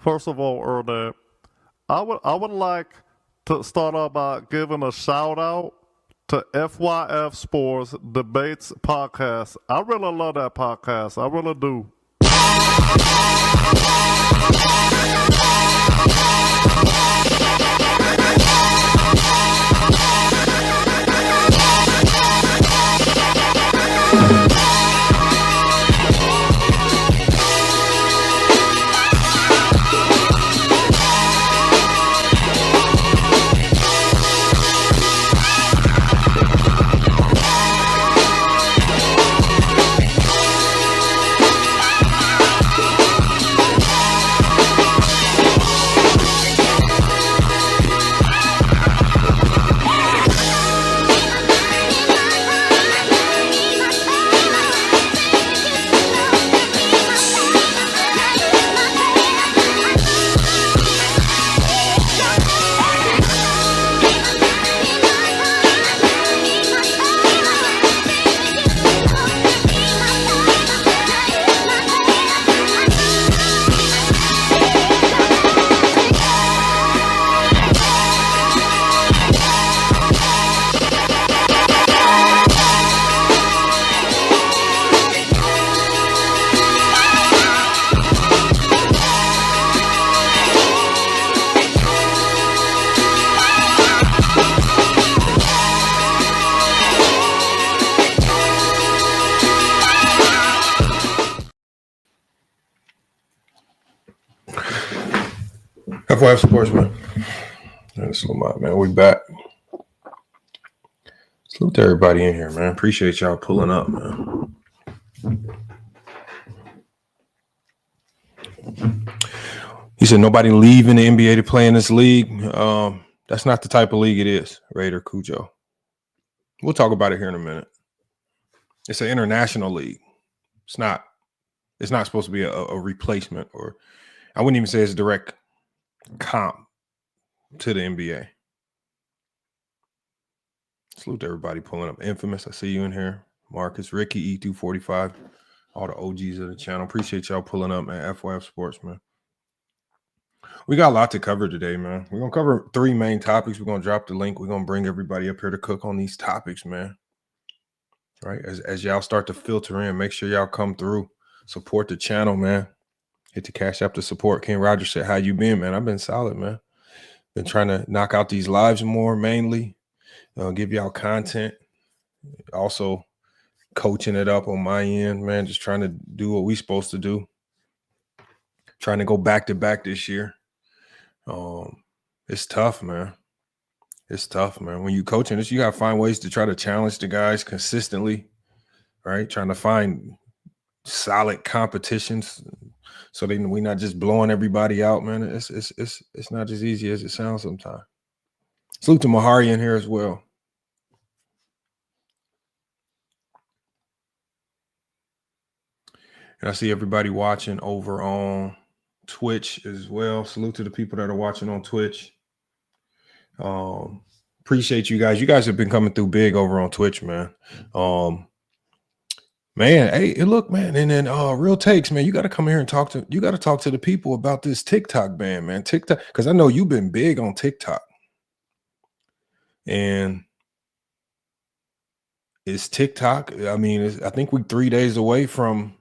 First of all, Ernest, I would like to start off by giving a shout out to FYF Sports Debates podcast. I really love that podcast. I really do. FYF Sports, man. Man, we back. Salute to everybody in here, man. Appreciate y'all pulling up, man. He said nobody leaving the NBA to play in this league. That's not the type of league it is, Raider Cujo. We'll talk about it here in a minute. It's an international league. It's not supposed to be a replacement, or I wouldn't even say it's a direct comp to the NBA. Salute to everybody pulling up. Infamous, I see you in here. Marcus, Ricky, E245, all the OGs of the channel. Appreciate y'all pulling up, man. FYF Sports, man. We got a lot to cover today, man. We're going to cover 3 main topics. We're going to drop the link. We're going to bring everybody up here to cook on these topics, man. Right? As y'all start to filter in, make sure y'all come through. Support the channel, man. Hit the Cash App to support. Ken Rogers said, how you been, man? I've been solid, man. Been trying to knock out these lives more, mainly. Give y'all content. Also coaching it up on my end, man. Just trying to do what we supposed to do. Trying to go back-to-back this year. It's tough, man. It's tough, man. When you coaching this, you got to find ways to try to challenge the guys consistently, right? Trying to find solid competitions so that we're not just blowing everybody out, man. It's not as easy as it sounds sometimes. Salute to Mahari in here as well. And I see everybody watching over on Twitch as well. Salute to the people that are watching on Twitch. Appreciate you guys. You guys have been coming through big over on Twitch, man. Man, hey, look, man, and then Real Takes, man, you got to come here and talk to the people about this TikTok ban, man. TikTok, because I know you've been big on TikTok. And it's TikTok. I mean, I think we're 3 days away from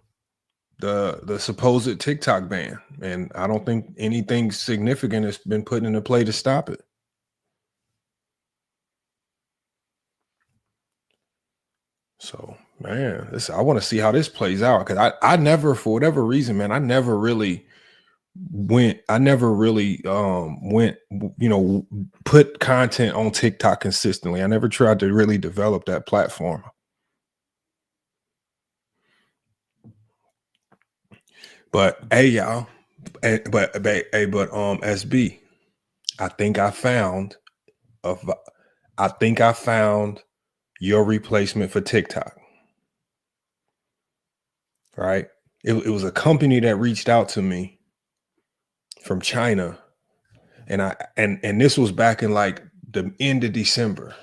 the supposed TikTok ban, and I don't think anything significant has been put into play to stop it. So, man, I want to see how this plays out, because I never, for whatever reason, man, I never really went, put content on TikTok consistently. I never tried to really develop that platform. But hey, y'all, but SB, I think I found your replacement for TikTok. Right? It was a company that reached out to me from China, and this was back in like the end of December.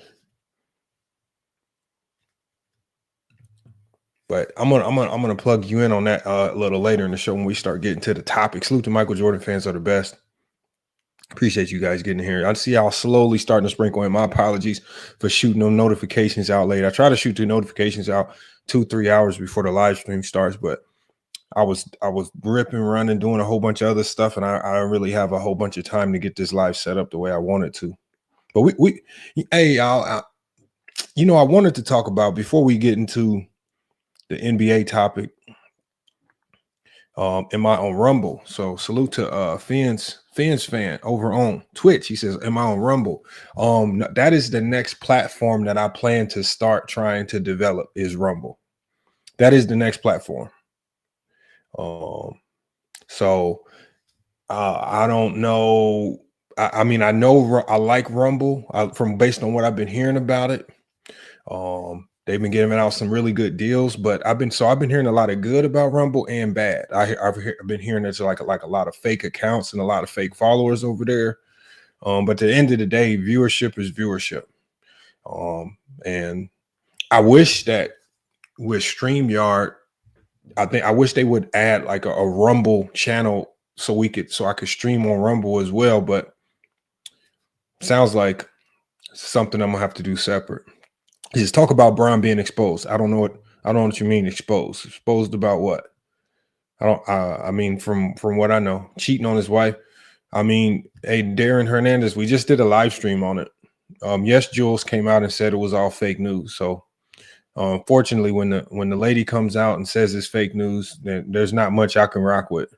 But I'm gonna plug you in on that a little later in the show when we start getting to the topic. Salute to Michael Jordan fans are the best. Appreciate you guys getting here. I see y'all slowly starting to sprinkle in. My apologies for shooting them notifications out late. I try to shoot the notifications out 2-3 hours before the live stream starts, but I was ripping, running, doing a whole bunch of other stuff, and I don't really have a whole bunch of time to get this live set up the way I wanted to. But hey, y'all, I wanted to talk about, before we get into the NBA topic, am I on Rumble? So salute to Fins fan over on Twitch. He says, am I on Rumble? That is the next platform that I plan to start trying to develop, is Rumble. That is the next platform. So I don't know. I mean, I know I like Rumble based on what I've been hearing about it. They've been giving out some really good deals, but I've been hearing a lot of good about Rumble and bad. I've been hearing there's like a lot of fake accounts and a lot of fake followers over there. But at the end of the day, viewership is viewership. And I wish that with StreamYard, I wish they would add like a Rumble channel so I could stream on Rumble as well. But sounds like something I'm gonna have to do separate. Just talk about Bron being exposed. I don't know what you mean exposed. Exposed about what? I mean, from what I know, cheating on his wife. I mean, hey, Darren Hernandez, we just did a live stream on it. Yes, Jules came out and said it was all fake news. So unfortunately, when the lady comes out and says it's fake news, then there's not much I can rock with.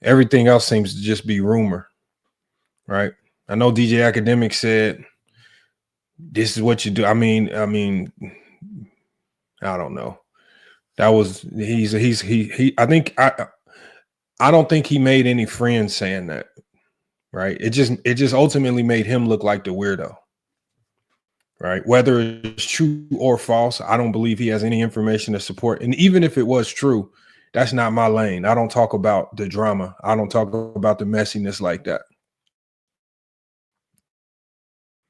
Everything else seems to just be rumor, right? I know DJ Academic said this is what you do. I mean, I don't know. That was I don't think he made any friends saying that, right? It just ultimately made him look like the weirdo, right? Whether it's true or false, I don't believe he has any information to support. And even if it was true, that's not my lane. I don't talk about the drama. I don't talk about the messiness like that.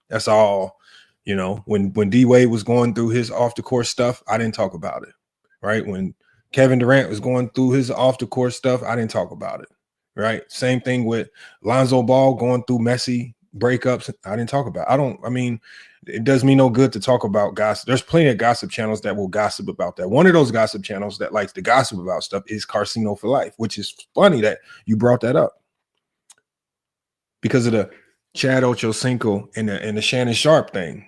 That's all. When D-Wade was going through his off the court stuff, I didn't talk about it, right? When Kevin Durant was going through his off the court stuff, I didn't talk about it, right? Same thing with Lonzo Ball going through messy breakups. I didn't talk about it. It does me no good to talk about gossip. There's plenty of gossip channels that will gossip about that. One of those gossip channels that likes to gossip about stuff is Carcino for Life, which is funny that you brought that up because of the Chad Ochocinco and the Shannon Sharpe thing,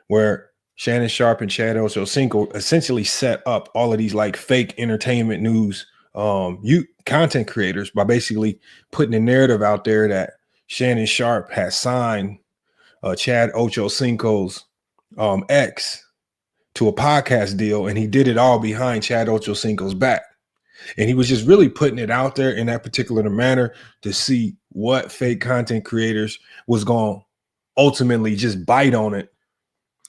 where Shannon Sharpe and Chad Ochocinco essentially set up all of these like fake entertainment news content creators by basically putting a narrative out there that Shannon Sharpe has signed Chad Ochocinco's ex to a podcast deal, and he did it all behind Chad Ochocinco's back. And he was just really putting it out there in that particular manner to see what fake content creators was going to ultimately just bite on it.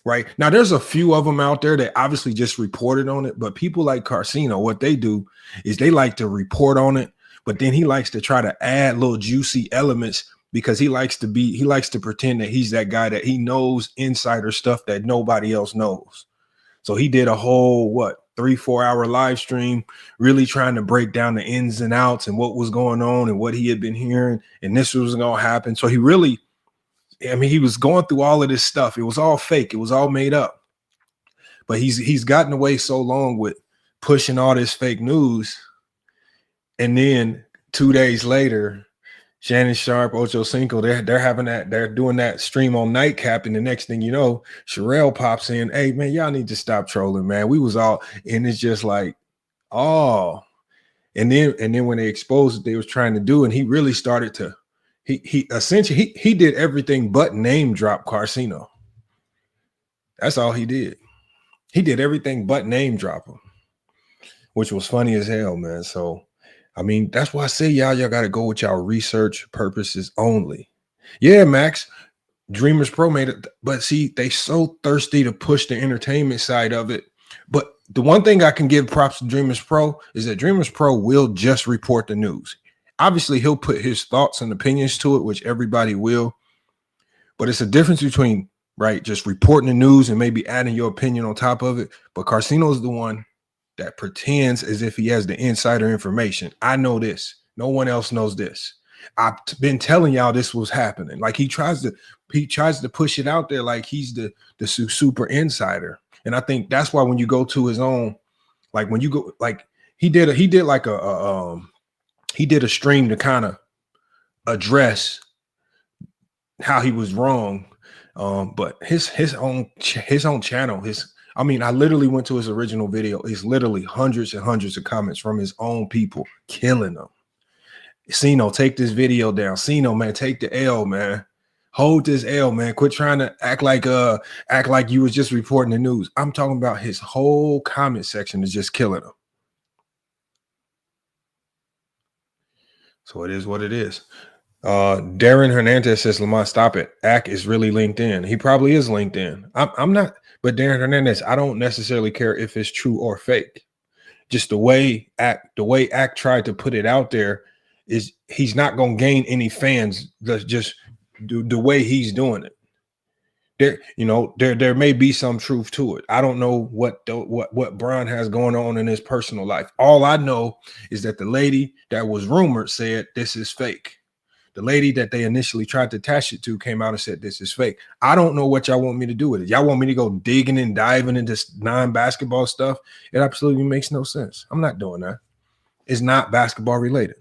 Right now, there's a few of them out there that obviously just reported on it, but people like Carcino, what they do is they like to report on it, but then he likes to try to add little juicy elements because he likes to pretend that he's that guy, that he knows insider stuff that nobody else knows. So he did a whole 3-4 hour live stream, really trying to break down the ins and outs and what was going on and what he had been hearing, and this was going to happen. So he was going through all of this stuff. It was all fake. It was all made up. But he's gotten away so long with pushing all this fake news. And then 2 days later, Shannon Sharpe, Ochocinco, they're doing that stream on Nightcap. And the next thing you know, Sherelle pops in. Hey, man, y'all need to stop trolling, man. We was all, and it's just like, oh. And then when they exposed what they was trying to do, and he really started to, he essentially did everything but name drop Carcino. That's all he did. He did everything but name drop him, which was funny as hell, man. So, that's why I say y'all got to go with y'all research purposes only. Yeah, Max, Dreamers Pro made it, but see, they so thirsty to push the entertainment side of it. But the one thing I can give props to Dreamers Pro is that Dreamers Pro will just report the news. Obviously, he'll put his thoughts and opinions to it, which everybody will. But it's a difference between, right, just reporting the news and maybe adding your opinion on top of it. But Carcino is the one that pretends as if he has the insider information. I know this. No one else knows this. I've been telling y'all this was happening. Like he tries to push it out there like he's the super insider. And I think that's why when you go to his own, like when you go, like he did a stream to kind of address how he was wrong. But his own channel, I literally went to his original video. It's literally hundreds and hundreds of comments from his own people killing him. Cino, take this video down. Cino, man, take the L, man. Hold this L, man. Quit trying to act like you was just reporting the news. I'm talking about his whole comment section is just killing him. So it is what it is. Darren Hernandez says, Lamont, stop it. Ack is really LinkedIn. He probably is LinkedIn. I'm not, but Darren Hernandez, I don't necessarily care if it's true or fake. Just the way Ack tried to put it out there is he's not going to gain any fans. Just the way he's doing it. There may be some truth to it. I don't know what Bryant has going on in his personal life. All I know is that the lady that was rumored said this is fake. The lady that they initially tried to attach it to came out and said this is fake. I don't know what y'all want me to do with it. Y'all want me to go digging and diving into non-basketball stuff? It absolutely makes no sense. I'm not doing that. It's not basketball related.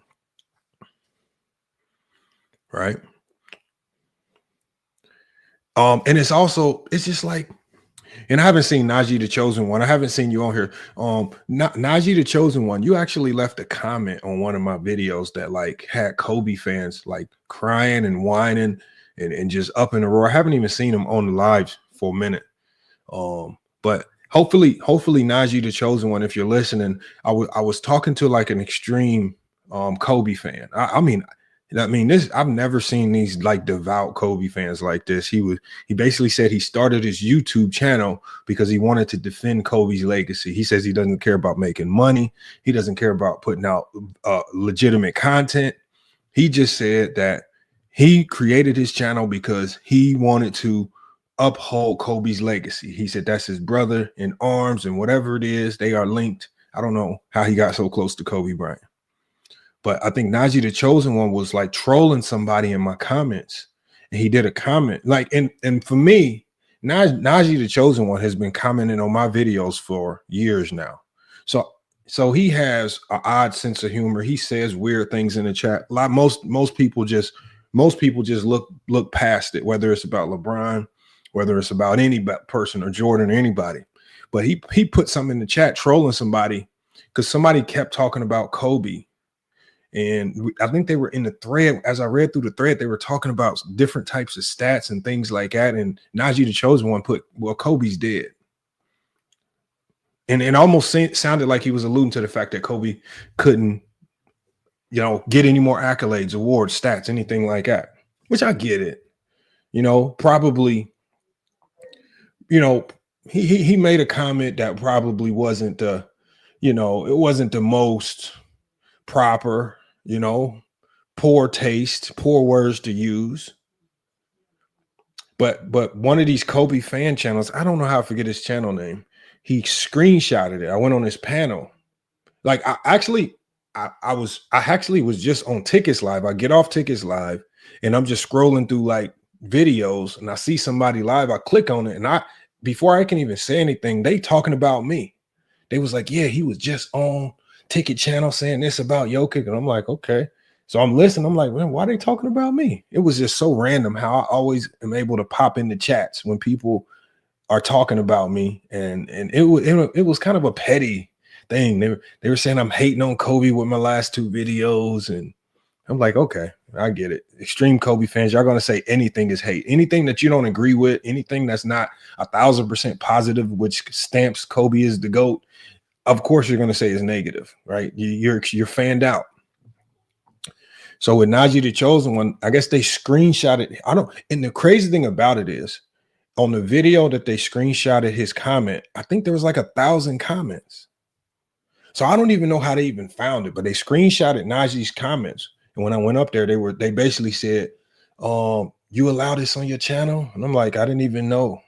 Right? And it's just like, and I haven't seen Najee the Chosen One. I haven't seen you on here. Najee the Chosen One, you actually left a comment on one of my videos that like had Kobe fans like crying and whining and just up in the roar. I haven't even seen him on the live for a minute. But hopefully Najee the Chosen One, if you're listening, I was talking to like an extreme Kobe fan. I mean, I've never seen these like devout Kobe fans like this. He basically said he started his YouTube channel because he wanted to defend Kobe's legacy. He says he doesn't care about making money. He doesn't care about putting out legitimate content. He just said that he created his channel because he wanted to uphold Kobe's legacy. He said that's his brother in arms, and whatever it is, they are linked. I don't know how he got so close to Kobe Bryant. But I think Najee the Chosen One was like trolling somebody in my comments. And he did a comment. Like, and for me, Najee the Chosen One has been commenting on my videos for years now. So he has an odd sense of humor. He says weird things in the chat. Like most people just look past it, whether it's about LeBron, whether it's about any person or Jordan or anybody. But he put something in the chat trolling somebody because somebody kept talking about Kobe. And I think they were in the thread. As I read through the thread, they were talking about different types of stats and things like that. And Najee the Chosen One put, well, Kobe's dead. And it almost sounded like he was alluding to the fact that Kobe couldn't, get any more accolades, awards, stats, anything like that, which I get it. Probably, he made a comment that probably wasn't, it wasn't the most proper, poor taste, poor words to use. But one of these Kobe fan channels, I don't know how I forget his channel name. He screenshotted it. I went on his panel. Like I actually was just on Tickets Live. I get off Tickets Live and I'm just scrolling through like videos and I see somebody live. I click on it and before I can even say anything, they talking about me. They was like, yeah, he was just on Ticket Channel saying this about Jokic. And I'm like, okay. So I'm listening. I'm like, man, why are they talking about me? It was just so random how I always am able to pop in the chats when people are talking about me. And it was kind of a petty thing. They were saying I'm hating on Kobe with my last two videos. And I'm like, okay, I get it. Extreme Kobe fans, y'all going to say anything is hate. Anything that you don't agree with, anything that's not 1,000% positive, which stamps Kobe as the GOAT, of course you're going to say is negative, right? You're fanned out. So with Najee the Chosen One, I guess they screenshotted. And the crazy thing about it is on the video that they screenshotted his comment, I think there was like 1,000 comments. So I don't even know how they even found it, but they screenshotted Najee's comments. And when I went up there, they basically said, you allow this on your channel? And I'm like, I didn't even know.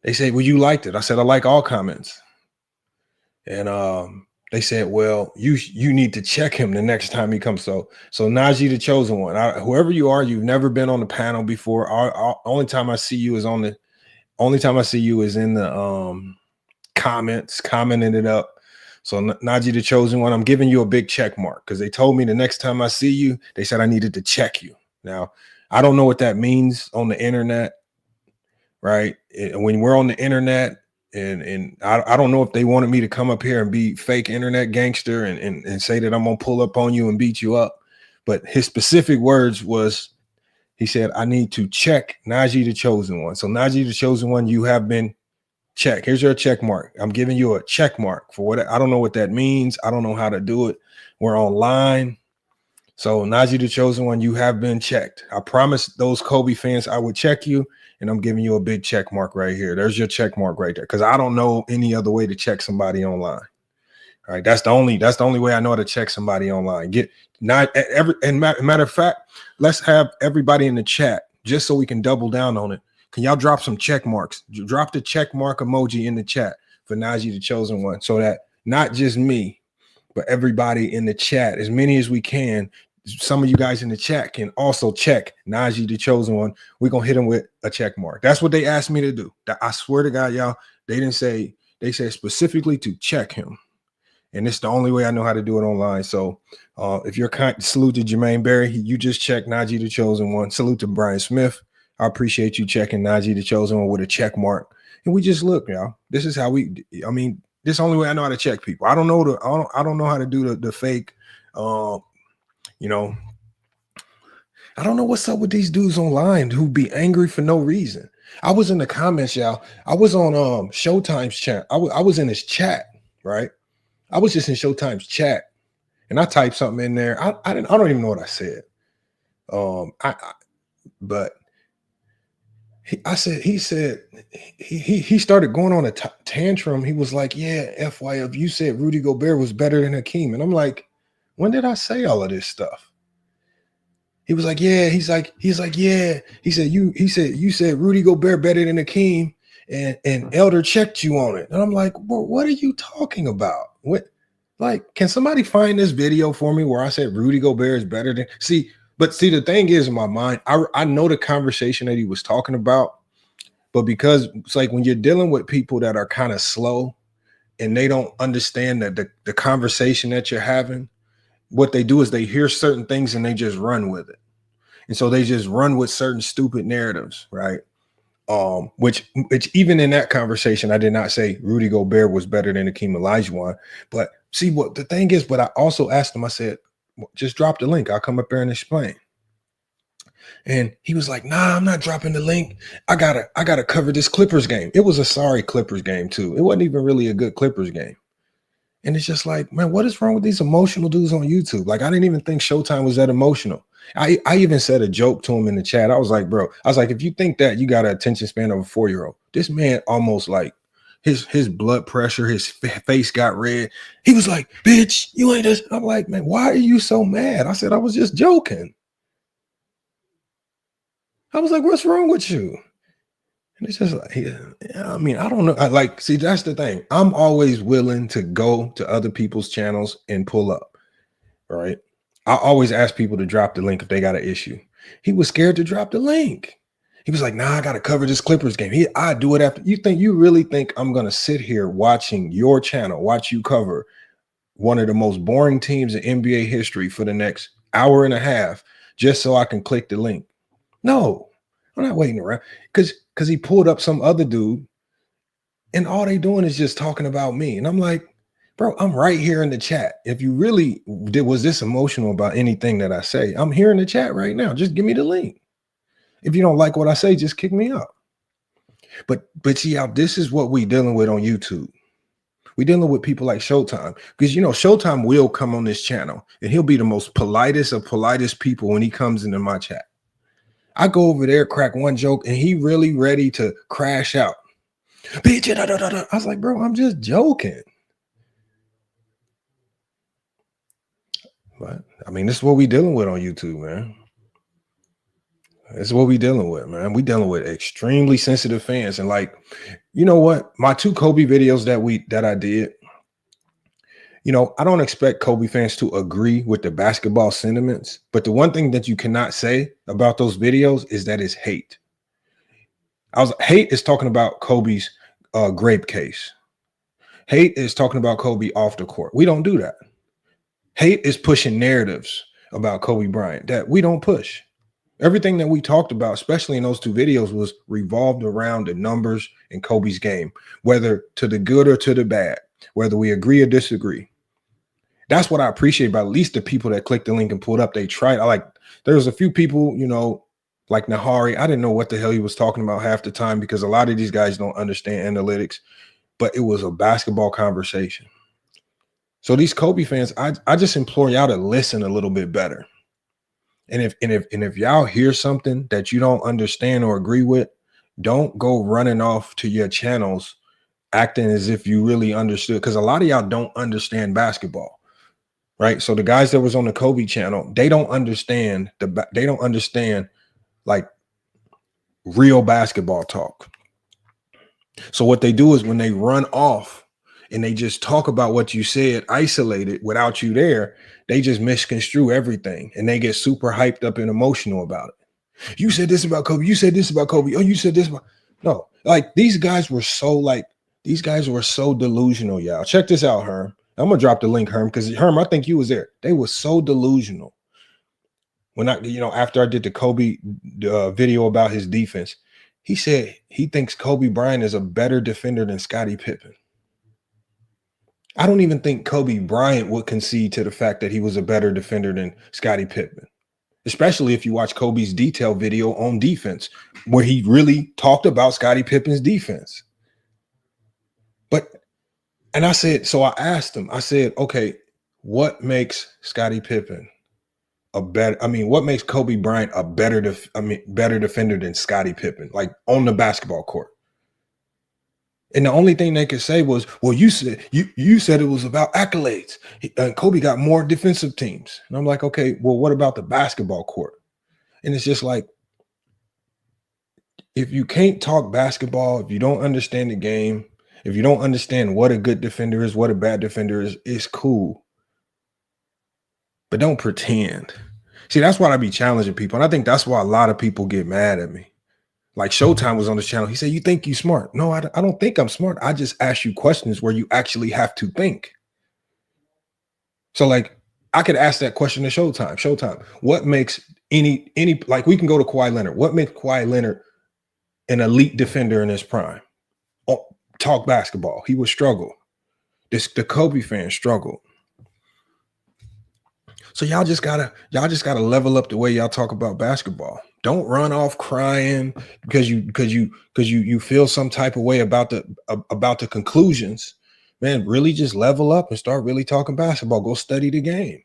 They said, well, you liked it. I said, I like all comments. And they said, well, you need to check him the next time he comes. So Najee, the chosen one, whoever you are, you've never been on the panel before. Only time I see you is in the comments, commenting it up. So Najee, the chosen one, I'm giving you a big check mark because they told me the next time I see you, they said I needed to check you. Now, I don't know what that means on the internet, right? When we're on the internet, and I don't know if they wanted me to come up here and be fake internet gangster and say that I'm gonna pull up on you and beat you up. But his specific words was, he said, I need to check Najee, the chosen one. So Najee, the chosen one, you have been checked. Here's your check mark. I'm giving you a check mark for what I don't know what that means. I don't know how to do it. We're online. So Najee, the chosen one, you have been checked. I promised those Kobe fans I would check you, and I'm giving you a big check mark right here. There's your check mark right there, because I don't know any other way to check somebody online. All right, that's the only way I know how to check somebody online. Matter of fact, let's have everybody in the chat just so we can double down on it. Can y'all drop some check marks? Drop the check mark emoji in the chat for Najee, the chosen one, so that not just me, but everybody in the chat, as many as we can. Some of you guys in the chat can also check Najee, the chosen one. We're going to hit him with a check mark. That's what they asked me to do. I swear to God, y'all, they said specifically to check him. And it's the only way I know how to do it online. So if you're salute to Jermaine Berry, you just checked Najee, the chosen one. Salute to Brian Smith. I appreciate you checking Najee, the chosen one, with a check mark. And we just look, y'all. This is how this is the only way I know how to check people. I don't know I don't know how to do the fake, I don't know what's up with these dudes online who be angry for no reason. I was in the comments, y'all. I was on Showtime's chat. I was in his chat, right? I was just in Showtime's chat, and I typed something in there. I don't even know what I said. He started going on a tantrum. He was like, yeah, FYF, you said Rudy Gobert was better than Hakeem. And I'm like, when did I say all of this stuff? He was like, yeah, he's like, yeah. He said, you said Rudy Gobert better than Hakeem, and Elder checked you on it. And I'm like, what are you talking about? What, like, can somebody find this video for me where I said Rudy Gobert is better than But the thing is, in my mind, I know the conversation that he was talking about, but because it's like when you're dealing with people that are kind of slow and they don't understand that the conversation that you're having, what they do is they hear certain things and they just run with it. And so they just run with certain stupid narratives, right? Which even in that conversation, I did not say Rudy Gobert was better than Hakeem Olajuwon. But see, what the thing is, but I also asked him, I said, just drop the link. I'll come up there and explain. And he was like, nah, I'm not dropping the link. I gotta cover this Clippers game. It was a sorry Clippers game too. It wasn't even really a good Clippers game. And it's just like, man, what is wrong with these emotional dudes on YouTube? Like, I didn't even think Showtime was that emotional. I even said a joke to him in the chat. I was like, bro, if you think that, you got an attention span of a 4-year-old. This man almost like his blood pressure, his face got red. He was like, bitch, you ain't this. I'm like, man, why are you so mad? I said, I was just joking. I was like, what's wrong with you? And it's just like, I mean, I don't know. See, that's the thing. I'm always willing to go to other people's channels and pull up, right? I always ask people to drop the link if they got an issue. He was scared to drop the link. He was like, nah, I got to cover this Clippers game. I do it after. You really think I'm going to sit here watching your channel, watch you cover one of the most boring teams in NBA history for the next hour and a half just so I can click the link? No, I'm not waiting around because he pulled up some other dude and all they doing is just talking about me. And I'm like, bro, I'm right here in the chat. If you really was this emotional about anything that I say, I'm here in the chat right now. Just give me the link. If you don't like what I say, just kick me out. But see, this is what we dealing with on YouTube. We're dealing with people like Showtime, because Showtime will come on this channel and he'll be the most politest of politest people when he comes into my chat. I go over there, crack one joke, and he really ready to crash out. I was like, bro, I'm just joking. But I mean, this is what we dealing with on YouTube, man. This is what we dealing with, man. We dealing with extremely sensitive fans. And like, you know what? My 2 Kobe videos that I did, I don't expect Kobe fans to agree with the basketball sentiments, but the one thing that you cannot say about those videos is that it's hate. Hate is talking about Kobe's grape case. Hate is talking about Kobe off the court. We don't do that. Hate is pushing narratives about Kobe Bryant that we don't push. Everything that we talked about, especially in those two videos, was revolved around the numbers in Kobe's game, whether to the good or to the bad, whether we agree or disagree. That's what I appreciate about at least the people that clicked the link and pulled up. They tried. There was a few people, like Nahari. I didn't know what the hell he was talking about half the time because a lot of these guys don't understand analytics, but it was a basketball conversation. So these Kobe fans, I just implore y'all to listen a little bit better. And if y'all hear something that you don't understand or agree with, don't go running off to your channels acting as if you really understood, because a lot of y'all don't understand basketball. Right. So the guys that was on the Kobe channel, they don't understand like real basketball talk. So what they do is when they run off and they just talk about what you said, isolated without you there, they just misconstrue everything and they get super hyped up and emotional about it. You said this about Kobe. You said this about Kobe. Oh, you said this about no. Like these guys were so delusional, y'all. Check this out, Herm. I'm gonna drop the link, Herm, because Herm, I think you was there. They were so delusional. When after I did the Kobe video about his defense, he said he thinks Kobe Bryant is a better defender than Scottie Pippen. I don't even think Kobe Bryant would concede to the fact that he was a better defender than Scottie Pippen, especially if you watch Kobe's detailed video on defense, where he really talked about Scottie Pippen's defense. And I said, so I asked him, I said, okay, what makes Scottie Pippen what makes Kobe Bryant a better defender than Scottie Pippen, like on the basketball court? And the only thing they could say was, well, you said it was about accolades. Kobe got more defensive teams. And I'm like, okay, well, what about the basketball court? And it's just like, if you can't talk basketball, if you don't understand the game, if you don't understand what a good defender is, what a bad defender is, it's cool. But don't pretend. See, that's why I be challenging people. And I think that's why a lot of people get mad at me. Like Showtime was on this channel. He said, you think you smart? No, I don't think I'm smart. I just ask you questions where you actually have to think. So like I could ask that question to Showtime. Showtime, what makes any like we can go to Kawhi Leonard. What makes Kawhi Leonard an elite defender in his prime? Oh, talk basketball. He would struggle. The Kobe fans struggled. So y'all just gotta level up the way y'all talk about basketball. Don't run off crying because you feel some type of way about the conclusions. Man, really just level up and start really talking basketball. Go study the game.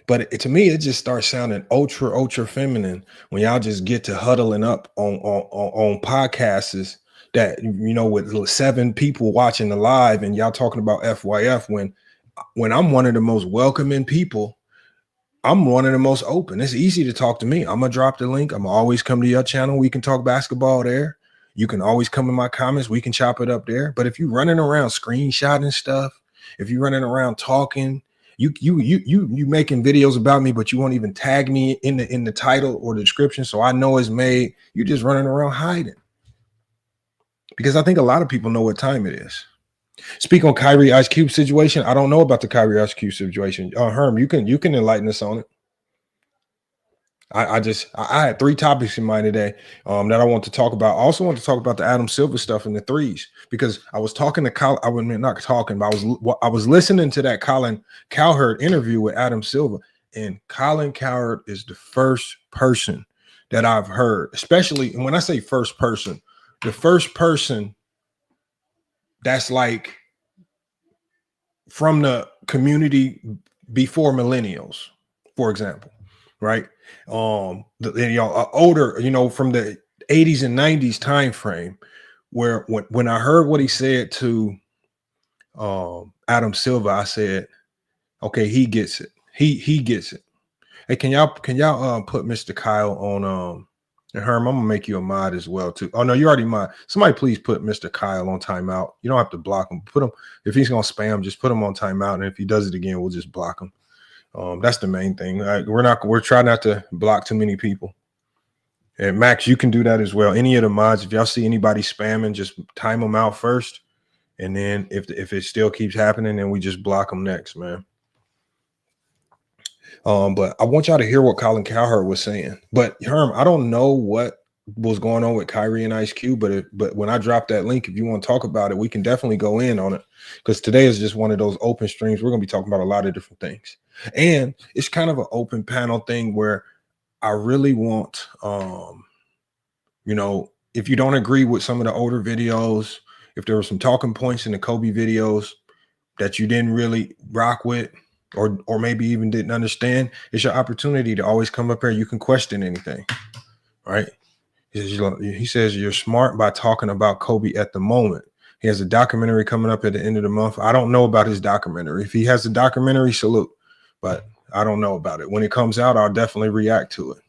But to me, it just starts sounding ultra feminine when y'all just get to huddling up on podcasts that, with 7 people watching the live and y'all talking about FYF when I'm one of the most welcoming people. I'm one of the most open. It's easy to talk to me. I'm going to drop the link. I'm going to always come to your channel. We can talk basketball there. You can always come in my comments. We can chop it up there. But if you're running around screenshotting stuff, if you're running around talking, you making videos about me, but you won't even tag me in the title or the description so I know it's made, you're just running around hiding. Because I think a lot of people know what time it is. Speak on Kyrie Ice Cube situation. I don't know about the Kyrie Ice Cube situation. Herm, you can enlighten us on it. I had 3 topics in mind today that I want to talk about. I also want to talk about the Adam Silver stuff in the threes because I was talking to Colin. I wasn't not talking, but I was listening to that Colin Cowherd interview with Adam Silver, and Colin Cowherd is the first person that I've heard, especially when I say first person, the first person that's like from the community before millennials, for example, right? Older, from the 80s and 90s time frame, where when I heard what he said to Adam Silver, I said, okay, he gets it. He gets it. Hey, can y'all put Mr. Kyle on And Herm, I'm gonna make you a mod as well too. Oh no, you already mod. Somebody please put Mr. Kyle on timeout. You don't have to block him. Put him, if he's gonna spam, just put him on timeout. And if he does it again, we'll just block him. That's the main thing. We're trying not to block too many people. And Max, you can do that as well. Any of the mods, if y'all see anybody spamming, just time them out first. And then if it still keeps happening, then we just block them next, man. But I want y'all to hear what Colin Cowherd was saying. But Herm, I don't know what was going on with Kyrie and Ice Cube, but when I drop that link, if you want to talk about it, we can definitely go in on it, because today is just one of those open streams. We're going to be talking about a lot of different things, and it's kind of an open panel thing where I really want, you know, if you don't agree with some of the older videos, if there were some talking points in the Kobe videos that you didn't really rock with, or maybe even didn't understand, it's your opportunity to always come up here. You can question anything, right? He says you're smart by talking about Kobe at the moment. He has a documentary coming up at the end of the month. I don't know about his documentary. If he has a documentary, salute, but I don't know about it. When it comes out, I'll definitely react to it.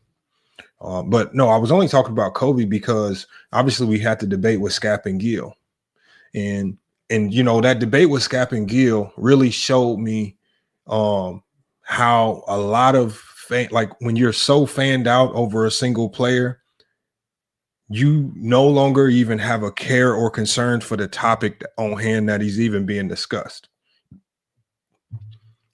But no, I was only talking about Kobe because obviously we had the debate with Scap and Gill, and you know, that debate with Scap and Gill really showed me how a lot of like when you're so fanned out over a single player, you no longer even have a care or concern for the topic on hand that he's even being discussed.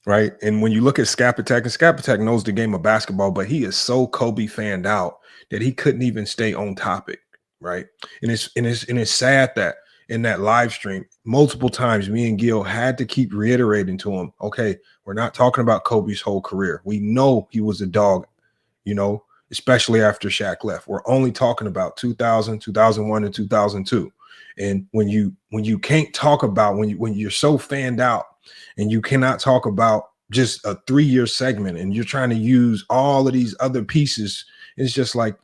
Right. And when you look at Scap Attack, and Scap Attack knows the game of basketball, but he is so Kobe fanned out that he couldn't even stay on topic. Right. And it's sad that in that live stream, multiple times, me and Gil had to keep reiterating to him, okay, we're not talking about Kobe's whole career. We know he was a dog, you know, especially after Shaq left. We're only talking about 2000, 2001, and 2002. And when you can't talk about, when you're so fanned out and you cannot talk about just a 3-year segment and you're trying to use all of these other pieces, it's just like,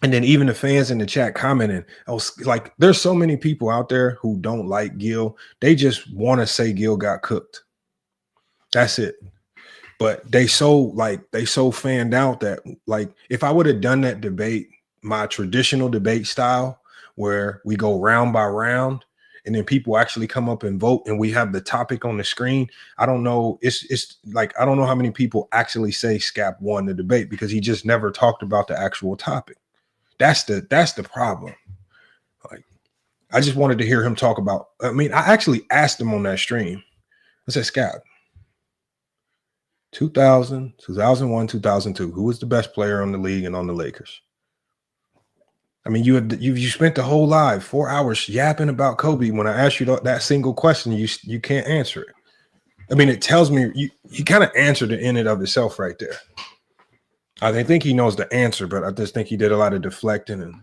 and then even the fans in the chat commenting, I was like, there's so many people out there who don't like Gil. They just want to say Gil got cooked. That's it. But they so fanned out that, like, if I would have done that debate, my traditional debate style, where we go round by round and then people actually come up and vote and we have the topic on the screen, I don't know. It's like, I don't know how many people actually say Scap won the debate because he just never talked about the actual topic. That's the problem. Like, I just wanted to hear him talk about, I mean, I actually asked him on that stream. I said, Scap, 2000, 2001, 2002, who was the best player on the league and on the Lakers? I mean, you spent the whole live 4 hours yapping about Kobe. When I asked you that single question, you can't answer it. I mean, it tells me you kind of answered it in and of itself right there. I think he knows the answer, but I just think he did a lot of deflecting and,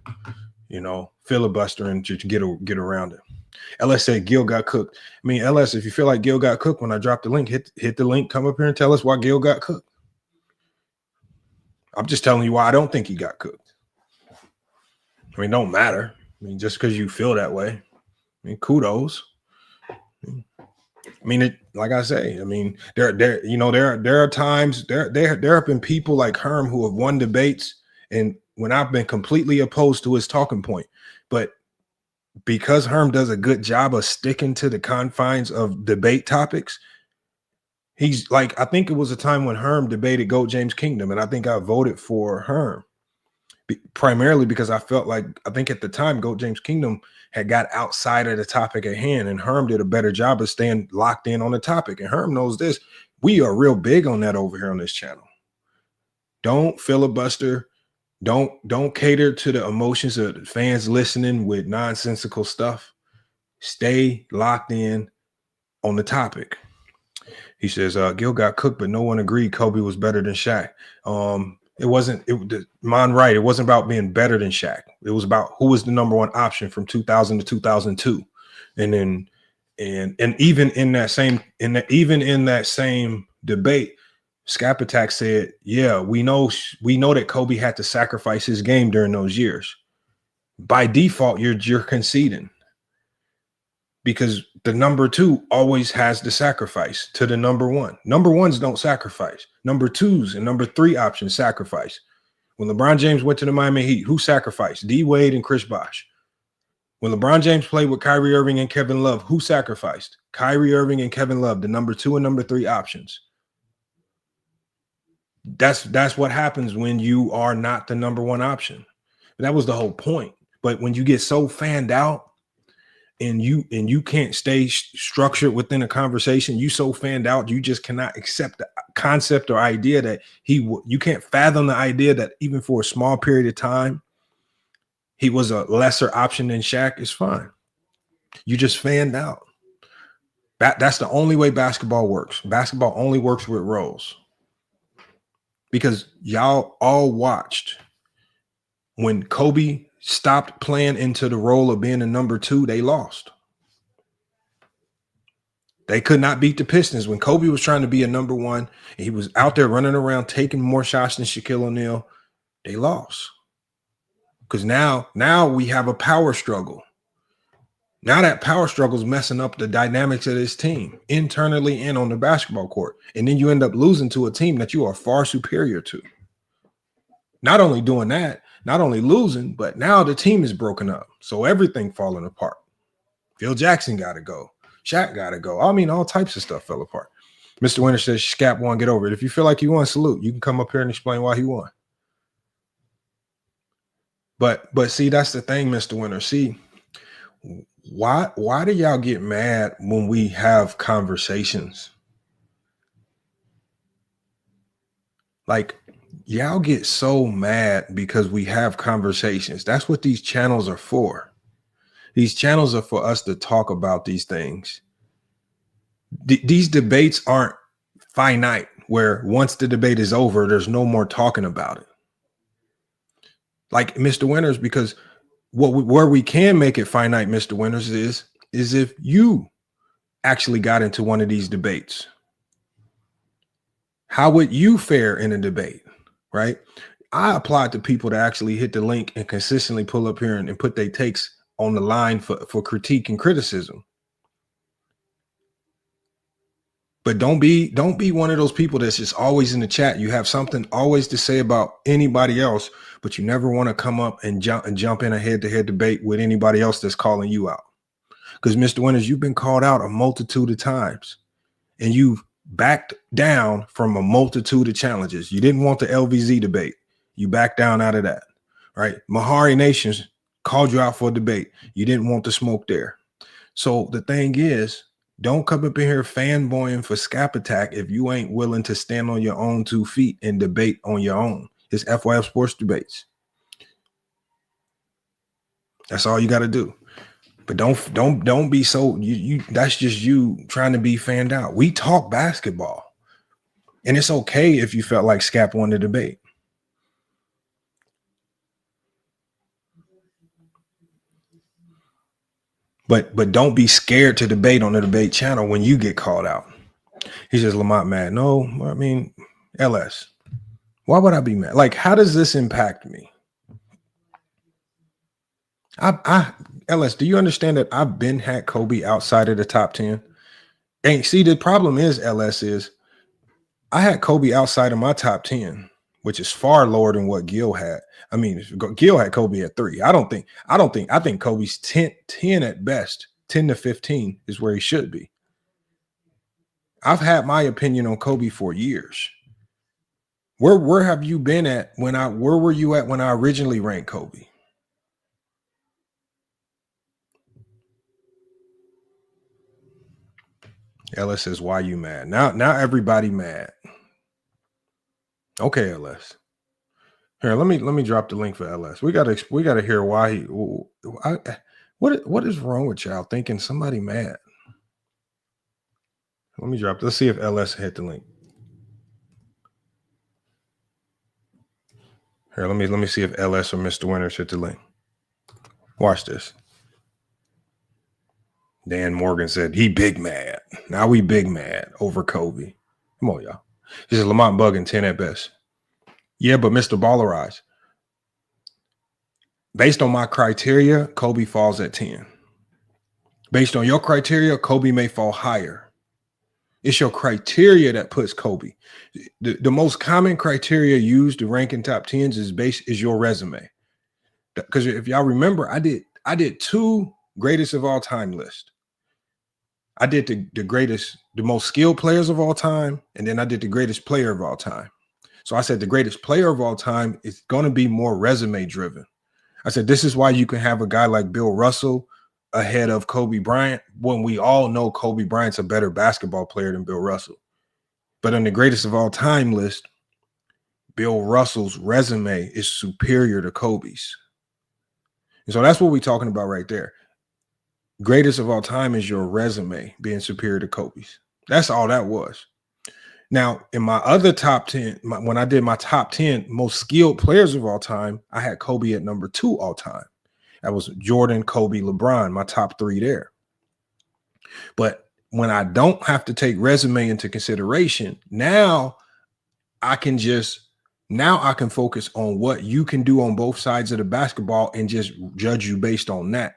you know, filibustering to get around it. LS said Gil got cooked. I mean, LS, if you feel like Gil got cooked, when I drop the link, hit the link, come up here and tell us why Gil got cooked. I'm just telling you why I don't think he got cooked. I mean, don't matter. I mean, just because you feel that way. I mean, kudos. I mean, like I say, I mean, there are times there have been people like Herm who have won debates, and when I've been completely opposed to his talking point, but because Herm does a good job of sticking to the confines of debate topics, he's like, I think it was a time when Herm debated GOAT James Kingdom, and I think I voted for Herm primarily because I felt like, I think at the time GOAT James Kingdom had got outside of the topic at hand, and Herm did a better job of staying locked in on the topic. And Herm knows this. We are real big on that over here on this channel. Don't filibuster. Don't cater to the emotions of fans listening with nonsensical stuff. Stay locked in on the topic. He says, Gil got cooked, but no one agreed Kobe was better than Shaq. It wasn't right. It wasn't about being better than Shaq. It was about who was the number one option from 2000 to 2002. And then, and even in that same debate, Scap Attack said, yeah, we know that Kobe had to sacrifice his game during those years. By default, you're conceding, because the number two always has the sacrifice to the number one. Number ones don't sacrifice. Number twos and number three options sacrifice. When LeBron James went to the Miami Heat, who sacrificed? D Wade and Chris Bosh. When LeBron James played with Kyrie Irving and Kevin Love, who sacrificed? Kyrie Irving and Kevin Love, the number 2 and number 3 options. That's what happens when you are not the number 1 option. That was the whole point. But when you get so fanned out and you can't stay structured within a conversation, you so fanned out, you just cannot accept the concept or idea that you can't fathom the idea that even for a small period of time, he was a lesser option than Shaq. Is fine. You just fanned out. That's the only way basketball works. Basketball only works with roles. Because y'all all watched when Kobe stopped playing into the role of being a number 2, they lost. They could not beat the Pistons. When Kobe was trying to be a number 1, and he was out there running around taking more shots than Shaquille O'Neal, they lost. Because now we have a power struggle. Now that power struggle is messing up the dynamics of this team internally and on the basketball court. And then you end up losing to a team that you are far superior to. Not only doing that, not only losing, but now the team is broken up. So everything falling apart. Phil Jackson got to go. Shaq got to go. I mean, all types of stuff fell apart. Mr. Winter says, Scap won, get over it. If you feel like you won, salute. You can come up here and explain why he won. But see, that's the thing, Mr. Winter. See, why do y'all get mad when we have conversations? Like, y'all get so mad because we have conversations. That's what these channels are for. These channels are for us to talk about these things. These debates aren't finite, where once the debate is over, there's no more talking about it. Like Mr. Winters, because where we can make it finite, Mr. Winters, is if you actually got into one of these debates. How would you fare in a debate, right? I applaud to people to actually hit the link and consistently pull up here and put their takes on the line for critique and criticism. But don't be one of those people that's just always in the chat. You have something always to say about anybody else, but you never want to come up and jump in a head-to-head debate with anybody else that's calling you out. Because Mr. Winters, you've been called out a multitude of times, and you've backed down from a multitude of challenges. You didn't want the LVZ debate. You backed down out of that, right? Mahari Nations called you out for a debate. You didn't want the smoke there. So the thing is, don't come up in here fanboying for Scap Attack if you ain't willing to stand on your own 2 feet and debate on your own. It's FYF Sports Debates. That's all you got to do. But don't be so you that's just you trying to be fanned out. We talk basketball. And it's okay if you felt like Scap won the debate. But don't be scared to debate on the debate channel when you get called out. He says, Lamont mad. No, I mean, LS. Why would I be mad? Like, how does this impact me? LS, do you understand that I've been had Kobe outside of the top 10? And see, the problem is, LS, is I had Kobe outside of my top 10, which is far lower than what Gil had. I mean, Gil had Kobe at 3. I think Kobe's 10 at best. 10 to 15 is where he should be. I've had my opinion on Kobe for years. Where have you been at where were you at when I originally ranked Kobe? LS says, why you mad? Now everybody mad. Okay, LS. Here, let me drop the link for LS. We gotta hear why what is wrong with y'all thinking somebody mad? Let me drop. Let's see if LS hit the link. Here, let me see if LS or Mr. Winters hit the link. Watch this. Dan Morgan said he big mad. Now we big mad over Kobe. Come on, y'all. He says Lamont bugging 10 at best. Yeah, but Mr. Ballerize, based on my criteria, Kobe falls at 10. Based on your criteria, Kobe may fall higher. It's your criteria that puts Kobe. The most common criteria used to rank in top 10s is your resume. Because if y'all remember, I did 2 greatest of all time lists. I did the most skilled players of all time, and then I did the greatest player of all time. So I said the greatest player of all time is going to be more resume driven. I said this is why you can have a guy like Bill Russell ahead of Kobe Bryant when we all know Kobe Bryant's a better basketball player than Bill Russell. But on the greatest of all time list, Bill Russell's resume is superior to Kobe's. And so that's what we're talking about right there. Greatest of all time is your resume being superior to Kobe's. That's all that was. Now, in my other top 10, when I did my top 10 most skilled players of all time, I had Kobe at number 2 all time. That was Jordan, Kobe, LeBron, my top 3 there. But when I don't have to take resume into consideration, now I can focus on what you can do on both sides of the basketball and just judge you based on that.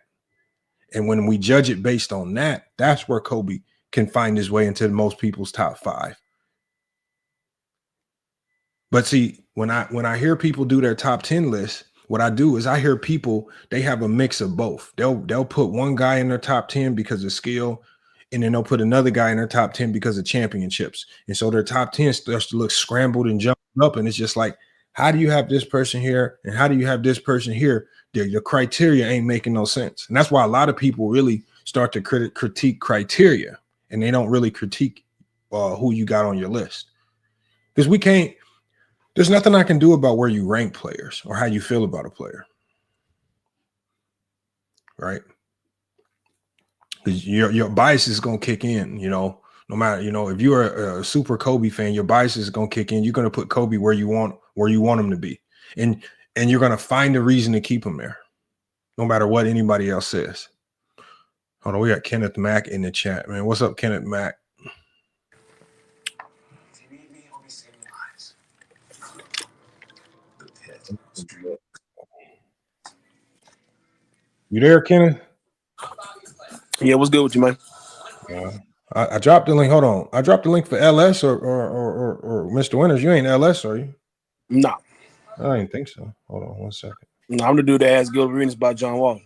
And when we judge it based on that, that's where Kobe can find his way into most people's top 5. But see, when I hear people do their top 10 lists, what I do is I hear people, they have a mix of both. They'll put one guy in their top 10 because of skill, and then they'll put another guy in their top 10 because of championships. And so their top 10 starts to look scrambled and jumped up. And it's just like, how do you have this person here? And how do you have this person here? Your criteria ain't making no sense. And that's why a lot of people really start to critique criteria, and they don't really critique who you got on your list. Because there's nothing I can do about where you rank players or how you feel about a player. Right? Because your bias is going to kick in, no matter, if you're a super Kobe fan, your bias is going to kick in. You're going to put Kobe where you want him to be. And you're going to find a reason to keep him there, no matter what anybody else says. Hold on, we got Kenneth Mack in the chat, man. What's up, Kenneth Mack? You there, Kenneth? Yeah, what's good with you, man? I dropped the link. Hold on. I dropped the link for LS or Mr. Winters. You ain't LS, are you? No. I didn't think so. Hold on 1 second. No, I'm the dude that has Gilbert Arenas by John Wall.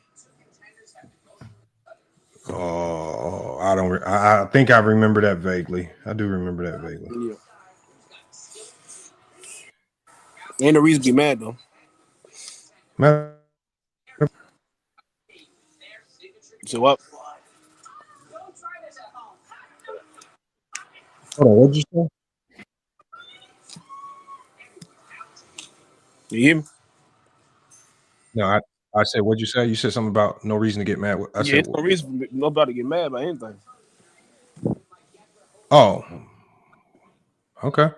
Oh, I think I remember that vaguely. I do remember that vaguely. Yeah. Ain't no reason to be mad, though. So what? Hold on, what'd you say? You hear me? No, I said, what'd you say? You said something about no reason to get mad. I said, no reason for nobody to get mad about anything. Oh, okay.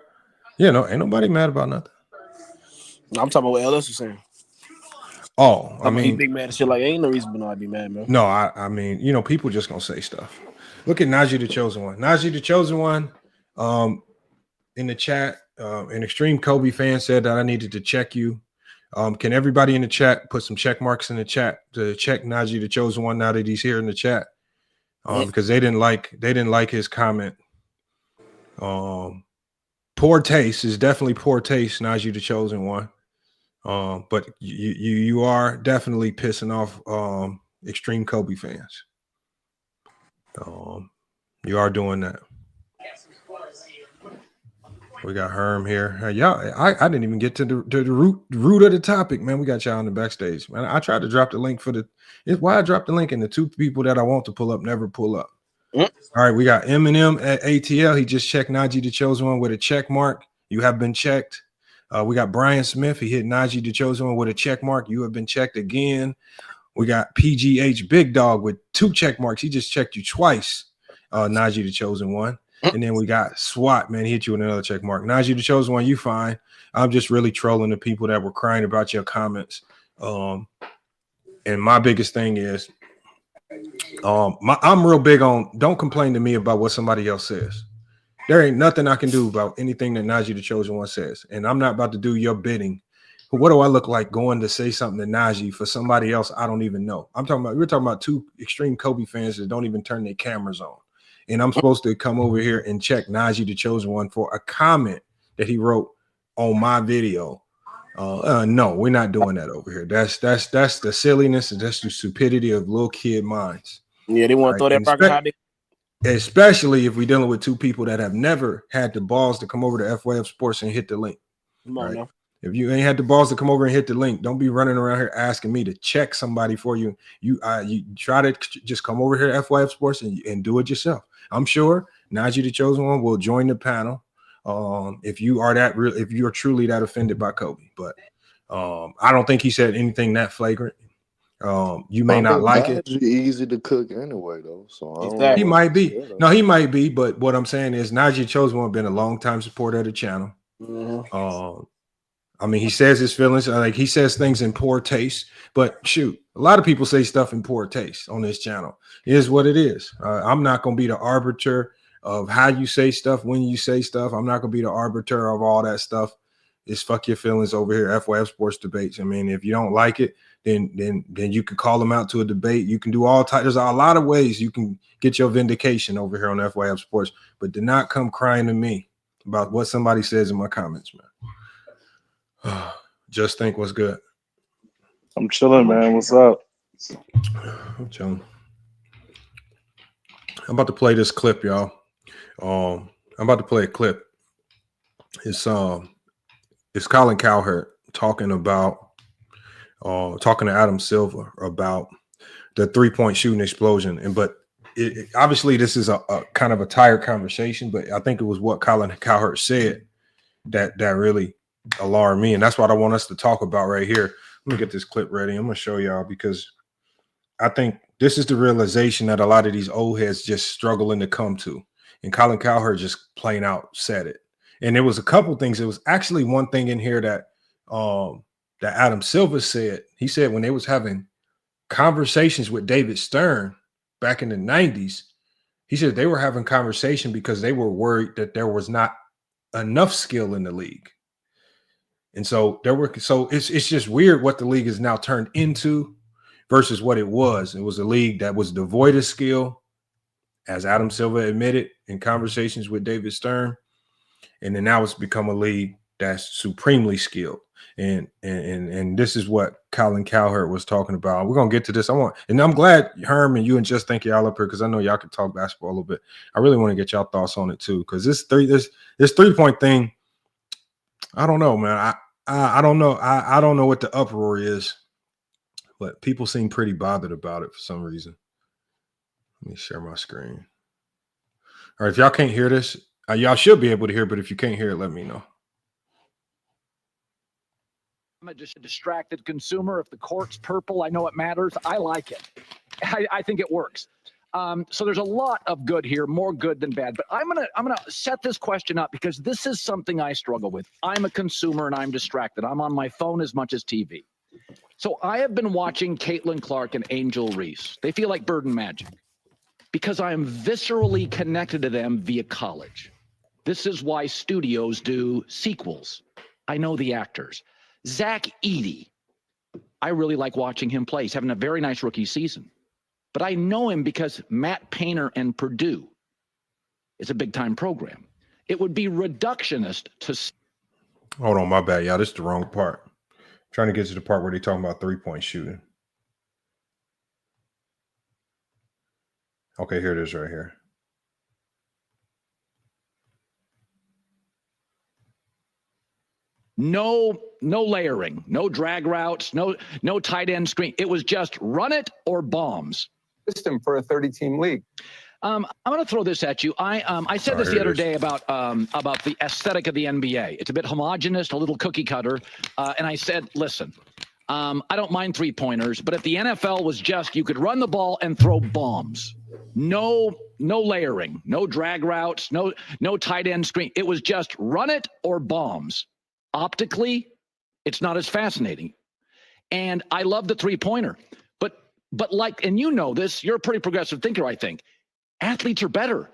Yeah, no, ain't nobody mad about nothing. No, I'm talking about what LS was saying. Oh, I mean, he big mad and shit. Like, ain't no reason for nobody to be mad, man. No, I mean, people just gonna say stuff. Look at Najee the Chosen One. Najee the Chosen One, in the chat, an extreme Kobe fan said that I needed to check you. Can everybody in the chat put some check marks in the chat to check Najee the Chosen One now that he's here in the chat? Because they didn't like his comment. Poor taste is definitely poor taste, Najee the Chosen One. But you are definitely pissing off extreme Kobe fans. You are doing that. We got Herm here. Y'all, I didn't even get to the root of the topic, man. We got y'all on the backstage, man. I tried to drop the link it's why I dropped the link, and the 2 people that I want to pull up never pull up. All right, we got Eminem at ATL. He just checked Najee the Chosen One with a check mark. You have been checked. We got Brian Smith. He hit Najee the Chosen One with a check mark. You have been checked again. We got PGH Big Dog with 2 check marks. He just checked you twice, Najee the Chosen One. And then we got SWAT, man. He hit you with another check mark. Najee the Chosen One, you fine. I'm just really trolling the people that were crying about your comments. And my biggest thing is I'm real big on don't complain to me about what somebody else says. There ain't nothing I can do about anything that Najee the Chosen One says. And I'm not about to do your bidding. But what do I look like going to say something to Najee for somebody else I don't even know? We're talking about 2 extreme Kobe fans that don't even turn their cameras on. and I'm supposed to come over here and check Najee the Chosen One for a comment that he wrote on my video. No, we're not doing that over here. That's the silliness and that's the stupidity of little kid minds. Yeah, they want to throw that rock high. Especially if we're dealing with two people that have never had the balls to come over to FYF Sports and hit the link. Come on now. If you ain't had the balls to come over and hit the link, don't be running around here asking me to check somebody for you. You try to just come over here to FYF Sports and do it yourself. I'm sure Najee the Chosen One will join the panel. If you are if you're truly that offended by Kobe, but I don't think he said anything that flagrant. You may not like it. Easy to cook anyway, though. So he might be. No, he might be. But what I'm saying is, Najee Chosen One been a long time supporter of the channel. Mm-hmm. I mean, he says his feelings. Like he says things in poor taste. But shoot, a lot of people say stuff in poor taste on this channel. It is what it is. I'm not going to be the arbiter of how you say stuff, when you say stuff. I'm not going to be the arbiter of all that stuff. It's fuck your feelings over here, FYF Sports Debates. I mean, if you don't like it, then you can call them out to a debate. You can do all types. There's a lot of ways you can get your vindication over here on FYF Sports, but do not come crying to me about what somebody says in my comments, man. Just think what's good. I'm chilling, man. What's up? I'm chilling. I'm about to play this clip, y'all. I'm about to play a clip. It's Colin Cowherd talking to Adam Silver about the 3-point shooting explosion. But obviously this is a kind of a tired conversation, but I think it was what Colin Cowherd said that really alarmed me. And that's what I want us to talk about right here. Let me get this clip ready. I'm going to show y'all because I think this is the realization that a lot of these old heads just struggling to come to. And Colin Cowherd just plain out said it. And there was a couple things. There was actually one thing in here that Adam Silver said. He said when they was having conversations with David Stern back in the 90s, he said they were having conversation because they were worried that there was not enough skill in the league. And so it's just weird what the league is now turned into versus what it was. It was a league that was devoid of skill, as Adam Silver admitted in conversations with David Stern. And then now it's become a league that's supremely skilled. And this is what Colin Cowherd was talking about. We're gonna get to this. I'm glad Herm and you and Just Think y'all up here because I know y'all can talk basketball a little bit. I really want to get y'all thoughts on it too. Because this 3-point thing, I don't know, man. I don't know. I don't know what the uproar is, but people seem pretty bothered about it for some reason. Let me share my screen. All right, if y'all can't hear this, y'all should be able to hear, but if you can't hear it, let me know. I'm a distracted consumer. If the court's purple, I know it matters. I like it. I think it works. So there's a lot of good here, more good than bad. But I'm gonna set this question up because this is something I struggle with. I'm a consumer and I'm distracted. I'm on my phone as much as TV. So I have been watching Caitlin Clark and Angel Reese. They feel like Bird and Magic because I am viscerally connected to them via college. This is why studios do sequels. I know the actors. Zach Edey, I really like watching him play. He's having a very nice rookie season. But I know him because Matt Painter and Purdue is a big-time program. It would be reductionist to... Hold on, my bad, y'all. This is the wrong part. I'm trying to get to the part where they're talking about 3-point shooting. Okay, here it is right here. No layering, no drag routes, no tight end screen. It was just run it or bombs. System for a 30-team league. I'm going to throw this at you. I said this the other day about the aesthetic of the NBA. It's a bit homogenous, a little cookie cutter. And I said, listen, I don't mind 3-pointers, but if the NFL was just you could run the ball and throw bombs, no layering, no drag routes, no tight end screen. It was just run it or bombs. Optically, it's not as fascinating. And I love the 3-pointer. But like, and you know this, you're a pretty progressive thinker, I think. Athletes are better.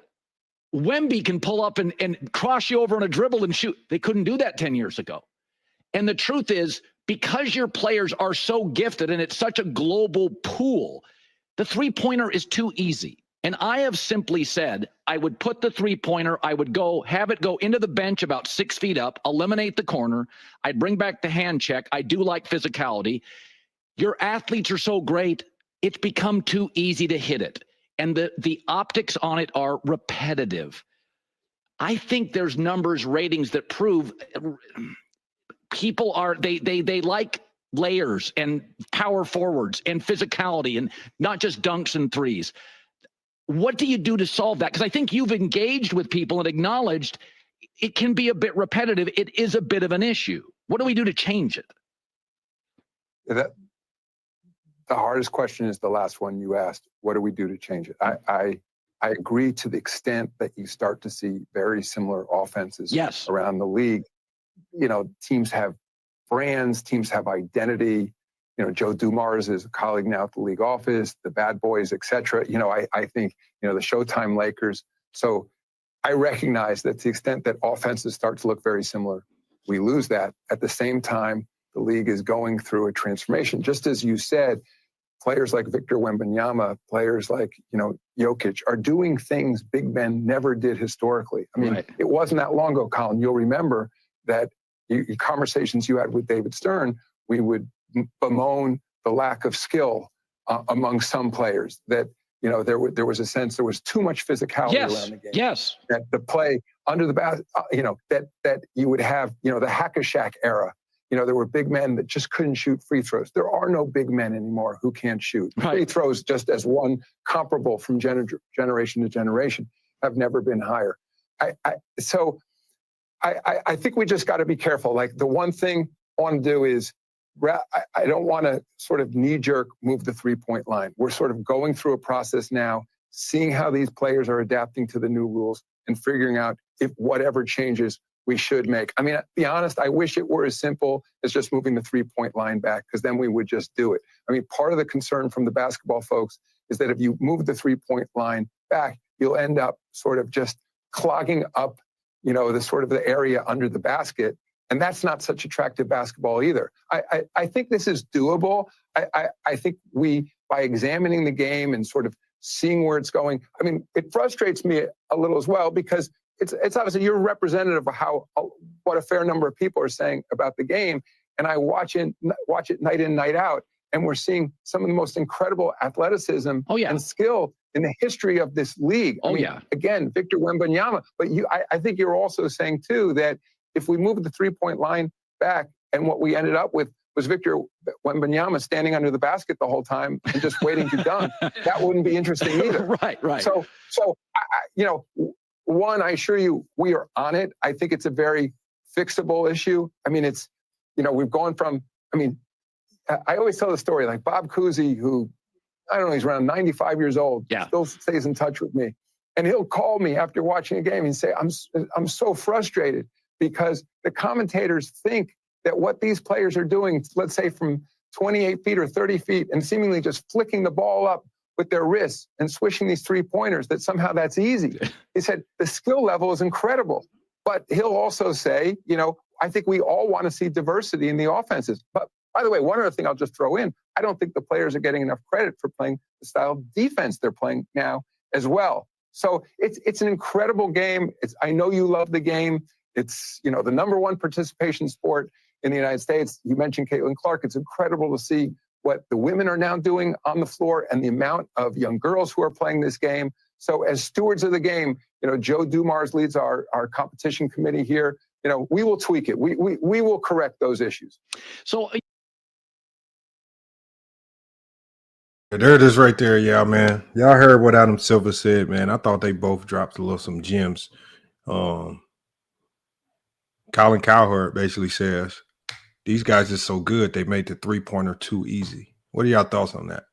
Wemby can pull up and cross you over on a dribble and shoot. They couldn't do that 10 years ago. And the truth is, because your players are so gifted and it's such a global pool, the 3-pointer is too easy. And I have simply said, I would put the three-pointer, I would have it go into the bench about 6 feet up, eliminate the corner. I'd bring back the hand check. I do like physicality. Your athletes are so great, it's become too easy to hit it. And the optics on it are repetitive. I think there's ratings that prove people they like layers and power forwards and physicality and not just dunks and threes. What do you do to solve that? Because I think you've engaged with people and acknowledged it can be a bit repetitive. It is a bit of an issue. What do we do to change it? The hardest question is the last one you asked. What do we do to change it? I agree to the extent that you start to see very similar offenses around the league. You know, teams have brands, teams have identity. You know, Joe Dumars is a colleague now at the league office, the Bad Boys, etc. You know, I think, you know, the Showtime Lakers. So I recognize that to the extent that offenses start to look very similar, we lose that. At the same time, the league is going through a transformation. Just as you said, players like Victor Wembanyama, players like, you know, Jokic are doing things big men never did historically. I mean, It wasn't that long ago, Colin. You'll remember that conversations you had with David Stern, we would bemoan the lack of skill among some players, that, you know, there was a sense there was too much physicality around the game. Yes. That the play under the basket, you know, that you would have, you know, the Hack-a-Shack era. You know, there were big men that just couldn't shoot free throws. There are no big men anymore who can't shoot. Free throws, just as one comparable from generation to generation, have never been higher. So I think we just got to be careful. Like, the one thing I want to do is, I don't want to sort of knee-jerk move the three-point line. We're sort of going through a process now, seeing how these players are adapting to the new rules and figuring out if whatever changes we should make. I mean, to be honest, I wish it were as simple as just moving the three-point line back, because then we would just do it. I mean, part of the concern from the basketball folks is that if you move the three-point line back, you'll end up sort of just clogging up, you know, the sort of the area under the basket. And that's not such attractive basketball either. I think this is doable. I think by examining the game and sort of seeing where it's going, I mean, it frustrates me a little as well, because it's obviously you're representative of what a fair number of people are saying about the game. And I watch it night in, night out. And we're seeing some of the most incredible athleticism and skill in the history of this league. I mean, again, Victor Wembanyama. But I think you're also saying, too, that if we move the three-point line back and what we ended up with was Victor Wembanyama standing under the basket the whole time and just waiting to dunk, that wouldn't be interesting either. Right. So you know, one, I assure you, we are on it. I think it's a very fixable issue. I mean, it's, you know, we've gone from, I mean, I always tell the story, like Bob Cousy, who, I don't know, he's around 95 years old, still stays in touch with me. And he'll call me after watching a game and say, I'm so frustrated because the commentators think that what these players are doing, let's say from 28 feet or 30 feet, and seemingly just flicking the ball up with their wrists and swishing these three-pointers, that somehow that's easy. He said, the skill level is incredible. But he'll also say, you know, I think we all want to see diversity in the offenses. But by the way, one other thing I'll just throw in, I don't think the players are getting enough credit for playing the style of defense they're playing now as well. So it's an incredible game. I know you love the game. It's, you know, the #1 participation sport in the United States. You mentioned Caitlin Clark. It's incredible to see what the women are now doing on the floor and the amount of young girls who are playing this game. So as stewards of the game, you know, Joe Dumars leads our competition committee here. You know, we will tweak it. We will correct those issues. So there it is right there. Yeah, man. Y'all heard what Adam Silver said, man. I thought they both dropped some gems. Colin Cowherd basically says, these guys are so good, they made the three-pointer too easy. What are y'all thoughts on that?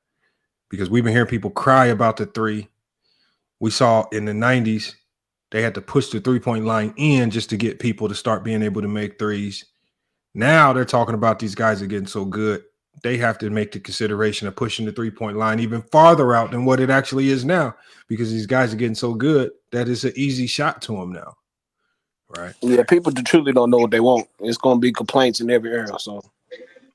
Because we've been hearing people cry about the three. We saw in the 90s, they had to push the three-point line in just to get people to start being able to make threes. Now they're talking about these guys are getting so good, they have to make the consideration of pushing the three-point line even farther out than what it actually is now, because these guys are getting so good that it's an easy shot to them now. Right. Yeah, people truly don't know what they want. It's going to be complaints in every era. So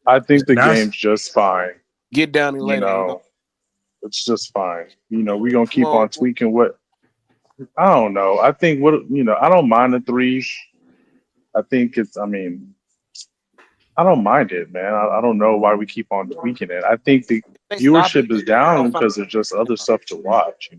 I think the game's just fine. Get down and lay down. It's just fine. We're gonna keep on tweaking what I don't know. I think I don't mind the threes. I think I don't mind it, man. I don't know why we keep on tweaking it. I think the viewership is down because there's just other stuff to watch,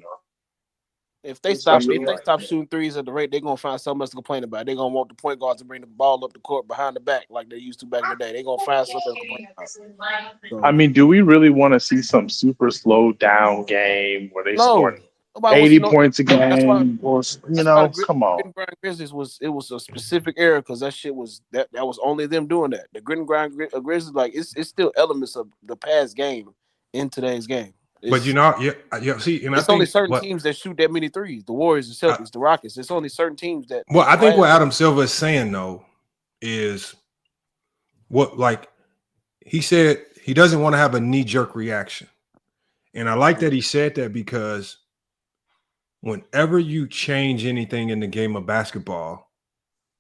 If they stop shooting threes at the rate, they're gonna find something else to complain about. They're gonna want the point guards to bring the ball up the court behind the back like they used to back in the day. They're gonna find something to complain about. So, do we really want to see some super slow down game where they score 80 points a game? Come on. Grind Grizzlies was a specific era because that shit was that was only them doing that. The Grit and Grind Grizzlies, like it's still elements of the past game in today's game. But see, and it's only certain teams that shoot that many threes. The Warriors, the Celtics, the Rockets. It's only certain teams that. Well, I think what Adam Silver is saying though is he said he doesn't want to have a knee-jerk reaction, and I like that he said that because whenever you change anything in the game of basketball,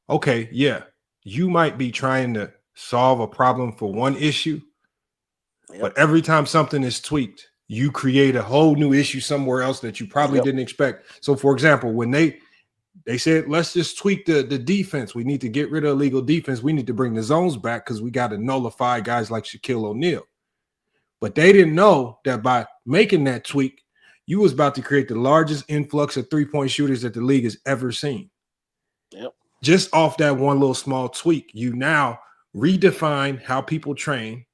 okay, yeah, you might be trying to solve a problem for one issue, but every time something is tweaked, you create a whole new issue somewhere else that you probably didn't expect. So, for example, when they said, let's just tweak the defense. We need to get rid of illegal defense. We need to bring the zones back because we got to nullify guys like Shaquille O'Neal. But they didn't know that by making that tweak, you was about to create the largest influx of three-point shooters that the league has ever seen. Yep. Just off that one little small tweak, you now redefine how people train.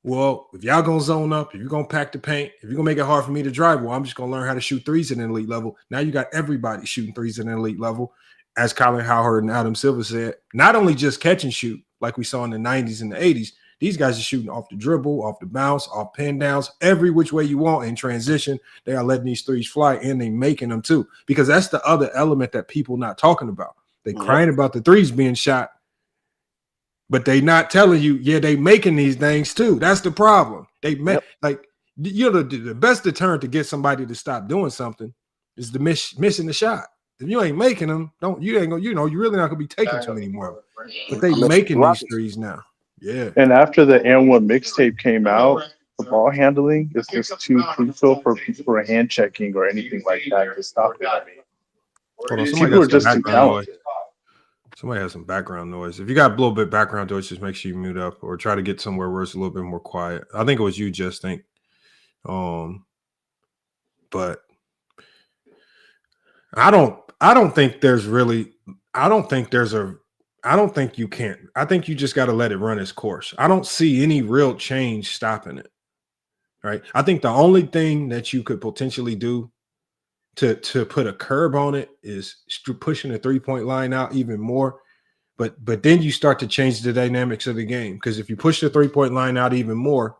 Well, if y'all going to zone up, if you're going to pack the paint, if you're going to make it hard for me to drive, well, I'm just going to learn how to shoot threes at an elite level. Now you got everybody shooting threes at an elite level. As Colin Howard and Adam Silver said, not only just catch and shoot like we saw in the 90s and the 80s, these guys are shooting off the dribble, off the bounce, off pin downs, every which way you want in transition. They are letting these threes fly and they making them too, because that's the other element that people not talking about. They crying about the threes being shot, but they not telling you, they making these things too. That's the problem. They make the best deterrent to get somebody to stop doing something is the missing the shot. If you ain't making them, you really not gonna be taking too many more. But they making these threes now. Yeah. And after the N1 mixtape came out, the ball handling is just too crucial for a hand checking or anything like that to stop it. People are just too talented. Somebody has some background noise. If you got a little bit of background noise, just make sure you mute up or try to get somewhere where it's a little bit more quiet. I think it was you, just think. But I don't think you can't. I think you just got to let it run its course. I don't see any real change stopping it. Right. I think the only thing that you could potentially do to put a curb on it is pushing the 3-point line out even more. But then you start to change the dynamics of the game, because if you push the 3-point line out even more,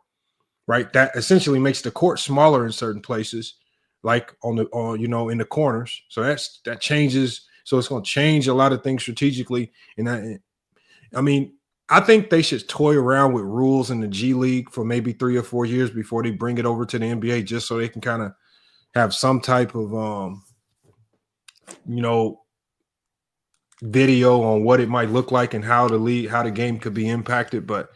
right, that essentially makes the court smaller in certain places, like in the corners. So that changes. So it's going to change a lot of things strategically. And I think they should toy around with rules in the G League for maybe 3 or 4 years before they bring it over to the NBA, just so they can kind of have some type of, video on what it might look like and how the game could be impacted. But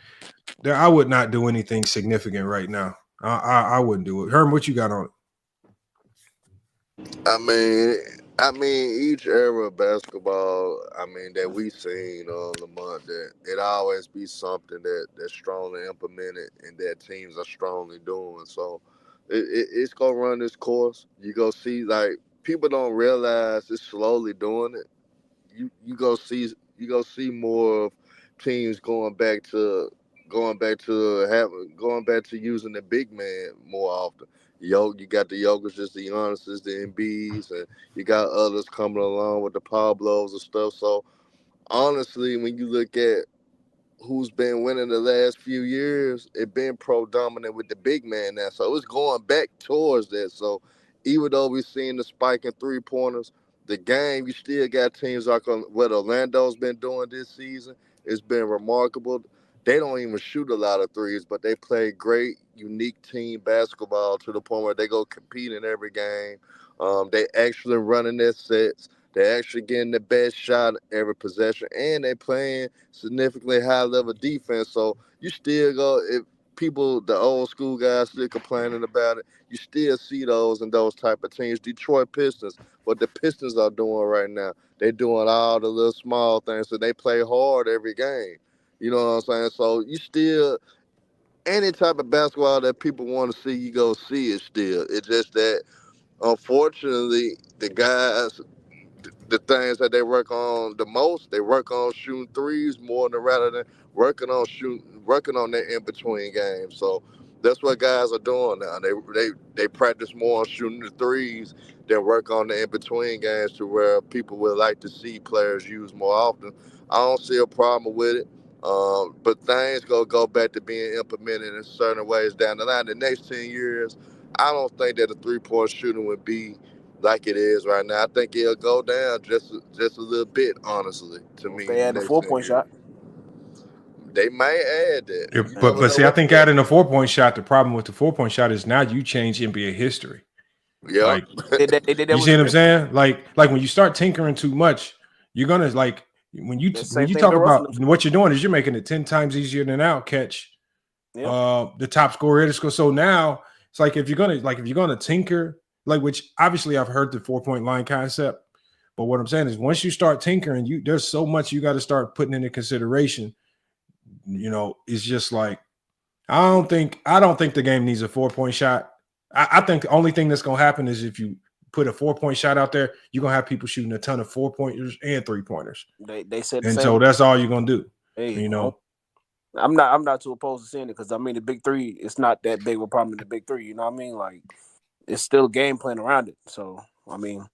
I would not do anything significant right now. I wouldn't do it. Herm, what you got on it? I mean, each era of basketball, that we've seen on Lamont, that it always be something that's strongly implemented and that teams are strongly doing. So it's gonna run its course. You go see, like, people don't realize it's slowly doing it. You go see more of teams going back to using the big man more often. You got the Jokic's, the Giannis's, the Embiid's, and you got others coming along with the Pablos and stuff. So honestly, when you look at who's been winning the last few years, it been pro-dominant with the big man now. So it's going back towards that. So even though we've seen the spike in three-pointers, the game, you still got teams like what Orlando's been doing this season. It's been remarkable. They don't even shoot a lot of threes, but they play great, unique team basketball to the point where they go compete in every game. They actually running their sets. They're actually getting the best shot every possession, and they're playing significantly high-level defense. So you still go, if people, the old school guys, still complaining about it. You still see those and those type of teams. Detroit Pistons, what the Pistons are doing right now, they're doing all the little small things. So they play hard every game. You know what I'm saying? So you still, any type of basketball that people want to see, you go see it still. It's just that, unfortunately, the guys, the things that they work on the most, they work on shooting threes more than rather than working on their in between games. So that's what guys are doing now. They practice more on shooting the threes than work on the in between games, to where people would like to see players use more often. I don't see a problem with it. But things gonna go back to being implemented in certain ways down the line. The next 10 years, I don't think that the 3-point shooting would be like it is right now. I think it'll go down just a little bit, honestly, to me. They add the 4-point shot. They may add that. Yeah, but see, I think adding a 4-point shot, the problem with the 4-point shot is now you change NBA history. Yeah. Like, they did that you see what I'm saying? Like when you start tinkering too much, you're gonna like when you talk about what you're doing is you're making it 10 times easier than out catch the top scorer to score. So now it's like if you're gonna tinker, like, which obviously I've heard the 4-point line concept, but what I'm saying is once you start tinkering, there's so much you got to start putting into consideration. You know, it's just like I don't think the game needs a 4-point shot. I think the only thing that's gonna happen is if you put a 4-point shot out there, you're gonna have people shooting a ton of 4-pointers and 3-pointers. They said, and so that's all you're gonna do. Hey, you know, I'm not too opposed to seeing it because I mean the big three, it's not that big of a problem in the big three. You know what I mean? Like it's still a game plan around it. So I mean,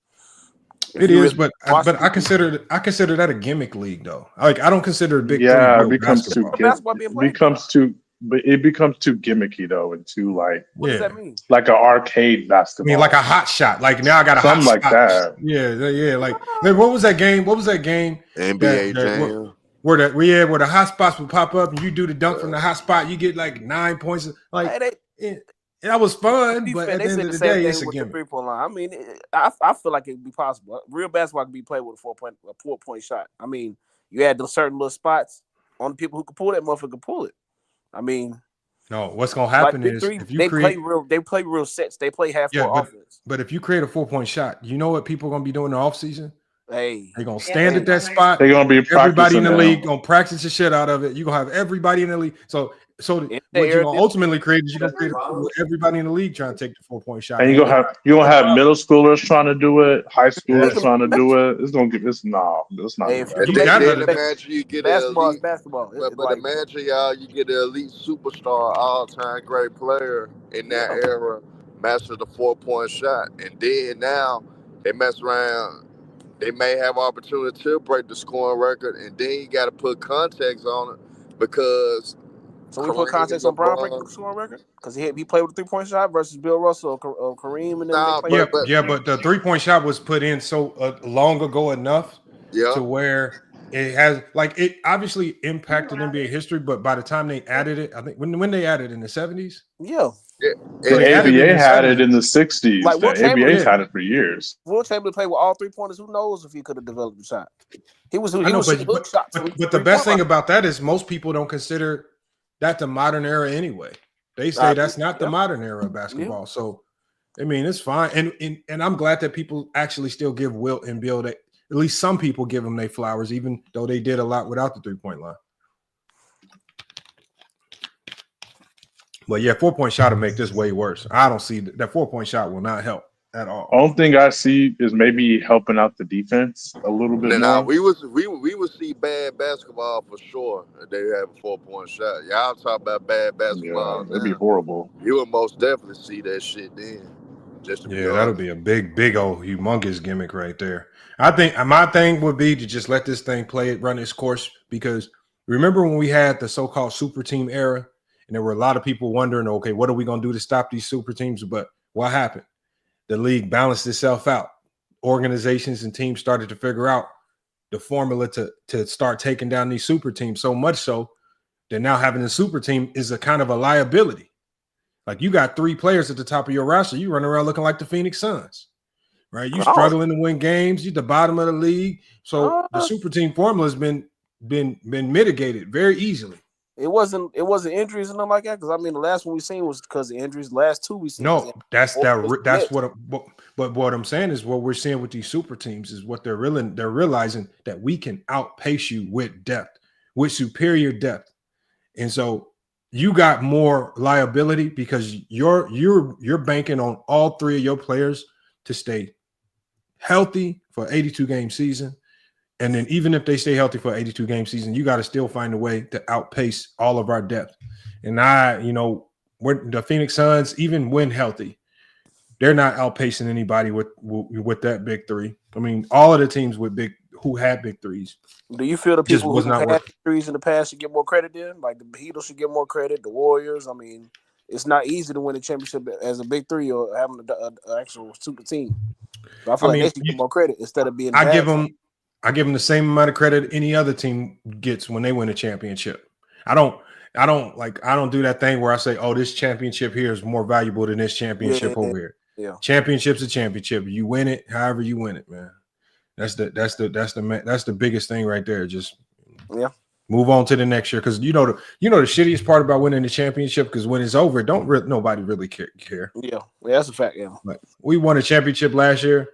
it is, but I consider that a gimmick league though. Like I don't consider big three. It becomes too gimmicky though, and too like what does that mean? Like an arcade basketball. I mean, like a hot shot. Like now I got a something hot like shot. that. Yeah. Like what was that game? NBA Jam. Where the hot spots would pop up and you do the dunk from the hot spot, you get like 9 points. Like that was fun, but at the end of the day, it's a gimmick. The 3-point line. I mean, I feel like it'd be possible. Real basketball can be played with a 4-point shot. I mean, you add those certain little spots on the people who can pull that motherfucker can pull it. I mean, no. What's gonna happen is if you they play real sets. They play half-court offense. But if you create a 4-point shot, you know what people are gonna be doing in the offseason? Hey, they're gonna stand at that spot. They're gonna be everybody in the league gonna practice the shit out of it. You're gonna have everybody in the league. So what you're gonna ultimately create is you're gonna create everybody in the league trying to take the 4-point shot. And you're gonna have middle school trying to do it, high schoolers trying to do it. It's gonna get this. No, it's not. You get basketball. But imagine y'all, you get an elite superstar, all-time great player in that era, master the 4-point shot, and then now they mess around. They may have opportunity to break the scoring record, and then you got to put context on it because. So we put context on Bryant breaking the scoring record because he played with a 3-point shot versus Bill Russell or Kareem, and then but the 3-point shot was put in so long ago enough to where it has it obviously impacted NBA history. But by the time they added it, I think when they added it in the 70s, the NBA had it in the 60s. Like, the NBA's had it for years. Will Chamberlain played with all 3-pointers. Who knows if he could have developed the shot? He was hook shots. But the best thing about that is most people don't consider that the modern era anyway. They say that's not the modern era of basketball. So, I mean, it's fine. And I'm glad that people actually still give Wilt and Bill that at least some people give them their flowers, even though they did a lot without the 3-point line. But yeah, 4-point shot will make this way worse. I don't see that 4-point shot will not help at all. Only thing I see is maybe helping out the defense a little bit more. We would see bad basketball for sure if they have a 4-point shot. Y'all talk about bad basketball. Yeah, it'd be horrible. You would most definitely see that shit then. That'll be a big old humongous gimmick right there. I think my thing would be to just let this thing run its course, because remember when we had the so-called super team era? And there were a lot of people wondering, okay, what are we going to do to stop these super teams? But what happened? The league balanced itself out. Organizations and teams started to figure out the formula to start taking down these super teams, so much so that now having a super team is a kind of a liability. Like you got 3 players at the top of your roster, you run around looking like the Phoenix Suns, right? You struggling to win games, you're the bottom of the league. So the super team formula has been mitigated very easily. It wasn't injuries and nothing like that. Because I mean, the last one we seen was because of injuries. The last two we seen. No, that's what I'm saying is what we're seeing with these super teams is what they're realizing that we can outpace you with depth, with superior depth, and so you got more liability because you're banking on all three of your players to stay healthy for 82 game season. And then even if they stay healthy for 82 game season, you got to still find a way to outpace all of our depth. And we're the Phoenix Suns, even when healthy, they're not outpacing anybody with that big three. I mean, all of the teams who had big threes. Do you feel the people who had threes in the past should get more credit then? Like the Heat should get more credit, the Warriors. I mean, it's not easy to win a championship as a big three or having an actual super team. So I feel like they should get more credit instead of being I give them the same amount of credit any other team gets when they win a championship. I don't do that thing where I say, oh, this championship here is more valuable than this championship over here. Yeah. Championship's a championship. You win it, however you win it, man. That's the biggest thing right there. Just move on to the next year. Because you know the shittiest part about winning the championship, because when it's over, nobody really care. Yeah, that's a fact. Yeah. Like, we won a championship last year.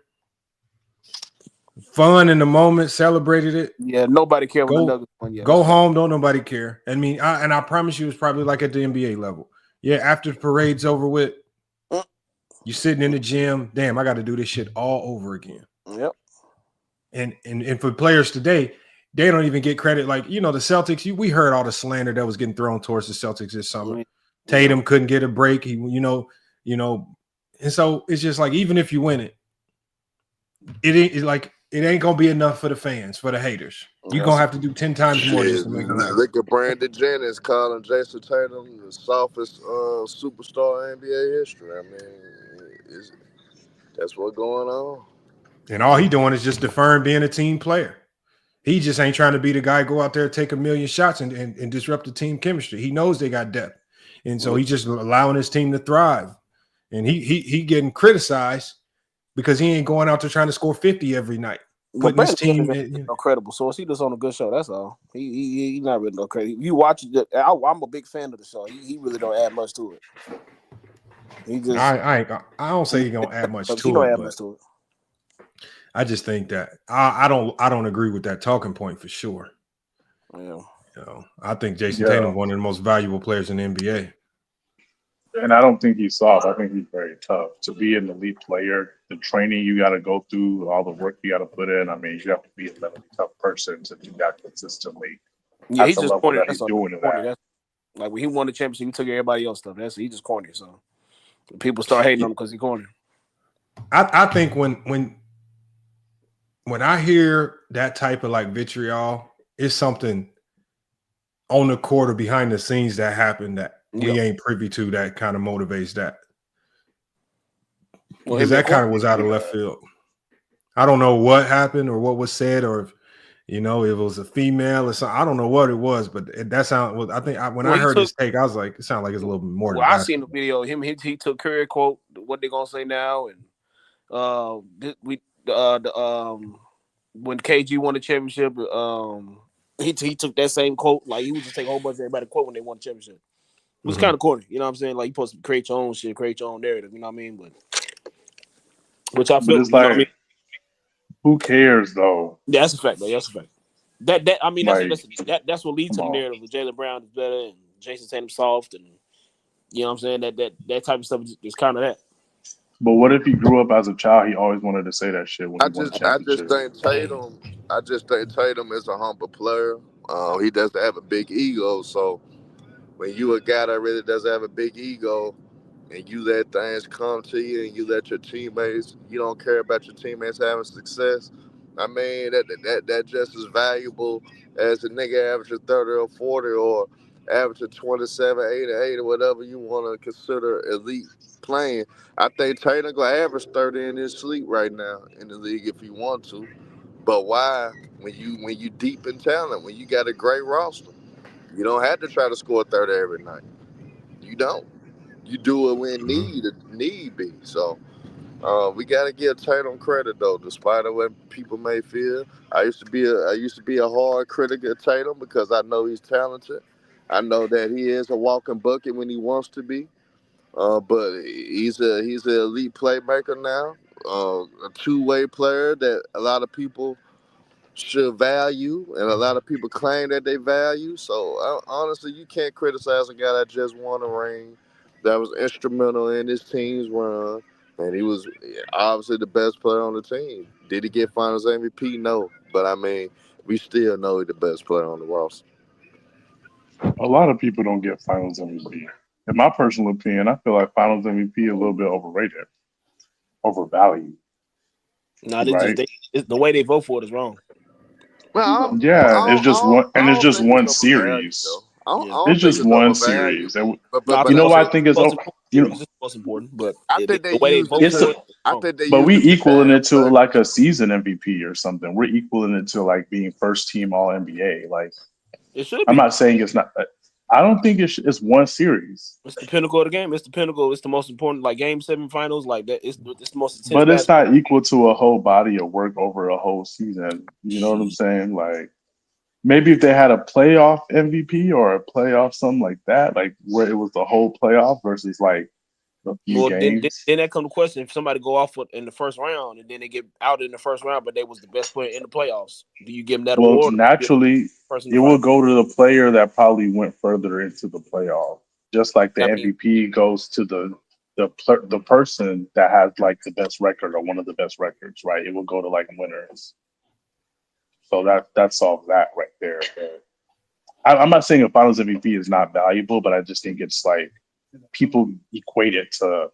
Fun in the moment, celebrated it. Yeah, nobody cared when the Nuggets won. Yeah, go home, don't nobody care. I mean, I promise you, it's probably like at the NBA level. Yeah, after the parade's over with, you're sitting in the gym. Damn, I got to do this shit all over again. Yep. And for players today, they don't even get credit. Like, the Celtics. We heard all the slander that was getting thrown towards the Celtics this summer. Yeah. Tatum couldn't get a break. He, and so it's just like, even if you win it, it ain't gonna be enough for the fans, for the haters. You're gonna have to do 10 times more just to make it happen. Look at Brandon Jennings calling Jason Tatum the softest superstar in NBA history. I mean, that's what's going on. And all he doing is just deferring being a team player. He just ain't trying to be the guy go out there, take a million shots and disrupt the team chemistry. He knows they got depth, and so he's just allowing his team to thrive. And he getting criticized because he ain't going out there trying to score 50 every night. Putting his team no credible source. He just on a good show. That's all. He not really no credit. You watch it. I'm a big fan of the show. He really don't add much to it. He just I don't say he gonna add much to he don't add much to it. I just think that I don't agree with that talking point for sure. Yeah. I think Jason Tatum is one of the most valuable players in the NBA. And I don't think he's soft. I think he's very tough. To be an elite player, the training you got to go through, all the work you got to put in. I mean, you have to be a mentally tough person to do that consistently. Yeah, he's just corny. That's doing that. Like when he won the championship, he took everybody else stuff. He just corny. So people start hating on him because he's corny. I think when I hear that type of like vitriol, it's something on the court or behind the scenes that happened that we ain't privy to that kind of motivates that. Because that kind of was out of left field. I don't know what happened or what was said, or if it was a female or something. I don't know what it was, but that sound. I think when I heard his take, I was like, it sounded like it's a little bit more. Well, I seen the video of him. He took Curry quote. What they gonna say now? And when KG won the championship, he took that same quote. Like he would just take a whole bunch of everybody quote when they won the championship. It was kind of corny, you know what I'm saying? Like you supposed to create your own shit, create your own narrative, you know what I mean? But which I feel, it's like, who cares though? Yeah, that's a fact, though. That's a fact. That's what leads to the narrative of Jaylen Brown is better and Jason Tatum soft, and you know what I'm saying? That type of stuff is kind of that. But what if he grew up as a child? He always wanted to say that shit. I just think Tatum is a humble player. He doesn't have a big ego, so when you a guy that really doesn't have a big ego and you let things come to you and you let your teammates, you don't care about your teammates having success, I mean, that just as valuable as a nigga averaging 30 or 40 or averaging 27, 8 or whatever you want to consider elite playing. I think Tatum going to average 30 in his sleep right now in the league if he want to. But why? When you deep in talent, when you got a great roster, you don't have to try to score 30 every night. You don't. You do it when need be. So we got to give Tatum credit though, despite of what people may feel. I used to be a hard critic of Tatum because I know he's talented. I know that he is a walking bucket when he wants to be, but he's an elite playmaker now, a two-way player that a lot of people should value, and a lot of people claim that they value. So honestly, you can't criticize a guy that just won a ring, that was instrumental in his team's run, and he was obviously the best player on the team. Did he get Finals MVP? No, but I mean, we still know he's the best player on the roster. A lot of people don't get Finals MVP. In my personal opinion, I feel like Finals MVP a little bit overrated, overvalued. No, the way they vote for it is wrong. Well, it's just one, and it's just one series. It's just one series, and you know why I think it's most important. But I think the way they vote for it. I think they. But we equaling it to like a season MVP or something. We're equaling it to like being first team All NBA. Like it should be. I'm not saying it's not. I don't think it's one series. It's the pinnacle of the game. It's the pinnacle. It's the most important, like Game 7 finals, like that. It's the most intense. But it's not equal to a whole body of work over a whole season. You know what I'm saying? Like maybe if they had a playoff MVP or a playoff something like that, like where it was the whole playoff versus like a few games. Then that comes the question: if somebody go off in the first round and then they get out in the first round, but they was the best player in the playoffs, do you give them that award? Naturally, it will go to the player that probably went further into the playoff. Just like the MVP goes to the person that has like the best record or one of the best records, right? It will go to like winners. So that solves that right there. I'm not saying a Finals MVP is not valuable, but I just think it's like people equate it to,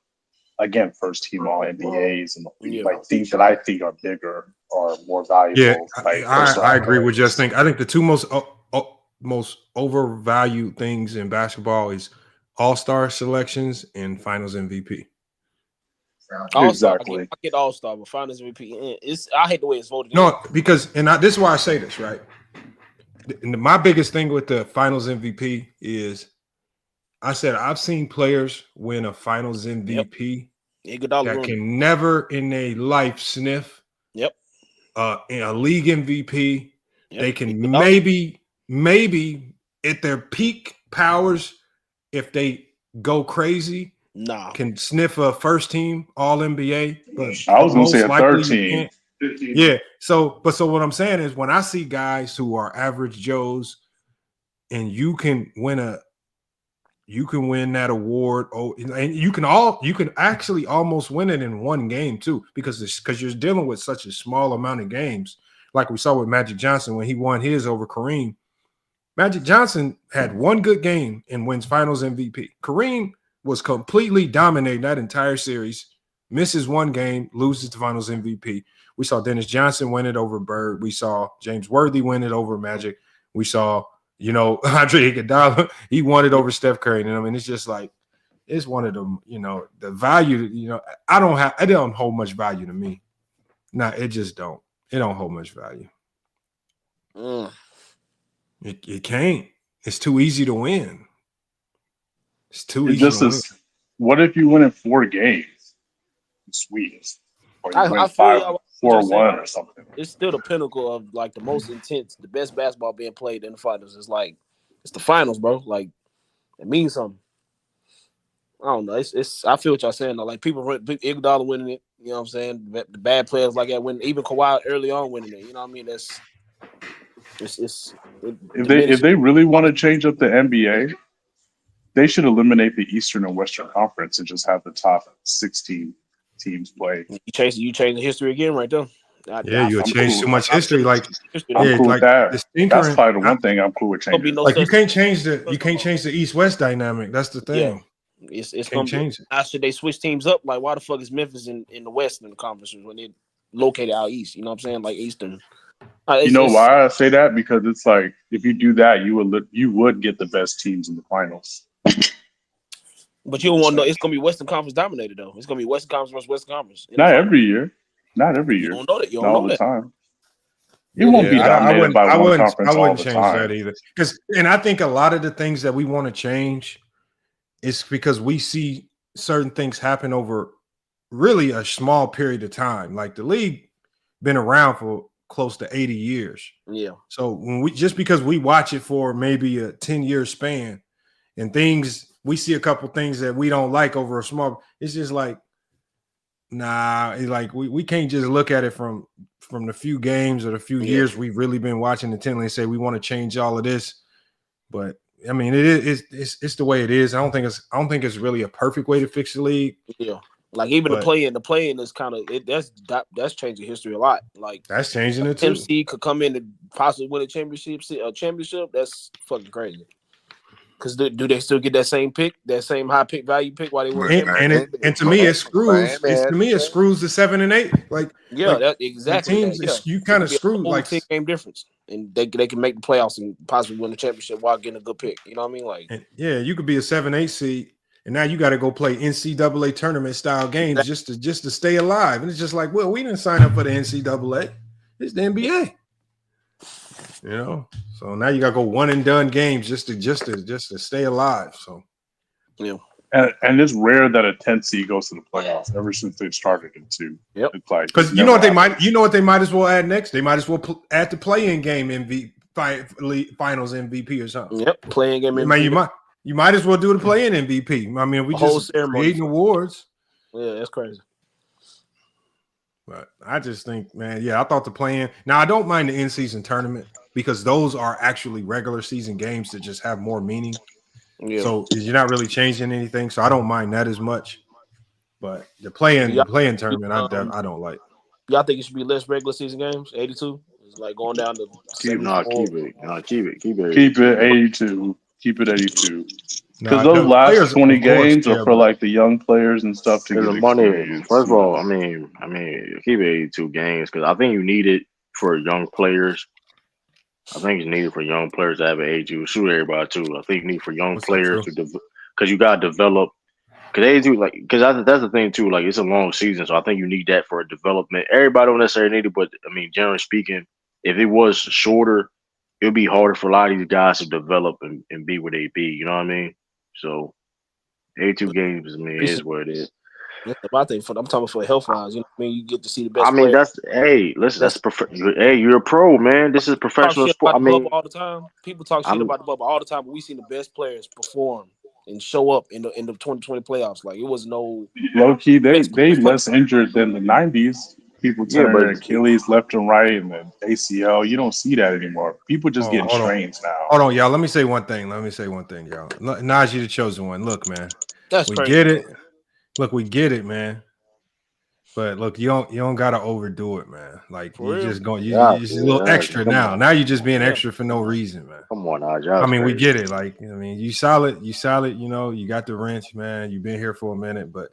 again, first team All NBAs and like things that I think are bigger or more valuable. Yeah, like I agree with Just Think. I think the two most overvalued things in basketball is All-Star selections and Finals MVP. Exactly. I get All-Star, but Finals MVP. I hate the way it's voted. No, because this is why I say this, right? My biggest thing with the Finals MVP is I said I've seen players win a Finals MVP that can never in their life sniff. Yep. In a league MVP, they can maybe at their peak powers, if they go crazy, can sniff a first team All NBA. But I was going to say a third team. Yeah. So what I'm saying is when I see guys who are average Joes, and you can win that award. Oh, and you can actually almost win it in one game too, because you're dealing with such a small amount of games. Like we saw with Magic Johnson when he won his over Kareem. Magic Johnson had one good game and wins Finals MVP. Kareem was completely dominating that entire series, misses one game, loses the Finals MVP. We saw Dennis Johnson win it over Bird. We saw James Worthy win it over Magic. We saw Andre Iguodala, he won it over Steph Curry. And I mean, it's just like, it's one of them, the value, it don't hold much value to me. No, it just don't. It don't hold much value. It can't. It's too easy to win. It's too easy to win. What if you win in 4 games? Sweet. Or you win 4-1 or something. It's still the pinnacle of like the most intense, the best basketball being played in the finals. It's the finals, bro. Like it means something. I don't know. I feel what y'all saying though. Like people, Iguodala winning it. You know what I'm saying? The bad players like that win. Even Kawhi early on winning it. You know what I mean? If they really want to change up the NBA, they should eliminate the Eastern and Western Conference and just have the top 16 teams play. You change the history again, right there. You change too much history. Like, I'm cool with that. That's probably the one thing I'm cool with changing. Like you can't change the East-West dynamic. That's the thing. Yeah. It's gonna change it. Should they switch teams up? Like, why the fuck is Memphis in the West in the conference when they're located out east? You know what I'm saying? Like Eastern. You know why I say that? Because it's like if you do that, you would get the best teams in the finals. But you don't want to know it's gonna be Western Conference dominated though. It's gonna be Western Conference versus Western Conference. Not every year. Not every year. You don't know that. You don't know all that. the time. It won't be dominated by one conference all the time. I wouldn't change that either. And I think a lot of the things that we want to change is because we see certain things happen over really a small period of time. Like the league been around for close to 80 years. Yeah. So when just because we watch it for maybe a 10-year span and we see a couple things that we don't like over a small, it's just like, nah, it's like we can't just look at it from the few games or the few years we've really been watching intently and say we want to change all of this. But I mean, it's the way it is. I don't think it's really a perfect way to fix the league. Yeah. Like even the play-in is kind of that's changing history a lot. Like that's changing it too. MC could come in and possibly win a championship. That's fucking crazy. Because do they still get that same pick, that same high pick value pick while they win? And to me, it screws. It screws the 7 and 8. Like that exactly. Teams, you kind of screw like 10 game difference, and they can make the playoffs and possibly win the championship while getting a good pick. You know what I mean? Like you could be a 7-8 seed. And now you got to go play NCAA tournament style games just to stay alive. And it's just like, well, we didn't sign up for the NCAA. It's the NBA. You know, so now you got to go one and done games just to stay alive. So, yeah. And it's rare that a 10 seed goes to the playoffs ever since they started it too. Yep. It's like because you know what they might as well add next. They might as well add the play-in game MVP, finals MVP or something. Yep, play-in game MVP. I mean, you might as well do the play-in MVP. I mean, we just creating awards. Yeah, that's crazy. But I just think, man, I thought the play-in. Now, I don't mind the in-season tournament because those are actually regular season games that just have more meaning. Yeah. So you're not really changing anything. So I don't mind that as much. But the play-in tournament, I don't like. Y'all think it should be less regular season games? 82? It's like going down to keep it 82. Keep it 82. Because those last 20 games are for like the young players and stuff to get money. First of all, I mean, keep it 82 games because I think you need it for young players. I think it's needed for young players to have an age. You shoot everybody too. I think you need for young players to because you got to develop. Because that's the thing too. Like it's a long season, so I think you need that for a development. Everybody don't necessarily need it, but I mean, generally speaking, if it was shorter, it would be harder for a lot of these guys to develop and be where they be. You know what I mean? So 82 games, I mean, it is what it is. That's the thing. I'm talking for health wise. You know what I mean? You get to see the best. I mean, players. You're a pro, man. This is professional sport. I mean, all the time. People talk shit about the bubble all the time, but we seen the best players perform and show up in the 2020 playoffs. Like it was no low key. They less injured than the 90s. People tearing their Achilles left and right, and then ACL. You don't see that anymore. People just getting trained now. Hold on, y'all. Let me say one thing, y'all. Najee, the chosen one. Look, man. That's we crazy. Get it. Look, we get it, man. But look, you don't gotta overdo it, man. Like you're just a little extra now. Now you're just being extra for no reason, man. Come on, Najee. I mean, we get it. Like, I mean, you solid. You know, you got the wrench, man. You've been here for a minute, but.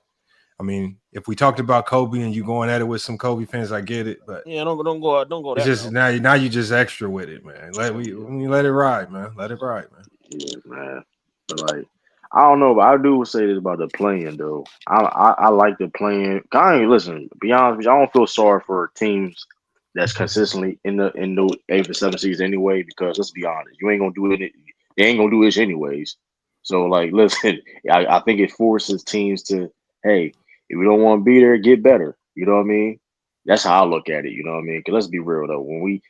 I mean, if we talked about Kobe and you going at it with some Kobe fans, I get it. But don't go. It's just now you just extra with it, man. Let it ride, man. Let it ride, man. Yeah, man. But like, I don't know, but I do say this about the playing though. I like the playing. Listen, to be honest with you, I don't feel sorry for teams that's consistently in the 8th and 7th seeds anyway. Because let's be honest, you ain't gonna do it. They ain't gonna do this anyways. So like, listen, I think it forces teams to, hey. If we don't want to be there, get better. You know what I mean? That's how I look at it. You know what I mean? Because let's be real though. When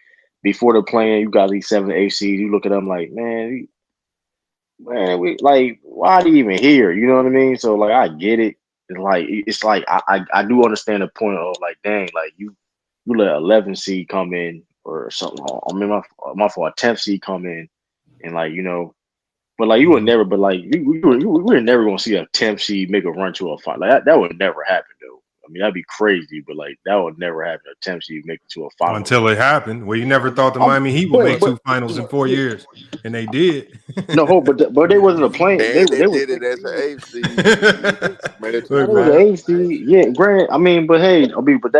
before the playing, you got these 7 8 seeds. You look at them like, we like, why are you even here? You know what I mean? So like, I get it. It's like I do understand the point of like, dang, like you let 11 seed come in or something. I mean, my fault, 10th seed come in, and like But like you would never, but like we're never gonna see a 10th seed make a run to a final. Like that would never happen though. I mean that'd be crazy, but like that would never happen. A 10th seed make it to a final until it happened. Well, you never thought the Miami Heat would make 2 finals in 4 years, and they did. No, but they wasn't a plane. They did it as an 8th seed. It was an 8th seed. Yeah, granted. I mean, but hey, but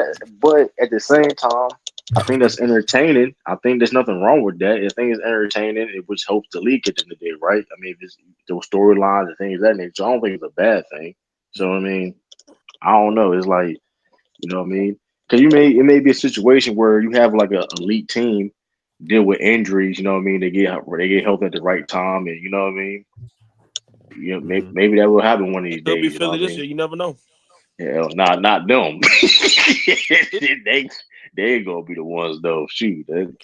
at the same time. I think that's entertaining. I think there's nothing wrong with that. I think it's entertaining, which helps the league at the end of the day, right? I mean, if it's those storylines and things of that nature, so I don't think it's a bad thing. So, I mean, I don't know. It's like, you know what I mean? Because it may be a situation where you have like an elite team deal with injuries, you know what I mean? They get help at the right time, and you know what I mean? You know, maybe that will happen one of these days. Be Philly this year. You never know. Yeah, not them. they ain't gonna be the ones though. Shoot, listen,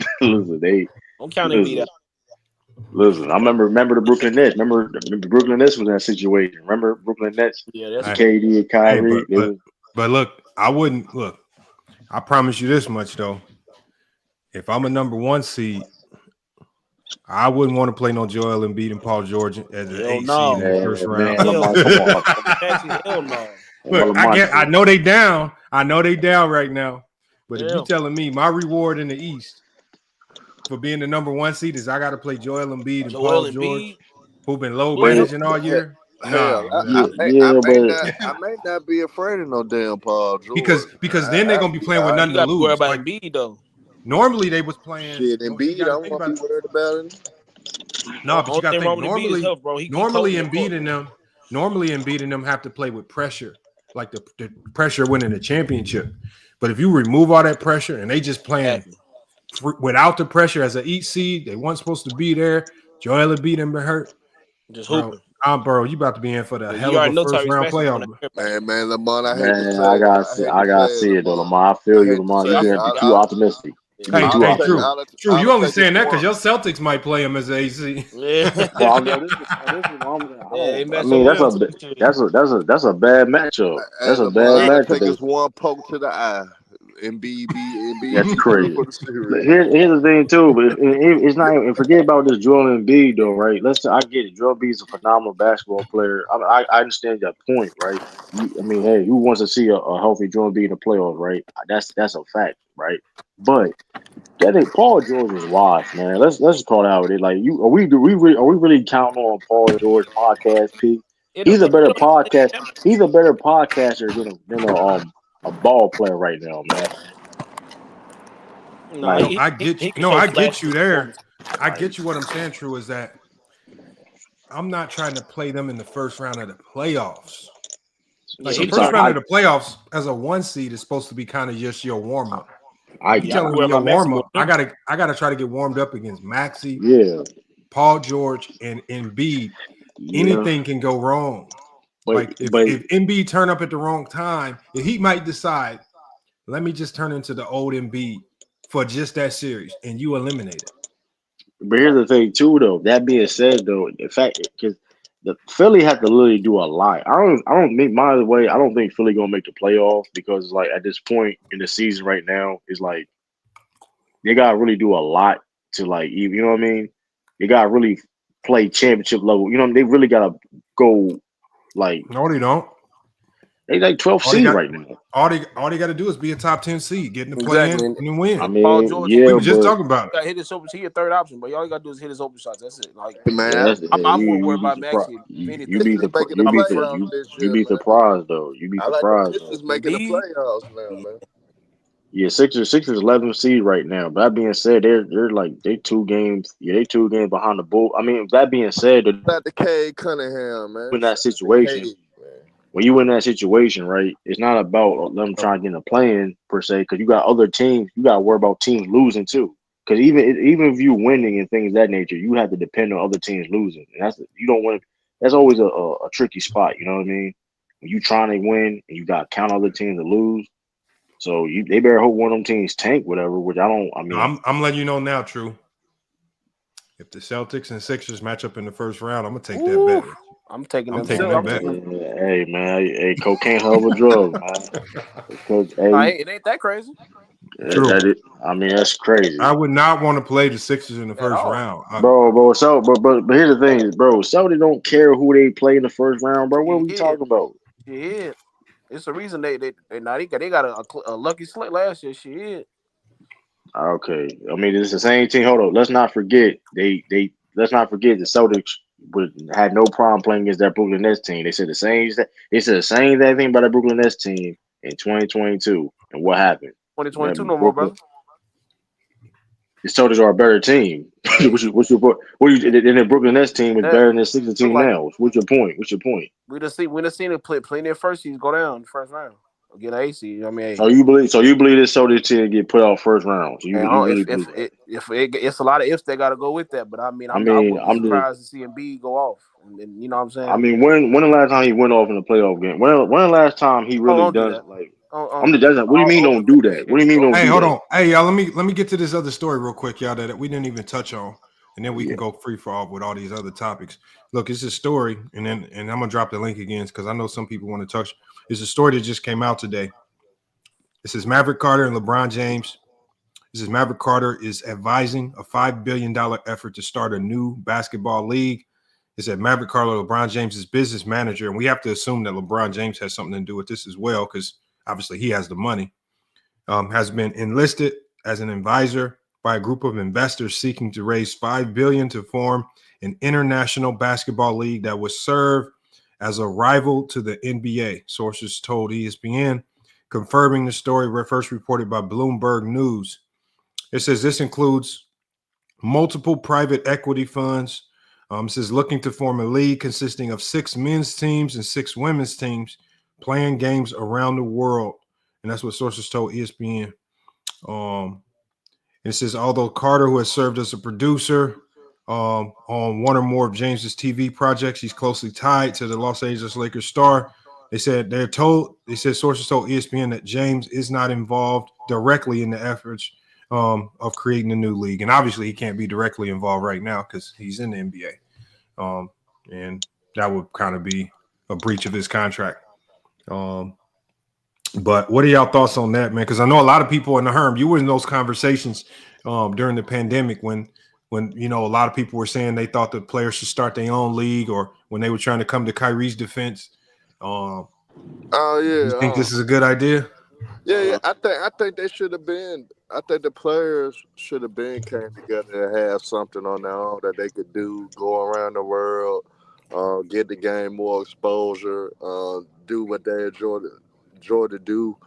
don't count Embiid out. Listen, I remember the Brooklyn Nets. Remember the Brooklyn Nets was in that situation. Remember Brooklyn Nets? Yeah, that's KD and Kyrie. But look, I wouldn't look. I promise you this much though. If I'm a number 1 seed, I wouldn't want to play no Joel Embiid and Paul George as an 8 seed in the first round. Hell no. Look, I know they down. I know they down right now. But if you're telling me my reward in the East for being the number 1 seed is I got to play Joel Embiid and Paul George, who've been low managing all year. Hell, nah. I may not be afraid of no damn Paul George. Because then they're gonna be playing with nothing to lose. Worry about Embiid though. Normally they was playing. Shit, Embiid, I don't want to be worried about it. No, but you got to think normally. Health, normally Embiid and them have to play with pressure, like the pressure winning the championship. But if you remove all that pressure and they just playing without the pressure as an 8 seed, they weren't supposed to be there. Joel Embiid and been hurt. Just hooping. Bro, you about to be in for the hell of a first round playoff. Man, Lamar, I gotta see it though, Lamar. I feel you, Lamar. You're too optimistic. Hey, true. You only saying that because your Celtics might play him as an AC. Yeah. I mean, that's a bad matchup. That's a bad matchup. Take us one poke to the eye. Embiid. That's crazy. Here's the thing too, but it's not even forget about this Joel Embiid though, right? I get it. Joel Embiid's a phenomenal basketball player. I understand that point, right? I mean, hey, who wants to see a healthy Joel Embiid in the playoffs, right? That's a fact, right? But Paul George is washed, man. Let's just call it out. Like are we really counting on Paul George podcast? P? He's a better podcast. He's a better podcaster than a ball player right now, man. No, I get you. I get you there. I get you. What I'm saying, True, is that I'm not trying to play them in the first round of the playoffs. Like the first round of the playoffs as a 1 seed is supposed to be kind of just your warm up. You telling me your warm up? I gotta try to get warmed up against Maxey, Paul George, and Embiid. Anything can go wrong. If Embiid turn up at the wrong time, he might decide, let me just turn into the old Embiid for just that series, and you eliminate it. But here's the thing, too, though. That being said, though, in fact, because the Philly had to literally do a lot. I don't think Philly gonna make the playoffs because, like, at this point in the season right now, it's like they gotta really do a lot to, like, you know what I mean? They gotta really play championship level. You know, they really gotta go. Like no, they don't. They like 12 seed right now. All they got to do is be a top 10 seed, get in the play in and win. I mean, Paul George, we were just talking about it. Got hit his open. He a third option, but all you got to do is hit his open shots. That's it. Like, man, I'm more worried about Maxey. You'd be surprised though. You'd be surprised. Just making the playoffs now, man. Yeah, Sixers 11th seed right now. But that being said, they're 2 games. Yeah, they 2 games behind the Bulls. I mean, that being said, about the Cade Cunningham, man. In that situation, when you in that situation, right? It's not about them trying to get in a play-in per se, because you got other teams. You got to worry about teams losing too. Because even if you winning and things of that nature, you have to depend on other teams losing, and you don't want to. That's always a tricky spot. You know what I mean? When you trying to win and you got to count other teams to lose. So they better hope one of them teams tank, whatever. Which I don't. I mean, I'm letting you know now, True. If the Celtics and Sixers match up in the first round, I'm gonna take that bet. I'm taking that bet. Hey man, hey, cocaine hell of a drug, man. It ain't that crazy. True. I mean, that's crazy. I would not want to play the Sixers in the first round, bro. So, but here's the thing, bro. Saudi don't care who they play in the first round, bro. What are we talking about? Yeah. It's the reason they got a lucky slate last year. Shit. Okay, I mean it's the same team. Hold on, let's not forget the Celtics had no problem playing against that Brooklyn Nets team. They said the same. They said the same thing about the Brooklyn Nets team in 2022, and what happened? 2022 no more, brother. The Celtics are a better team. What's your point? And the Brooklyn Nets team is better than the Sixers team now. What's your point? We just seen it play their first season go down in the first round. Get an AC. I mean, so you believe this Celtics team get put out first round? So you really believe it's a lot of ifs they got to go with that. But I mean, I'm surprised to see Embiid go off. And you know what I'm saying? I mean, when the last time he went off in a playoff game? When the last time he really done it? Like I'm the judge. What do you mean don't do that? What do you mean don't Hey, do hold that? on. Hey, y'all, let me get to this other story real quick, y'all, that we didn't even touch on. And then we can go free for all with all these other topics. Look, it's a story, and I'm gonna drop the link again because I know some people want to touch. It's a story that just came out today. This is Maverick Carter and LeBron James. This is Maverick Carter is advising a $5 billion effort to start a new basketball league. It said Maverick Carter, LeBron James' business manager, and we have to assume that LeBron James has something to do with this as well because obviously he has the money. Has been enlisted as an advisor by a group of investors seeking to raise $5 billion to form an international basketball league that would serve as a rival to the NBA. Sources told ESPN, confirming the story first reported by Bloomberg News. It says this includes multiple private equity funds. It says looking to form a league consisting of 6 men's teams and 6 women's teams playing games around the world. And that's what sources told ESPN. It says, although Carter, who has served as a producer on one or more of James's TV projects, he's closely tied to the Los Angeles Lakers star. They said sources told ESPN that James is not involved directly in the efforts of creating a new league. And obviously he can't be directly involved right now because he's in the NBA. And that would kind of be a breach of his contract. But what are y'all thoughts on that, man? Because I know a lot of people in the Herm, you were in those conversations during the pandemic when you know a lot of people were saying they thought the players should start their own league, or when they were trying to come to Kyrie's defense. You think this is a good idea? Yeah. I think they should have been. I think the players should have been came together and have something on their own that they could do, go around the world, get the game more exposure, do what they enjoy to do.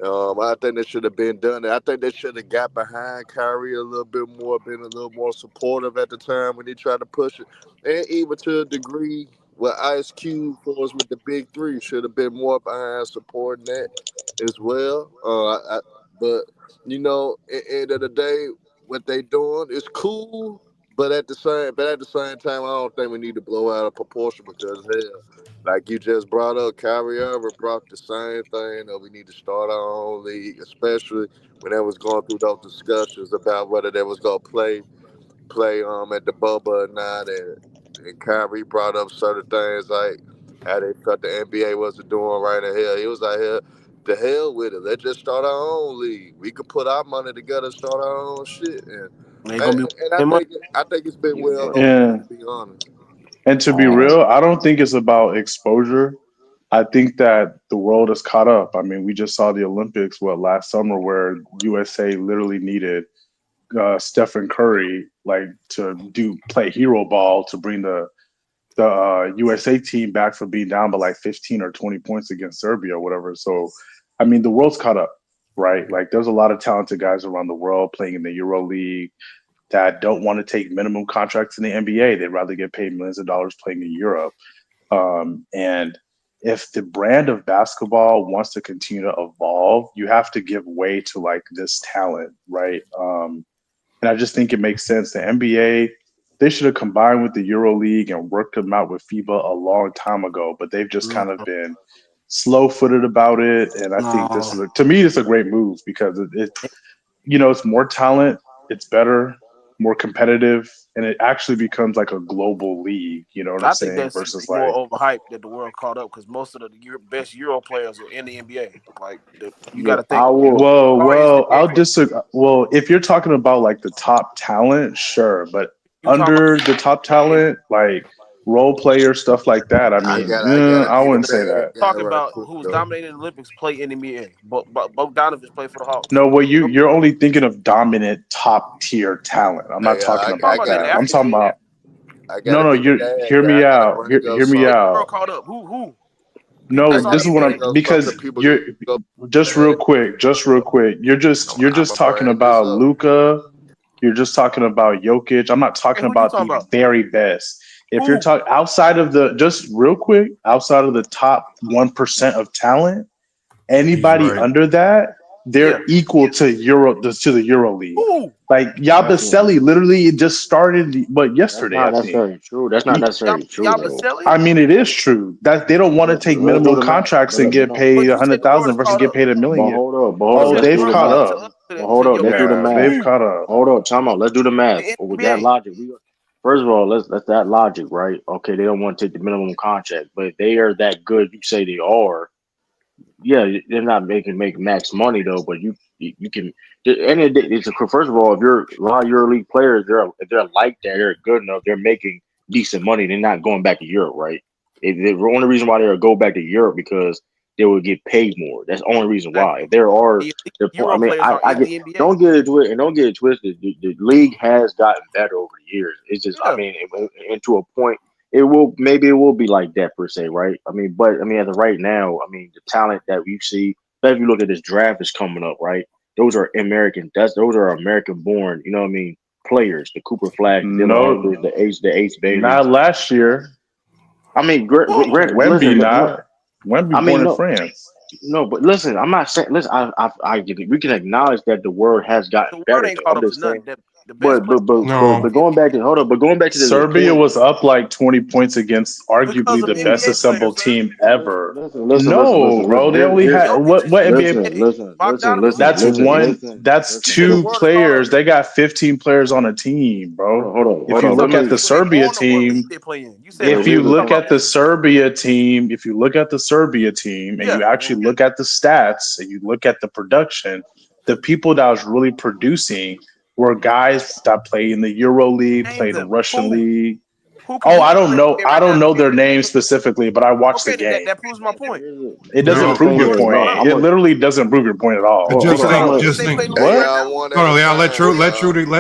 I think they should have been done. I think they should have got behind Kyrie a little bit more, been a little more supportive at the time when he tried to push it, and even to a degree with Ice Cube for us with the big three should have been more behind supporting that as well. But you know, at the end of the day, what they doing is cool. But at the same time, I don't think we need to blow out of proportion because hell, like you just brought up, Kyrie Irving brought the same thing that we need to start our own league, especially when they was going through those discussions about whether they was gonna play at the bubble or not, and Kyrie brought up certain things like how they thought the NBA wasn't doing right in hell. He was like, hell, the hell with it. Let's just start our own league. We could put our money together and start our own shit. And I think it's been well received, to be honest. And to be real, I don't think it's about exposure. I think that the world is caught up. I mean, we just saw the Olympics last summer where USA literally needed Stephen Curry to play hero ball to bring the USA team back from being down by like 15 or 20 points against Serbia or whatever. So, I mean, the world's caught up, right? Like, there's a lot of talented guys around the world playing in the Euro League that don't want to take minimum contracts in the NBA. They'd rather get paid millions of dollars playing in Europe. And if the brand of basketball wants to continue to evolve, you have to give way to like this talent, right? And I just think it makes sense. The NBA, they should have combined with the Euro League and worked them out with FIBA a long time ago, but they've just kind of been slow-footed about it. And I think this is to me, it's a great move because it's more talent, it's better, more competitive, and it actually becomes like a global league. You know what I'm saying? That's versus more overhyped that the world caught up because most of the best Euro players are in the NBA. Like you got to think. I'll disagree. Well, if you're talking about like the top talent, sure, but under the top talent, like role player stuff like that, I mean, I wouldn't say that. Talking about who was dominating the Olympics play in the NBA. Bogdanovich played for the Hawks. No, well, you're only thinking of dominant top tier talent. I'm not talking about that. I'm talking about. No, hear me out. Hear me out. Caught up. Who? No, this is what I'm because you're just real quick. You're just talking about Luka. You're just talking about Jokic. I'm not talking about the very best. If you're talking outside of the top 1% of talent, anybody under that they're equal to the Euro League. Ooh. Like Yabusele literally just started yesterday. That's not necessarily true. That's not necessarily true. Yabusele? I mean, it is true that they don't want to take minimum contracts and get paid 100,000 versus get paid $1 million. But hold up, they've caught up. Hold up, let's do the math. They've caught up. Hold up, time out. Let's do the math. With that logic, first of all, let's that logic, right? Okay, they don't want to take the minimum contract, but if they are that good, you say they are. Yeah, they're not making max money though, but you can. And it's first of all, if you're a lot of EuroLeague players, if they're like that, they're good enough, they're making decent money. They're not going back to Europe, right? The only reason why they'll go back to Europe because they will get paid more. That's the only reason why. If there are, I mean, don't get it twisted. And don't get it twisted. The league has gotten better over the years. It's just, I mean, and to a point. It will be like that per se, right? I mean, as of right now, I mean, the talent that we see, if you look at this draft is coming up, right? Those are American. Those are American born. You know what I mean? Players, the Cooper Flag, the Ace Bailey. Not last year. I mean, Wemby not. Wemby born in France. No, but listen, I'm not saying. Listen, I get it. We can acknowledge that the world has gotten better. I'm just saying. But going back to Serbia was up like 20 points against arguably the best assembled team ever. No, bro, they only had what NBA? Listen. That's two players. They got 15 players on a team, bro. If you look at the Serbia team, and you look at the Serbia team, and you actually look at the stats and you look at the production, the people that was really producing were guys that play in the Euro League, play in the Russian League. I don't know their names specifically, but I watched the game. That proves my point. It doesn't prove your point. It literally doesn't prove your point at all. Just think. What? Hold on, y'all. Let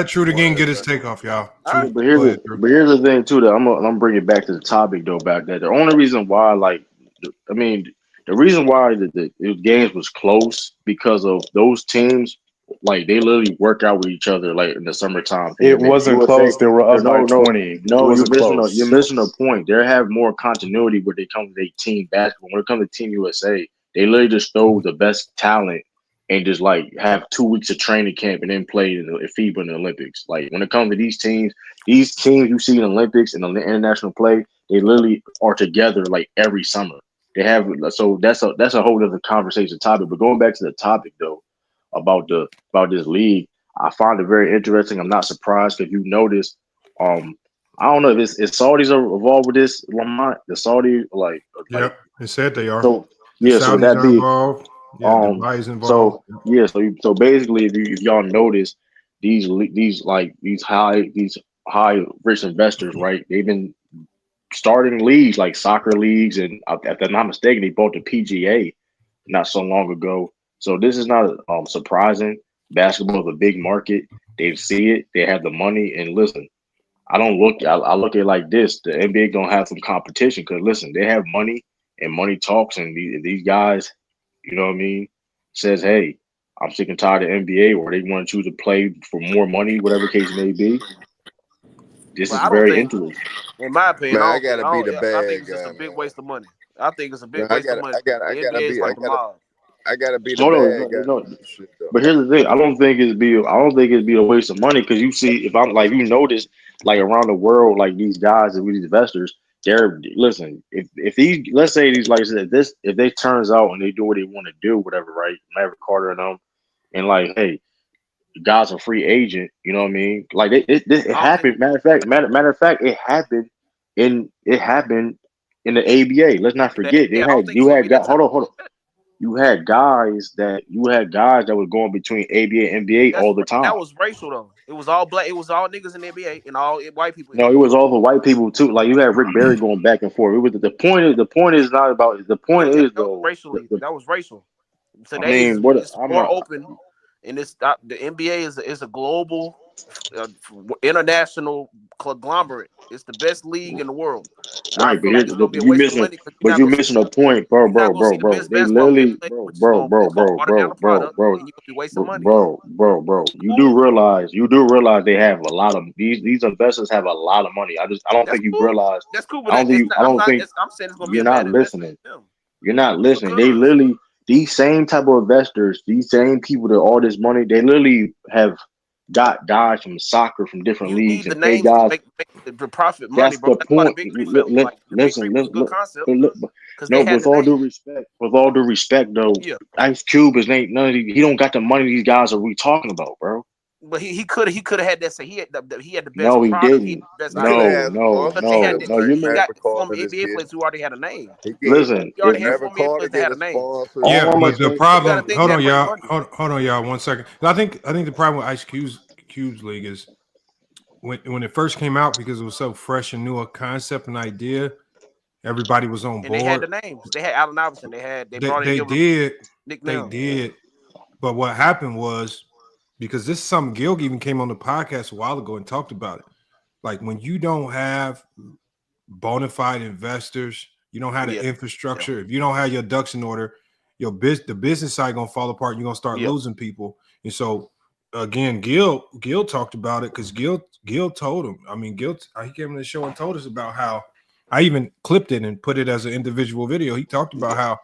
Trude again get his take off, y'all. But here's the thing too. That I'm gonna bring it back to the topic though. Back there, the only reason why, the reason why the games was close because of those teams. Like they literally work out with each other like in the summertime. It wasn't close. They were up by 20. No, you're missing a point. They have more continuity when they come to their team basketball. When it comes to Team USA, they literally just throw the best talent and just like have 2 weeks of training camp and then play in FIBA in the Olympics. Like when it comes to these teams you see in the Olympics and the international play, they literally are together like every summer. They have so that's a whole other conversation topic. But going back to the topic though. About this league, I find it very interesting. I'm not surprised because you notice. I don't know if Saudis are involved with this. Lamont, the Saudi yep, they said they are. So that be involved. Dubai's involved. So basically, if y'all notice these high rich investors, right? They've been starting leagues like soccer leagues, and if I'm not mistaken, they bought the PGA not so long ago. So this is not surprising. Basketball is a big market. They see it. They have the money. And listen, I look at it like this. The NBA gonna have some competition because listen, they have money and money talks. And these guys, you know what I mean, says, hey, I'm sick and tired of NBA, or they want you to play for more money, whatever case it may be. This is very interesting. In my opinion, man, I gotta be the bad guy. I think it's just a big waste of money. I think it's a big waste of money. I gotta be the bad guy. No. But here's the thing: I don't think it'd be a waste of money because you see, if you notice, like around the world, like these guys and these investors, if these, let's say these, like I said, if they turns out and they do what they want to do, whatever, right? Maverick Carter and them, and like, hey, the guy's a free agent, you know what I mean? Like it happened. Matter of fact, it happened in the ABA. Let's not forget hold on. You had guys that were going between ABA and NBA all the time. That was racial though. It was all black. It was all niggas in the NBA and all white people. No, it was all the white people too. Like you had Rick Barry going back and forth. It was the point is not about the point is though. That was racial. Today it's more open, and the NBA is a global, international conglomerate. It's the best league in the world. Right, but you're missing a point, bro. They literally, bro. You do realize they have a lot of these investors have a lot of money. I don't think you realize. That's cool, but I'm saying it's gonna be you're not listening. You're not listening. They literally, these same type of investors, these same people that all this money, they literally have got guys from soccer from different You leagues need the and pay names to guys. make the profit money, That's bro. the That's why the point. big three failed. Like the big three Listen, was a good concept because they no, had the name. with all due respect, though, Yeah, Ice Cube is ain't none of he don't got the money these guys are we talking about, bro. but he could have had that. Say he had the best No, he product. He had didn't. the best He could have idea. No, had no, But they had no, sponsorships the, no. like You he make got Maverick former Carter just NBA did. players who already had a name. listen. You If already If had Maverick former NBA Carter players that get had a a name. sponsorship, Yeah, all I'm but the saying, You got to problem, think hold that on, brings y'all. money. Hold on, y'all. 1 second. I think the problem with Ice Cube's league is when it first came out because it was so fresh and new a concept and idea, everybody was on And they had board. the names. They had Allen Iverson. They brought in They Gilbert did, Nick they Nell. did. But what happened was because this is something Gil even came on the podcast a while ago and talked about it. Like when you don't have bona fide investors, you don't have the Yeah, infrastructure. If you don't have your ducks in order, the business side gonna fall apart. You're gonna start yeah. losing people. And so again, Gil talked about it because Gil told him. I mean, Gil he came on the show and told us about how I even clipped it and put it as an individual video. He talked about how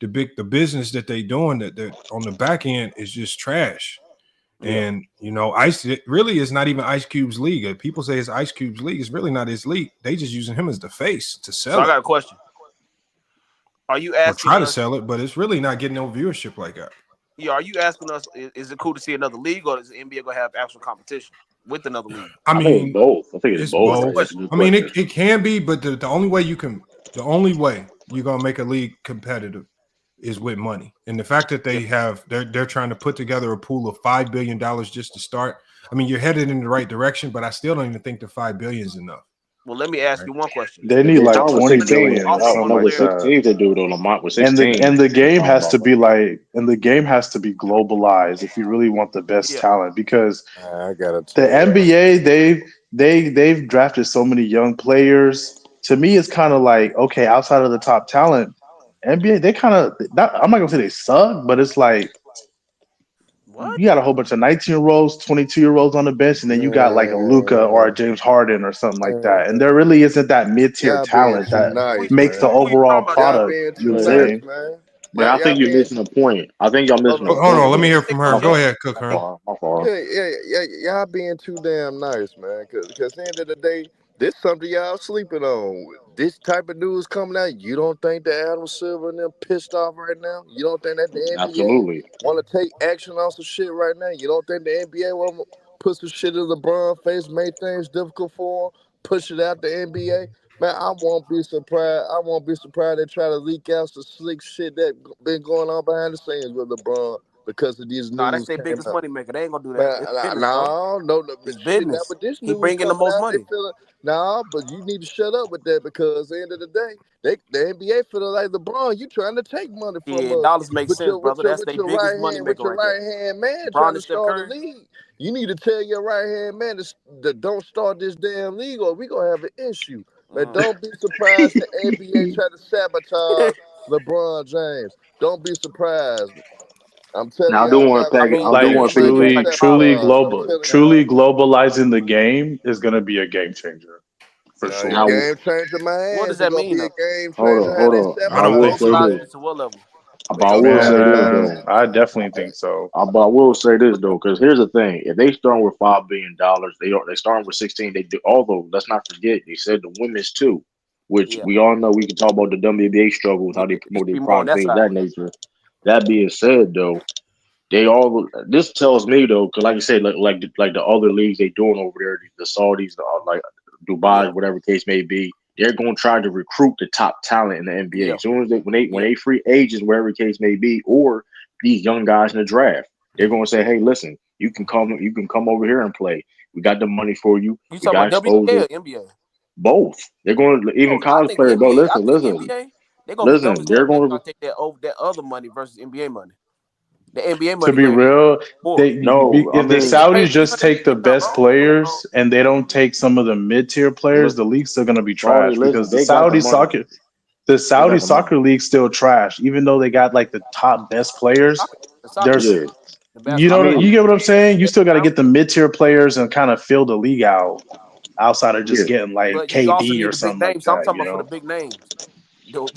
the business that they doing that on the back end is just trash. Yeah. And Ice it really is not even Ice Cube's league. People say it's Ice Cube's league. It's really not his league. They just using him as the face to So sell I it got a question. Are you or asking try to us? sell it, but it's really not getting no viewership like that. Yeah, are you asking us? Is it cool to see another league, or is the NBA gonna have actual competition with another league? I I think it's mean, both. I think it's it's both. What's the Right? both. That's a question? good I mean, question. it can be, but the only way you're gonna make a league competitive is with money. And the fact that they're trying to put together a pool of $5 billion just to start. I mean, you're headed in the right direction, but I still don't even think the $5 billion is enough. Well, let me ask Right? you one question. They If need they like start with 20 Money 16, billion or off of something one no, with like player. that. 16 to do though, Lamont with And 16. the game Talking has to about be like, and the game has to be globalized if you really want the best Yeah. talent. Because I gotta the tell y'all. NBA, they've drafted so many young players. To me, it's kind of like, okay, outside of the top talent, NBA they kind of I'm not gonna say they suck, but it's like What? you got a whole bunch of 19-year-olds, 22-year-olds on the bench, and then you got like a Luca or a Man, James Harden or something like that. And there man, really isn't that mid-tier y'all being talent too that nice, makes the man. Who you overall talking about? Y'all product. being You too know what I'm here. nice, saying? man. Man, I Y'all think you're being missing a point. I think y'all hold missing a on. Hold on, point, let me though. hear from her. My Go fault. ahead, Cook My her. fault. My fault. Y'all being too damn nice, man. Cause at the end of the day, this something y'all sleeping on. This type of news coming out. You don't think that Adam Silver and them pissed off right now? You don't think that the NBA Absolutely. want to take action on some shit right now? You don't think the NBA want to put some shit in LeBron face, make things difficult for him, push it out the NBA? Man, I won't be surprised. I won't be surprised they try to leak out some slick shit that been going on behind the scenes with LeBron because of these Nah, that's news their came biggest out. money maker. They ain't gonna do that. Man, It's business, bro. no, but It's shit. Now business. with this He news bring in the coming most out, they money. feel but you need to shut up with that because at the end of the day, the NBA feeling like LeBron, you trying to take money from Yeah, us dollars make sense, brother. That's their biggest money maker right there. right hand man LeBron trying and to Steph start a Curry. league. You need to tell your right hand man to don't start this damn league or we gonna have an issue. Man, don't be surprised the NBA try to sabotage LeBron James. Don't be surprised. I'm telling Now, I do y'all want now, to I peg. mean, I do the Like want to NBA can't piggyback. take the power from him. I'm telling truly y'all. globalizing the game is going to be a game changer for Now, sure. Now, game changer, What man. does Is it that gonna mean, be a though? game hold changer? on, How hold they on. I I don't will think say so. Globalizing this. it to what level? But I Based on will money. say this Man, though. I definitely think so. But I will say this though, because here's the thing: if they start with $5 billion, they starting with 16. They do. Although let's not forget, they said the women's too, which Yeah, we all know. We can talk about the WNBA struggle with yeah. how they It promote should their be more on product, that things of side. that nature. That being said, though, they all. This tells me though, because like I said, like the other leagues they doing over there, the Saudis, like Yeah, Dubai, whatever case may be, they're going to try to recruit the top talent in the NBA. yeah, As soon as when yeah. they free agents, wherever the case may be, or these young guys in the draft, they're going to say, "Hey, listen, you can come over here and play. We got the money for you. You We talking got about WNBA exposure. or NBA? Both. They're going to even Oh, I college think players, bro. NBA. I Listen, think listen, NBA. They're gonna be dumb listen. as hell They're if they going try to to take that other money versus NBA money. The NBA To money be way real, more. no. I if the mean, Saudis Hey, just take the you not best wrong. players and they don't take some of the mid-tier players, the league's still going to be Saudi. trash Listen, because they got the money. the They Saudi got the money. soccer league's still trash, even though they got like the top best players. The soccer is There's Yeah. the you I basketball. know you mean, get what I'm saying. You still got to Now, get the mid-tier players and kind of fill the league out outside of just yeah, getting like but you also KD need or the big something like names. So I'm that. talking You about for the know. big names.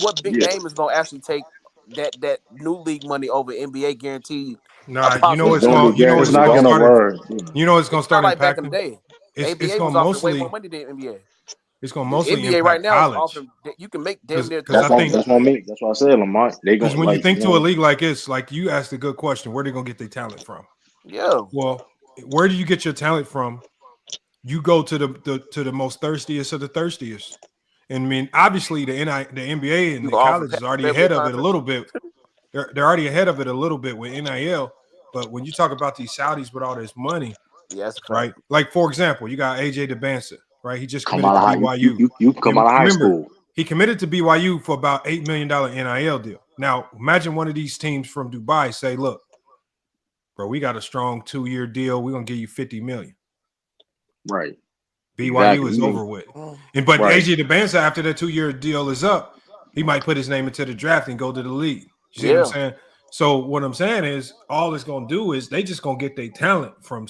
What big yeah. name is gonna actually take that new league money over NBA guaranteed. Nah, you know It's it's gonna going. be You know It's it's not going to guaranteed. gonna start. work. You know it's going It's to start not like back in the impacting. day. It's ABA going was to offering way mostly. more money than NBA. It's going to The mostly NBA right impact now is college. offering. You can make damn near Because I think That's what I mean. That's what I said, Lamont. They because gonna when you like think to a league like this, like you asked a good question, where they going to get their talent from? Yeah. Well, where do you get your talent from? You go to the most thirstiest of the thirstiest. And I mean, obviously the NBA and You the can offer college is Patrick already Beverley ahead of it a contract. little bit. They're already ahead of it a little bit with NIL. But when you talk about these Saudis with all this money, Yeah, that's a fact. right? Like for example, you got AJ DeBanza, right? He just come committed out to of high. BYU. You come out of high Remember, school. he committed to BYU for about $8 million NIL deal. Now, imagine one of these teams from Dubai say, look, bro, we got a strong 2-year deal. We're gonna give you $50 million. Right. BYU is over with. But Right. AJ DeBanza, after that 2-year deal is up, he might put his name into the draft and go to the league. You see what I'm saying? So what I'm saying is, all it's gonna do is they just gonna get their talent from.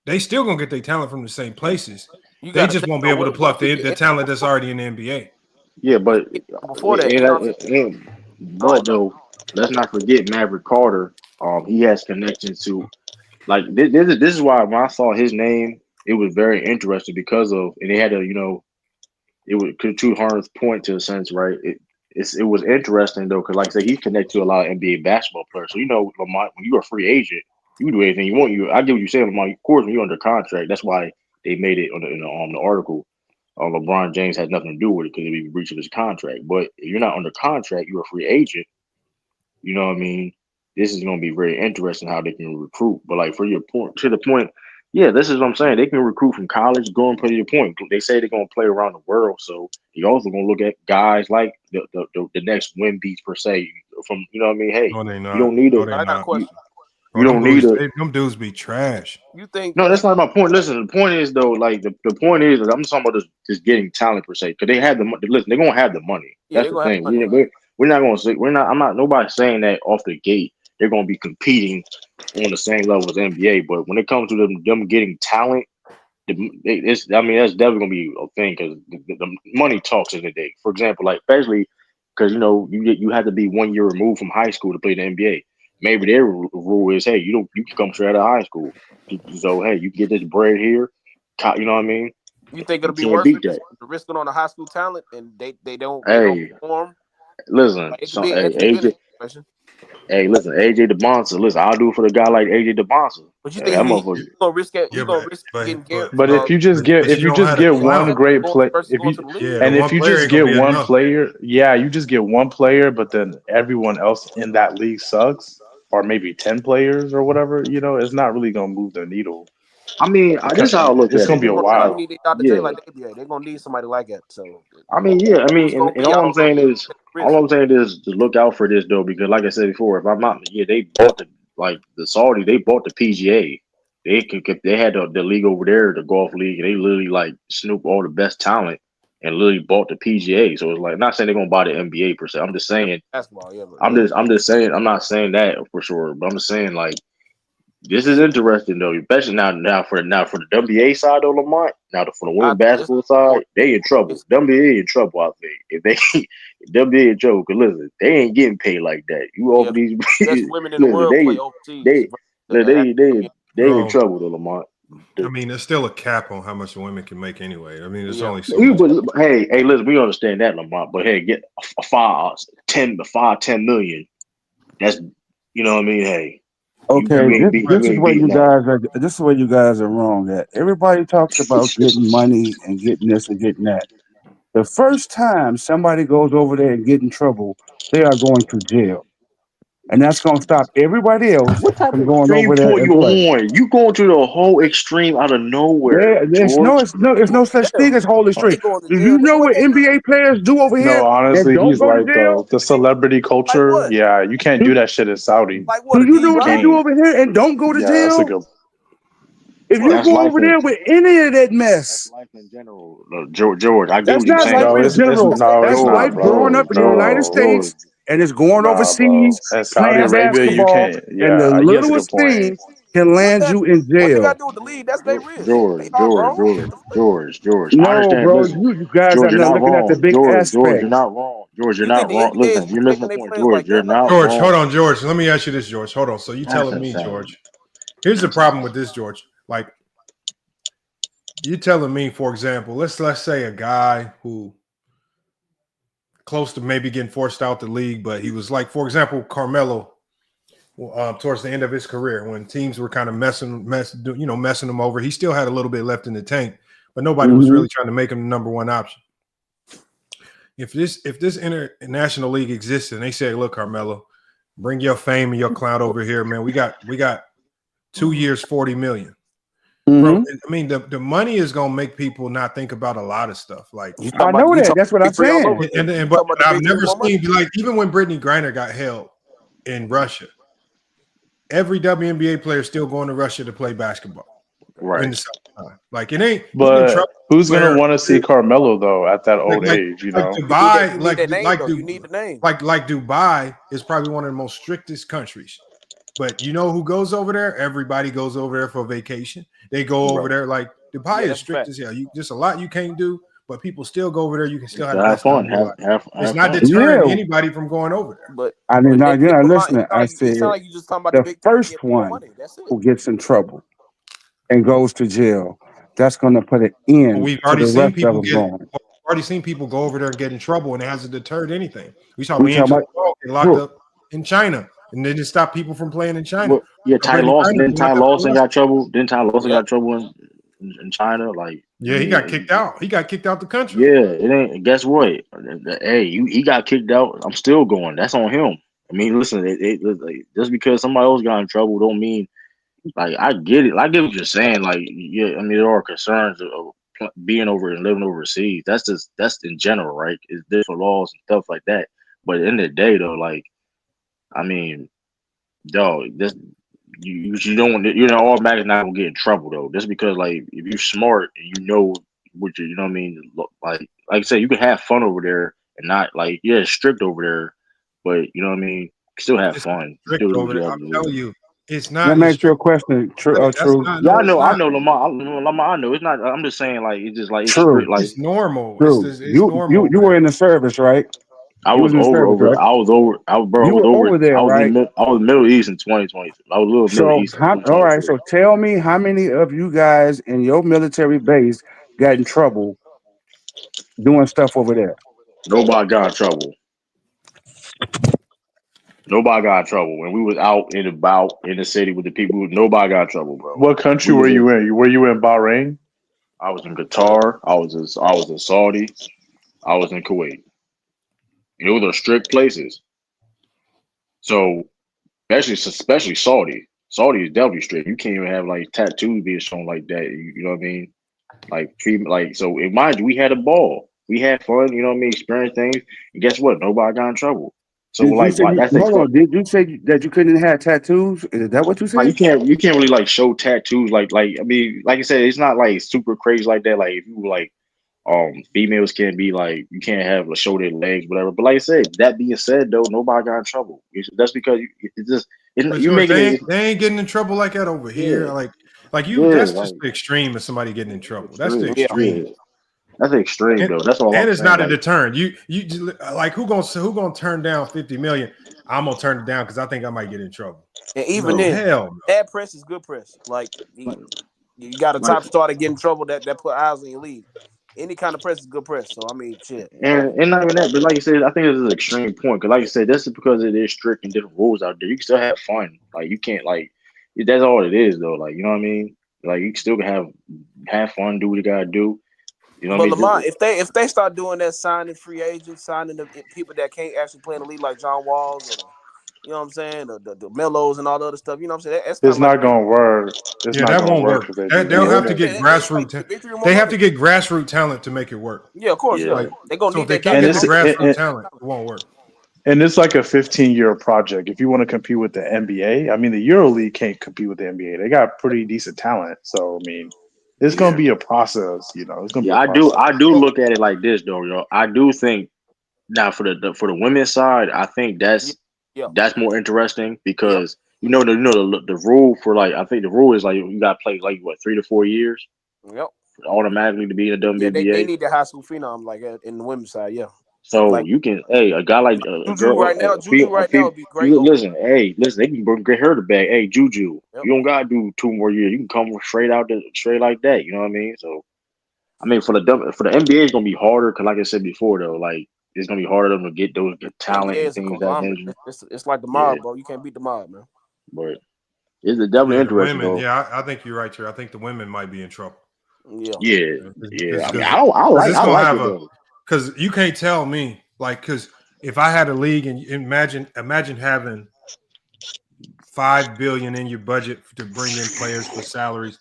They still gonna get their talent from the same places. They just won't be able to pluck the talent that's already in the NBA. Yeah, but before that, but though, let's not forget Maverick Carter. He has connections to like this is why when I saw his name, it was very interesting because of and they had a it was to Harn's point to a sense, right? It was interesting though because like I said, he's connected to a lot of NBA basketball players. So Lamont, when you're a free agent, you can do anything you want. I get what you're saying, Lamont. Of course, when you're under contract, that's why they made it on the article. LeBron James has nothing to do with it because it'd be a breach of his contract. But if you're not under contract, you're a free agent. You know what I mean? This is going to be very interesting how they can recruit. But like for your point, to the point, yeah, this is what I'm saying. They can recruit from college, go and play your point. They say they're going to play around the world, so you're also going to look at guys like the next Wimby's per se. From you know what I mean? Hey, No, they not. you don't need No, a. they I got a not. question. You don't need a. Them dudes be trash. You think? No, that's not my point. Listen, the point is though, like the point is, I'm talking about just getting talent per se, because they have the money. Listen, they're gonna have the money. Yeah, That's they're the gonna thing. have money. We're not gonna say we're not. I'm not. Nobody's saying that off the gate. They're gonna be competing on the same level as NBA. But when it comes to them getting talent, I mean, that's definitely gonna be a thing because the money talks in the day. For example, like especially because you have to be 1 year removed from high school to play the NBA. Maybe their rule is, hey, you can come straight out of high school. So hey, you can get this bread here. You know what I mean? You think it'll be can't worth beat it that. risking on a high school talent and they don't perform? Listen, It could be an AJ situation. Hey, listen, AJ DeBonsa. Listen, I'll do it for the guy like AJ DeBonsa. But you think he's gonna risk it? He's gonna risk getting Garrett. But if you just get one great play, if you just get one player, you just get one player, but then everyone else in that league sucks, or maybe 10 players or whatever. It's not really gonna move the needle. I mean, this is how I look at it. It's gonna be a while. Need Dr. J like the NBA. They're gonna need somebody like that. So and all I'm saying is to look out for this though, because like I said before, if I'm not, they bought the Saudi, they bought the PGA. They had the league over there, the golf league, and they literally like snoop all the best talent and literally bought the PGA. So it's like not saying they're gonna buy the NBA per se. I'm just saying basketball. Yeah, I'm just saying I'm not saying that for sure, but I'm just saying like. This is interesting though, especially now for the WNBA side of Lamont. Now for the women's basketball side, they in trouble. WNBA in trouble, I think. If they WNBA in trouble, because listen, they ain't getting paid like that. You offer these best women in the world play overseas. They in trouble though, Lamont. I mean, there's still a cap on how much women can make anyway. I mean, there's only so much. Hey, listen, we understand that, Lamont. But hey, get a 10 million. That's you know what I mean. Hey. Okay, this is where you guys are wrong at. Everybody talks about getting money and getting this and getting that. The first time somebody goes over there and get in trouble, they are going to jail. And that's going to stop everybody else from going over there and play. You going to the whole extreme out of nowhere. There's no such thing as whole extreme. Do you know what NBA players do over here? No, honestly, don't he's go right to jail? though. The celebrity culture, you can't do that shit in Saudi. Like what? Do you know what they do over here and don't go to jail? That's a good. If you go over there with any of that mess, life in general, George, I get that's what you're not saying. life in general. That's life growing up in the United States and it's going overseas, In Saudi playing Arabia, you basketball, can't. and the He has a good littlest thing point. can land you in What they jail. got to do with the league? That's their risk. George. I No, understand. bro, Listen, you guys George, are you're not not looking at the wrong. big George, aspect. you're not wrong. George, you're not wrong. Listen, you're missing the point, George. You're not George, wrong. hold on, George. Let me ask you this, George. Hold on. So you That's telling me, insane. George? Here's the problem with this, George. Like, you telling me, for example, let's say a guy who close to maybe getting forced out the league, but he was like, for example, Carmelo, towards the end of his career, when teams were kind of messing him over, he still had a little bit left in the tank, but nobody was really trying to make him the number one option. If this international league existed and they said, look, Carmelo, bring your fame and your clout over here, man. We got 2 years, $40 million. Bro, I mean, the money is gonna make people not think about a lot of stuff. Like, I know that. That's what I'm saying. But I've never seen, like, even when Brittany Griner got held in Russia, every WNBA player is still going to Russia to play basketball. Right. In the summertime. Like, it ain't. But who's gonna want to see Carmelo though at that old age? You know, Dubai, you need the name. Like Dubai is probably one of the most strictest countries. But you know who goes over there? Everybody goes over there for vacation. They go over there. Like, Dubai is strict as hell. There's a lot you can't do, but people still go over there. You can still have fun. It's not deterring anybody from going over there. But I mean, now you're not listening. I said like you just talking about the first one who gets in trouble and goes to jail, that's going to put an end We've to already the seen rest people of them going. already seen people go over there and get in trouble, and it hasn't deterred anything. We saw We talking Leandro about- get locked up in China, and they just stopped people from playing in China. Well, yeah, Ty Lawson. Didn't Ty Lawson got trouble? Didn't Ty Lawson got trouble in China? Like, yeah, he got kicked out. He got kicked out the country. Yeah, it ain't. Guess what? Hey, he got kicked out. I'm still going. That's on him. I mean, listen, just because somebody else got in trouble don't mean, like, I get it. I get what you're saying. Like, yeah, I mean, there are concerns of being over and living overseas. That's in general, right? It's different laws and stuff like that. But at the end of the day, though, like, I mean, dog, this you're not automatically not gonna get in trouble though. Just because, like, if you're smart and you know what you know what I mean, like I said, you can have fun over there and not, like, yeah, it's strict over there, but you know what I mean, still have fun. Strict over there. I'm telling you, it's not. Let me ask you a question. True. Yeah, I know, Lamar. I know. It's not. I'm just saying, like, it's just like it's True. strict, like it's normal. True. It's normal. You were in the service, right? I was over there, right? I was Middle East in 2020. I was a little Middle East. All right. So tell me, how many of you guys in your military base got in trouble doing stuff over there? Nobody got in trouble. Nobody got in trouble when we was out and about in the city with the people. Nobody got in trouble, bro. What country were you in? Were you in Bahrain? I was in Qatar. I was in Saudi. I was in Kuwait. Those are strict places. So, especially Saudi. Saudi is definitely strict. You can't even have, like, tattoos being shown like that. You know what I mean? Like, so, mind you, we had a ball. We had fun. You know what I mean? Experience things. And guess what? Nobody got in trouble. So, did you say that you couldn't have tattoos? Is that what you said? Like, you can't really, like, show tattoos. Like I mean, like I said, it's not, like, super crazy like that. Like, if you were, like, females can't be, like, you can't have show their legs, whatever. But like I said, that being said, though, nobody got in trouble. That's because they ain't getting in trouble like that over here. Like that's just the extreme of somebody getting in trouble. That's the extreme. Yeah. That's extreme, though. That's all. And it's not a deterrent. You like, who gonna turn down $50 million? I'm gonna turn it down because I think I might get in trouble. And even then, bad press is good press. Like, you got a top star to get in trouble that put eyes on your league. Any kind of press is good press. So, I mean, shit. And not even that, but like you said, I think this is an extreme point. Because like you said, that's because it is strict and different rules out there. You can still have fun. Like, you can't, like, that's all it is, though. Like, you know what I mean? Like, you can still have fun, do what you gotta do. You know what I mean? Lamar, if they start doing that, signing free agents, signing the people that can't actually play in the league, like John Walls, or you know what I'm saying, the Melos and all the other stuff, you know what I'm saying? It's not gonna work. That won't work. They'll have to get grassroots. They have to get grassroots talent to make it work. Yeah, of course. Yeah. Like, they're gonna so need if they that can't get the grassroots talent, it won't work. And it's like a 15-year project. If you want to compete with the NBA, I mean, the EuroLeague can't compete with the NBA. They got pretty decent talent. So, I mean, it's going to be a process, you know. It's going to be a process. I do look at it like this, though, yo. I do think now for the women's side, I think that's more interesting because the rule for, like, I think the rule is, like, you got to play, like, what, 3 to 4 years? Yep. Automatically to be in the WNBA. Yeah, they need the high school phenom, like, in the women's side, yeah. So Like you can, hey, a guy like a Juju girl, right now, would be great you over him. listen, hey, listen, they can get her the bag. Hey, Juju, Yep. you don't gotta do 2 more years. You can come straight like that. You know what I mean? So, I mean, for the NBA, it's gonna be harder because, like I said before, though, like it's gonna be harder to get those talent NBA and is a things of that conglomerate. nature. It's like the Yeah, mob, bro. You can't beat the mob, man. but it's definitely Yeah, the interesting, women. though. Yeah, I think you're right here. I think the women might be in trouble. Yeah. Yeah. I mean, Because I it's I gonna like have it though. because you can't tell me because if I had a league and imagine having $5 billion in your budget to bring in players for salaries,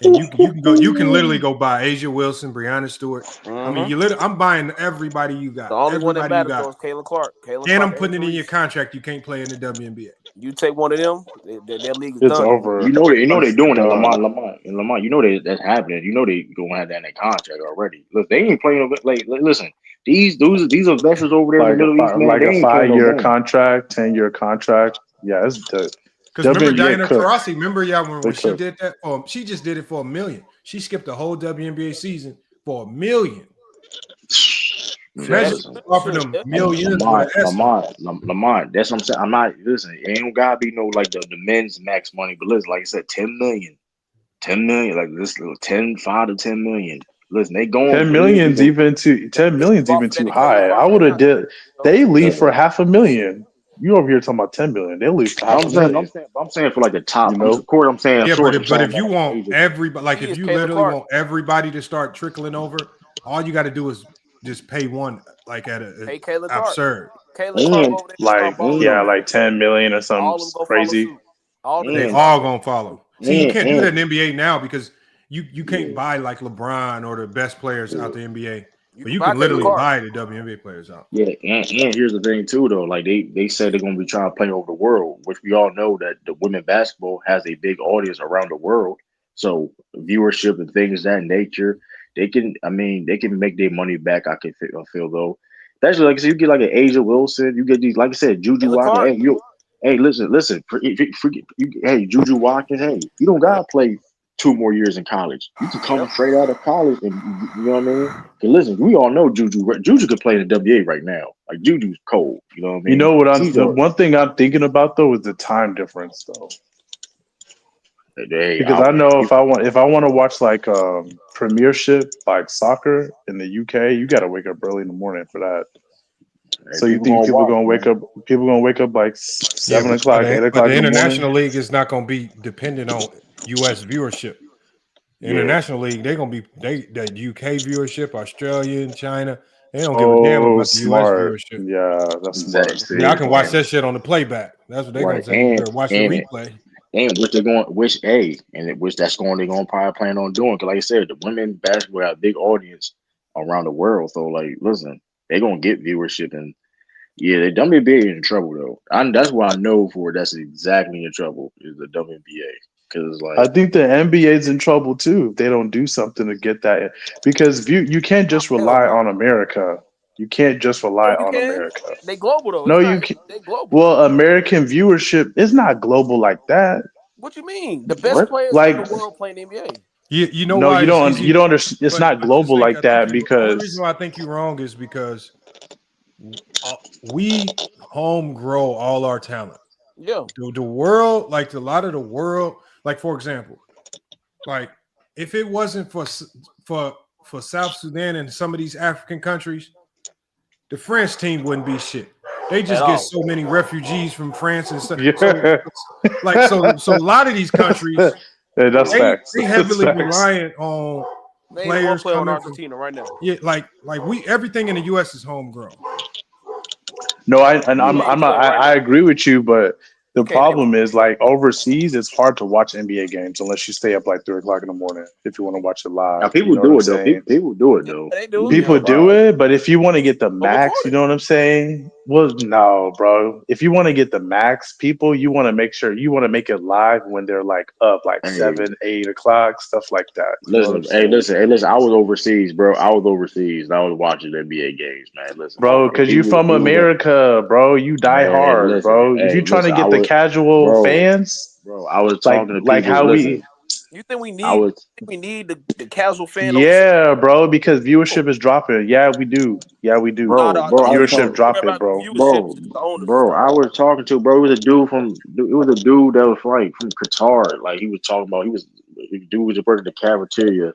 and you can literally go buy Asia Wilson, Brianna Stewart. I mean, I'm buying everybody you got. The only one that Everybody you matters though got. is Kayla Clark. And I'm putting it in your contract. You can't play in the WNBA. You take one of them, that league is It's done. over. You know they're doing it, Done. Lamont. You know that's happening. You know they gonna have that in their contract already. Look, they ain't playing. Like, listen, these investors over there in the Middle East, man, they ain't playing no 5-year games. contract, 10-year contract. Yeah, it's the because remember Diana cooked. Taurasi. Remember when she did that? She just did it for $1 million. She skipped the whole WNBA season for $1 million. Imagine offering them millions. Lamont, that's what I'm saying. I'm not listen. It ain't gotta be no like the men's max money, but listen, like I said, 10 million, like this little 5 to 10 million. Listen, they going 10 million's even too high. I would have did. They leave for $500,000. You over here talking about 10 million? They leave for $500,000. I'm saying for like the top. You know, I'm saying. Yeah, Source, but if you want everybody, like if you literally want everybody to start trickling over, all you got to do is just pay one, like at a absurd. like 10 million or something crazy. They all gonna follow. See, you can't do that in the NBA now because you can't buy like LeBron or the best players out the NBA, but you can literally buy the WNBA players out. Yeah, and here's the thing too, though. Like they said they're gonna be trying to play over the world, which we all know that the women basketball has a big audience around the world. So viewership and things of that nature, they can make their money back. I feel though, especially like so you get like an Asia Wilson, you get these like I said, Juju Watkins. Hey, listen, hey, Juju Watkins. Hey, you don't gotta play 2 more years in college. You can come straight out of college, and you know what I mean. Cause listen, we all know Juju could play in the WA right now. Like Juju's cold. You know what I mean? You know what the one thing I'm thinking about though is the time difference though. Because I know if I want to watch like Premiership like soccer in the UK, you got to wake up early in the morning for that. So you think people gonna wake up? People gonna wake up like 7 o'clock, 8 o'clock. But the International League is not gonna be dependent on U.S. viewership. The International League, they're gonna be the UK viewership, Australian, China. They don't give a damn about the U.S. viewership. Yeah, that's smart. Yeah, I can watch that shit on the playback. That's what they're gonna say. You better watch the replay. And which they're going, that's going. They're gonna probably plan on doing. Cause like I said, the women basketball have a big audience around the world. So like, listen, they're gonna get viewership, and the WNBA in trouble though. That's what I know for. That's exactly in trouble is the WNBA. Cause like I think the NBA's in trouble too if they don't do something to get that. Because you can't just rely on America. You can't just rely on America. They global though. No, you can't. They global. Well, American viewership is not global like that. What you mean? The best players in the world play in the NBA. You know no, why you don't. You don't understand. It's not global like that because the reason why I think you're wrong is because we home grow all our talent. Yeah. The world, like a lot of the world, like for example, like if it wasn't for South Sudan and some of these African countries, the French team wouldn't be shit. They just get so many refugees from France and stuff. Yeah. So a lot of these countries, they heavily reliant on players coming on Argentina right now. Yeah, like everything in the U.S. is homegrown. No, I agree with you, but the problem is like overseas, it's hard to watch NBA games unless you stay up like 3 o'clock in the morning if you want to watch it live. Now, people do it though. People do it though. People do it, but if you want to get the max, you know what I'm saying? Well, no, bro. If you want to get the max, you want to make sure you want to make it live when they're like up like 7, 8 o'clock, stuff like that. Listen. I was overseas, bro. I was watching NBA games, man. Listen, bro, because you from America, bro. You die hard, bro. If you're trying to get the casual fans, bro, I was talking to people. Like how You think we need? I would. We need the casual fan? Yeah, bro, because viewership is dropping. Yeah, we do. Yeah, we do. Bro, The bro, I was Viewership talking, dropping, bro. bro, The owners. bro. I was talking to, bro. It was a dude that was like from Qatar. Like he was talking about, the dude was working the cafeteria.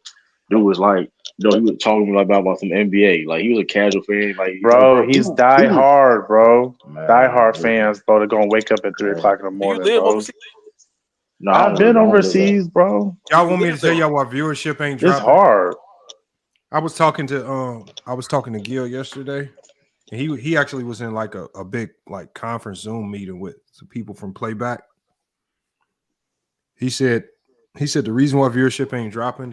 Dude was like, he was talking about some NBA. Like he was a casual fan. Like, Bro, he's die hard, bro. Man, Die hard fans, bro. They're gonna wake up at 3:00 in the morning, bro. No, I've been overseas, bro. Y'all want me to tell y'all why viewership ain't dropping? It's hard. I was talking to Gil yesterday, and he actually was in like a big like conference Zoom meeting with some people from Playback. He said the reason why viewership ain't dropping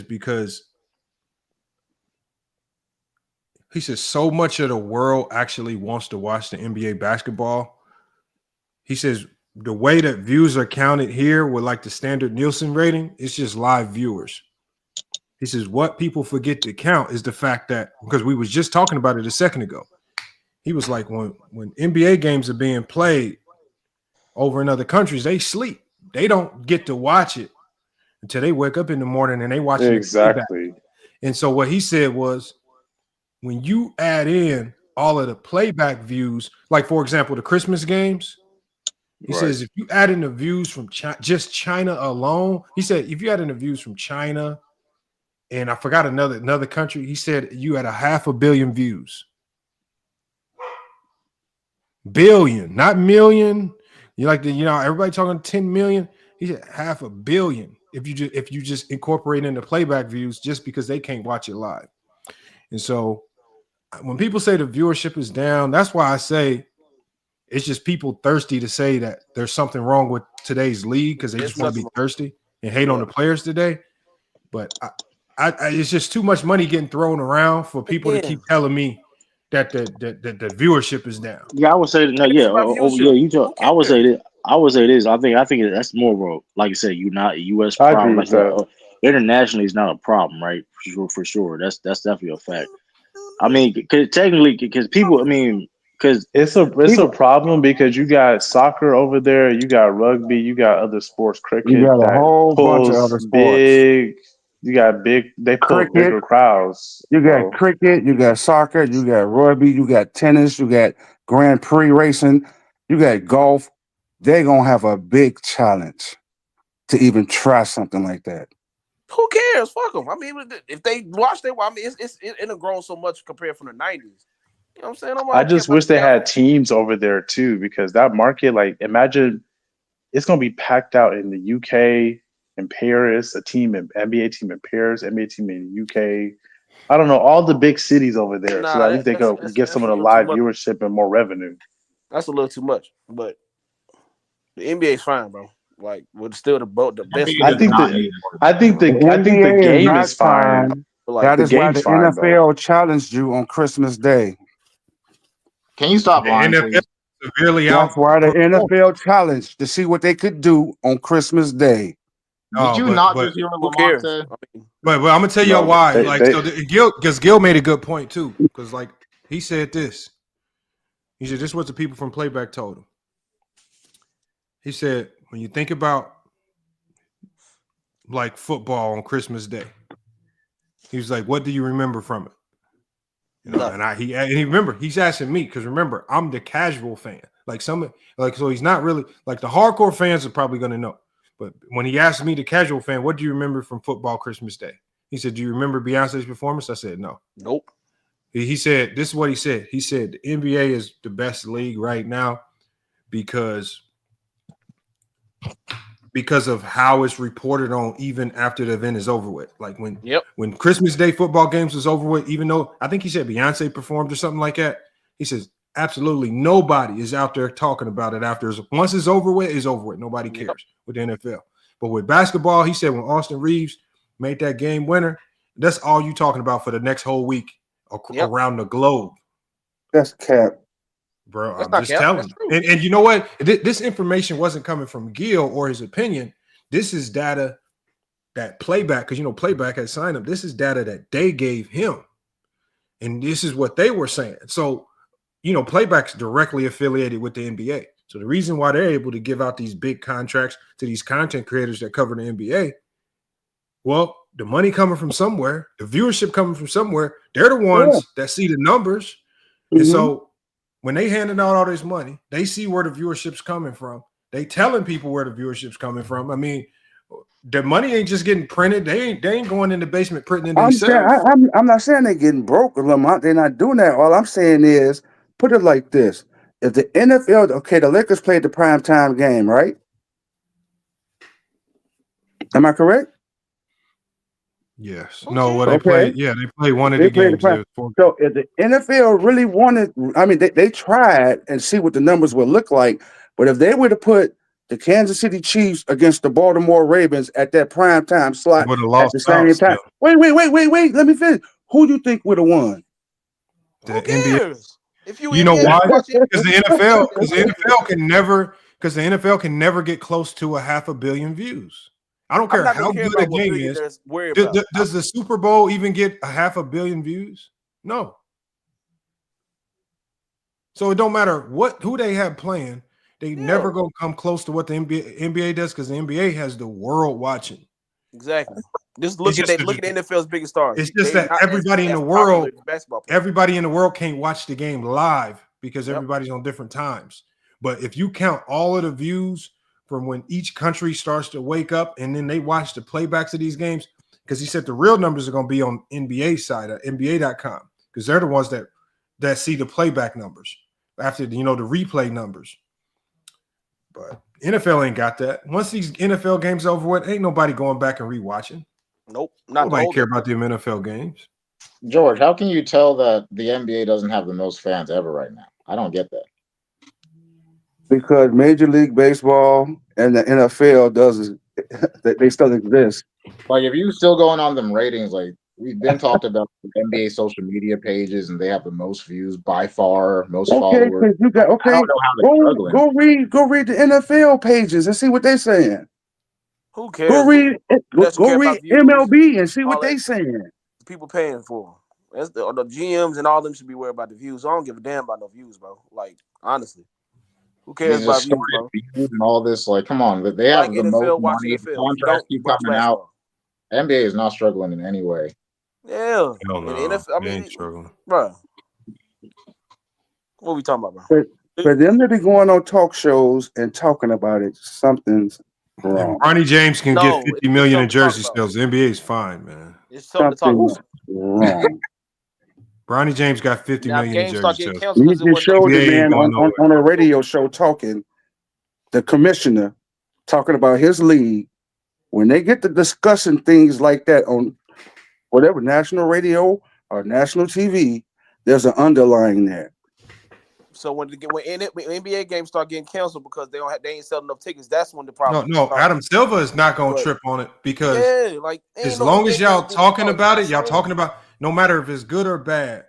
because so much of the world actually wants to watch the NBA basketball. He says the way that views are counted here with like the standard Nielsen rating, it's just live viewers. He says what people forget to count is the fact that, because we was just talking about it a second ago, he was like, when NBA games are being played over in other countries, they sleep. They don't get to watch it until they wake up in the morning and they watch it. Exactly. And so what he said was, when you add in all of the playback views, like for example, the Christmas games, he says if you add in the views from just China alone, he said if you add in the views from China, and I forgot another country, he said you had 500 million views. Billion, not million. You like everybody talking 10 million. He said 500 million. If you just incorporate in the playback views, just because they can't watch it live. And so when people say the viewership is down, that's why I say it's just people thirsty to say that there's something wrong with today's league because they just want to be thirsty and hate on the players today. But it's just too much money getting thrown around for people to keep telling me that the viewership is down. Yeah, I would say no. Yeah, I would say this. I think that's more of a, like you said, U.S. problem. Like internationally, is not a problem, right? For sure. That's definitely a fact. I mean, because people. I mean, because it's a problem because you got soccer over there, you got rugby, you got other sports, cricket. You got a whole bunch of other sports. They pull bigger crowds. You got cricket, you got soccer, you got rugby, you got tennis, you got Grand Prix racing, you got golf. They're gonna have a big challenge to even try something like that. Who cares? Fuck them. I mean, if they watch it, I mean, it'll grow so much compared from the 90s. You know what I'm saying? I just wish they had teams over there too, because that market, like, imagine it's gonna be packed out in the UK, in Paris, NBA team in Paris, NBA team in the UK. I don't know, all the big cities over there, so at least they go get some of the live viewership and more revenue. That's a little too much, but the NBA is fine, bro. Like, we're still the best. I think the game is fine. That is why the NFL challenged you on Christmas Day. Can you stop lying, please? That's why the NFL challenged to see what they could do on Christmas Day. Did you not just hear what Lamar said? But I'm gonna tell y'all why. Because Gil made a good point too. Because like he said this. He said this is what the people from Playback told him. He said, when you think about like football on Christmas Day, he was like, what do you remember from it? You know, and he remember, he's asking me, because remember, I'm the casual fan. So he's not really like the hardcore fans are probably gonna know. But when he asked me, the casual fan, what do you remember from football Christmas Day? He said, do you remember Beyonce's performance? I said, no. Nope. He said, this is what he said. He said, the NBA is the best league right now because of how it's reported on even after the event is over with. Like when Christmas Day football games was over with, even though I think he said Beyonce performed or something like that, he says, absolutely nobody is out there talking about it after. Once it's over with, it's over with. Nobody cares with the NFL. But with basketball, he said when Austin Reeves made that game winner, that's all you talking about for the next whole week around the globe. That's cap. Bro, I'm just telling you. And you know what? This information wasn't coming from Gil or his opinion. This is data that Playback, because, Playback had signed him. This is data that they gave him. And this is what they were saying. So, Playback's directly affiliated with the NBA. So the reason why they're able to give out these big contracts to these content creators that cover the NBA, well, the money coming from somewhere, the viewership coming from somewhere, they're the ones that see the numbers. And so when they handing out all this money, they see where the viewership's coming from. They telling people where the viewership's coming from. I mean, the money ain't just getting printed. They ain't going in the basement printing it themselves. I'm not saying they're getting broke, Lamont. They're not doing that. All I'm saying is, put it like this. If the NFL, okay, the Lakers played the primetime game, right? Am I correct? Yes. No, well, they played one of the games. So if the NFL really wanted, I mean, they tried and see what the numbers would look like. But if they were to put the Kansas City Chiefs against the Baltimore Ravens at that primetime slot at the same time. Wait. Let me finish. Who do you think would have won? The NBA. You know why? Because the NFL can never get close to 500 million views. I don't care how good a game is. Does the Super Bowl even get 500 million views? No. So it don't matter who they have playing. They never gonna come close to what the NBA does because the NBA has the world watching. Exactly. Just look at the NFL's biggest stars. It's just that everybody in the world can't watch the game live because everybody's on different times. But if you count all of the views from when each country starts to wake up and then they watch the playbacks of these games, because he said the real numbers are going to be on NBA side at NBA.com because they're the ones that see the playback numbers after the replay numbers. But NFL ain't got that. Once these NFL games over with, ain't nobody going back and rewatching. Nope. Nobody care about them NFL games. George, how can you tell that the NBA doesn't have the most fans ever right now? I don't get that. Because Major League Baseball and the NFL they still exist. Like if you still going on them ratings, like we've been talked about the NBA social media pages, and they have the most views by far, most followers. I don't know how go read the NFL pages and see what they're saying. Who cares? Go read MLB and see what they're saying. People paying for them. The GMs and all them should be worried about the views. I don't give a damn about no views, bro. Like honestly. Who cares about views, bro? And all this, like, come on, they have the most money. Contracts keep coming out. NBA is not struggling in any way. Yeah, no, NFL, ain't struggling, bro. What are we talking about, bro? For them to be going on talk shows and talking about it, something's wrong. Bronny James can get 50 million in jersey sales. The NBA is fine, man. It's something to talk about. Wrong. Bronny James got 50 million in jersey sales. You just showed the man on a radio show talking, the commissioner talking about his league. When they get to discussing things like that on whatever national radio or national TV, there's an underlying there. So when NBA games start getting canceled because they ain't selling enough tickets, that's when the problem. No, Adam Silver is not going to trip on it because as long as y'all talking about it, y'all talking about no matter if it's good or bad.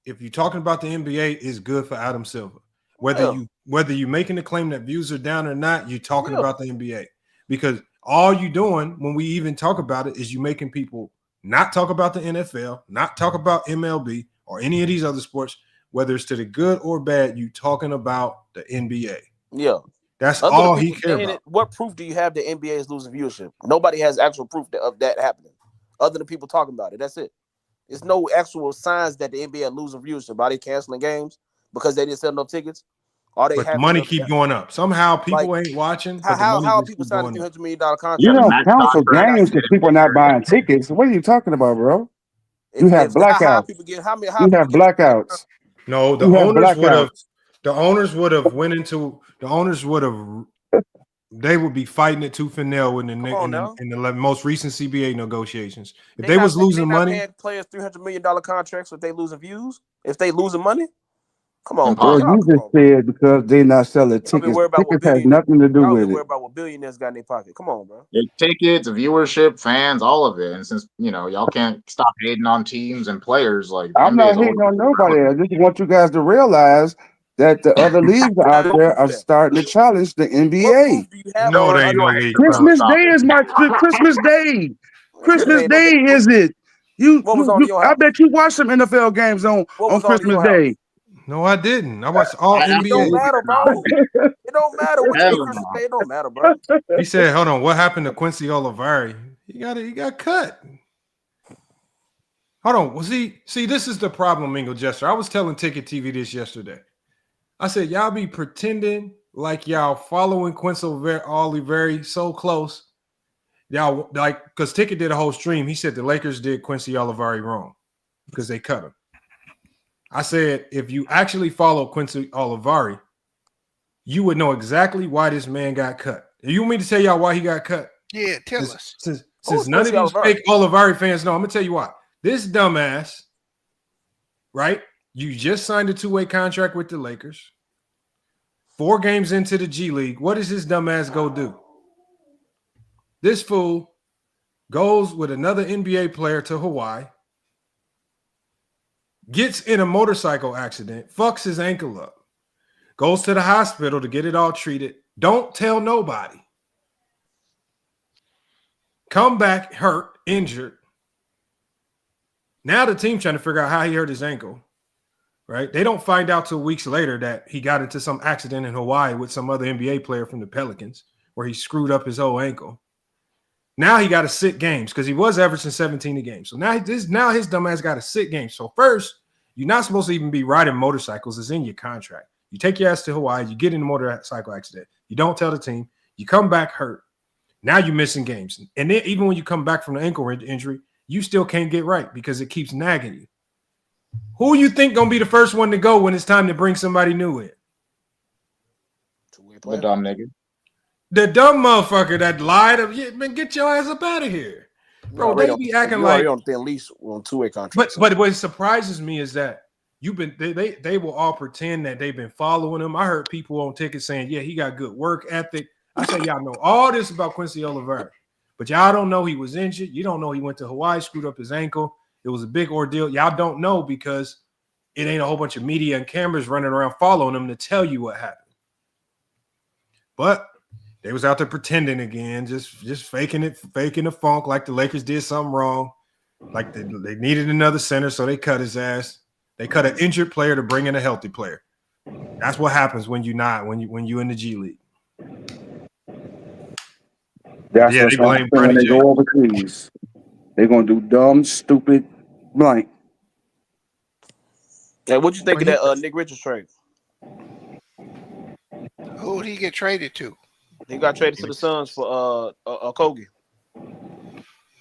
If you're talking about the NBA, it's good for Adam Silver. Whether you making the claim that views are down or not, you're talking about the NBA because all you doing when we even talk about it is you making people not talk about the NFL, not talk about MLB or any of these other sports, whether it's to the good or bad. You talking about the NBA. Yeah, that's all he cares about. What proof do you have the NBA is losing viewership? Nobody has actual proof of that happening, other than people talking about it. That's it. There's no actual signs that the NBA are losing viewership. Are they canceling games because they didn't sell enough tickets? But the money keep going up. Somehow people ain't watching. How are people signing $300 million contracts? You don't cancel games because people are not buying tickets. What are you talking about, bro? You have blackouts. You have blackouts. No, the owners would have they would be fighting it tooth and nail in the most recent CBA negotiations. If they was losing money, paying players $300 million contracts if they losing views. If they losing money. Come on, bro. You just said because they're not selling tickets. Tickets has nothing to do with it. Worry about what billionaires got in their pocket. Come on, bro. Tickets, viewership, fans, all of it. And since y'all can't stop hating on teams and players, like I'm not hating on nobody. I just want you guys to realize that the other leagues out there are starting to challenge the NBA. No, they ain't no league. Christmas Day is Christmas Day. Christmas Day is it? I bet you watch some NFL games on Christmas Day. No, I didn't. I watched all It NBA. don't matter, bro. It don't matter what you think. It don't matter, bro. He said, "Hold on, what happened to Quincy Olivari? He got cut." Hold on. Was he? See, this is the problem, Mingle Jester. I was telling Ticket TV this yesterday. I said, y'all be pretending like y'all following Quincy Olivari so close. Y'all like, because Ticket did a whole stream. He said the Lakers did Quincy Olivari wrong because they cut him. I said, if you actually follow Quincy Olivari, you would know exactly why this man got cut. You want me to tell y'all why he got cut? Yeah, tell us. Since none of these fake Olivari fans know, I'm going to tell you why. This dumbass, right? You just signed a 2-way contract with the Lakers. 4 games into the G League. What does this dumbass go do? This fool goes with another NBA player to Hawaii, gets in a motorcycle accident, fucks his ankle up, goes to the hospital to get it all treated. Don't tell nobody. Come back hurt, injured. Now the team trying to figure out how he hurt his ankle, right? They don't find out till weeks later that he got into some accident in Hawaii with some other NBA player from the Pelicans where he screwed up his whole ankle. Now he got to sit games because he was averaging 17 a game. So now his dumb ass got to sit games. So first, you're not supposed to even be riding motorcycles. It's in your contract. You take your ass to Hawaii. You get in a motorcycle accident. You don't tell the team. You come back hurt. Now you're missing games. And then even when you come back from the ankle injury, you still can't get right because it keeps nagging you. Who you think going to be the first one to go when it's time to bring somebody new in? The dumb nigga. The dumb motherfucker that lied of you, man, get your ass up out of here. Bro, they be acting like on at least on 2-way contracts. But what surprises me is that they will all pretend that they've been following him. I heard people on Ticket saying, yeah, he got good work ethic. I say y'all know all this about Quincy Olivari, but y'all don't know he was injured. You don't know he went to Hawaii, screwed up his ankle. It was a big ordeal. Y'all don't know because it ain't a whole bunch of media and cameras running around following him to tell you what happened. But they was out there pretending again, just faking the funk like the Lakers did something wrong, like they needed another center, so they cut his ass. They cut an injured player to bring in a healthy player. That's what happens when you in the G League. That's what's going when they go overseas. They're gonna do dumb, stupid, blank. Hey, what you think of that Nick Richards trade? Who did he get traded to? He got traded to the Suns for Kogi.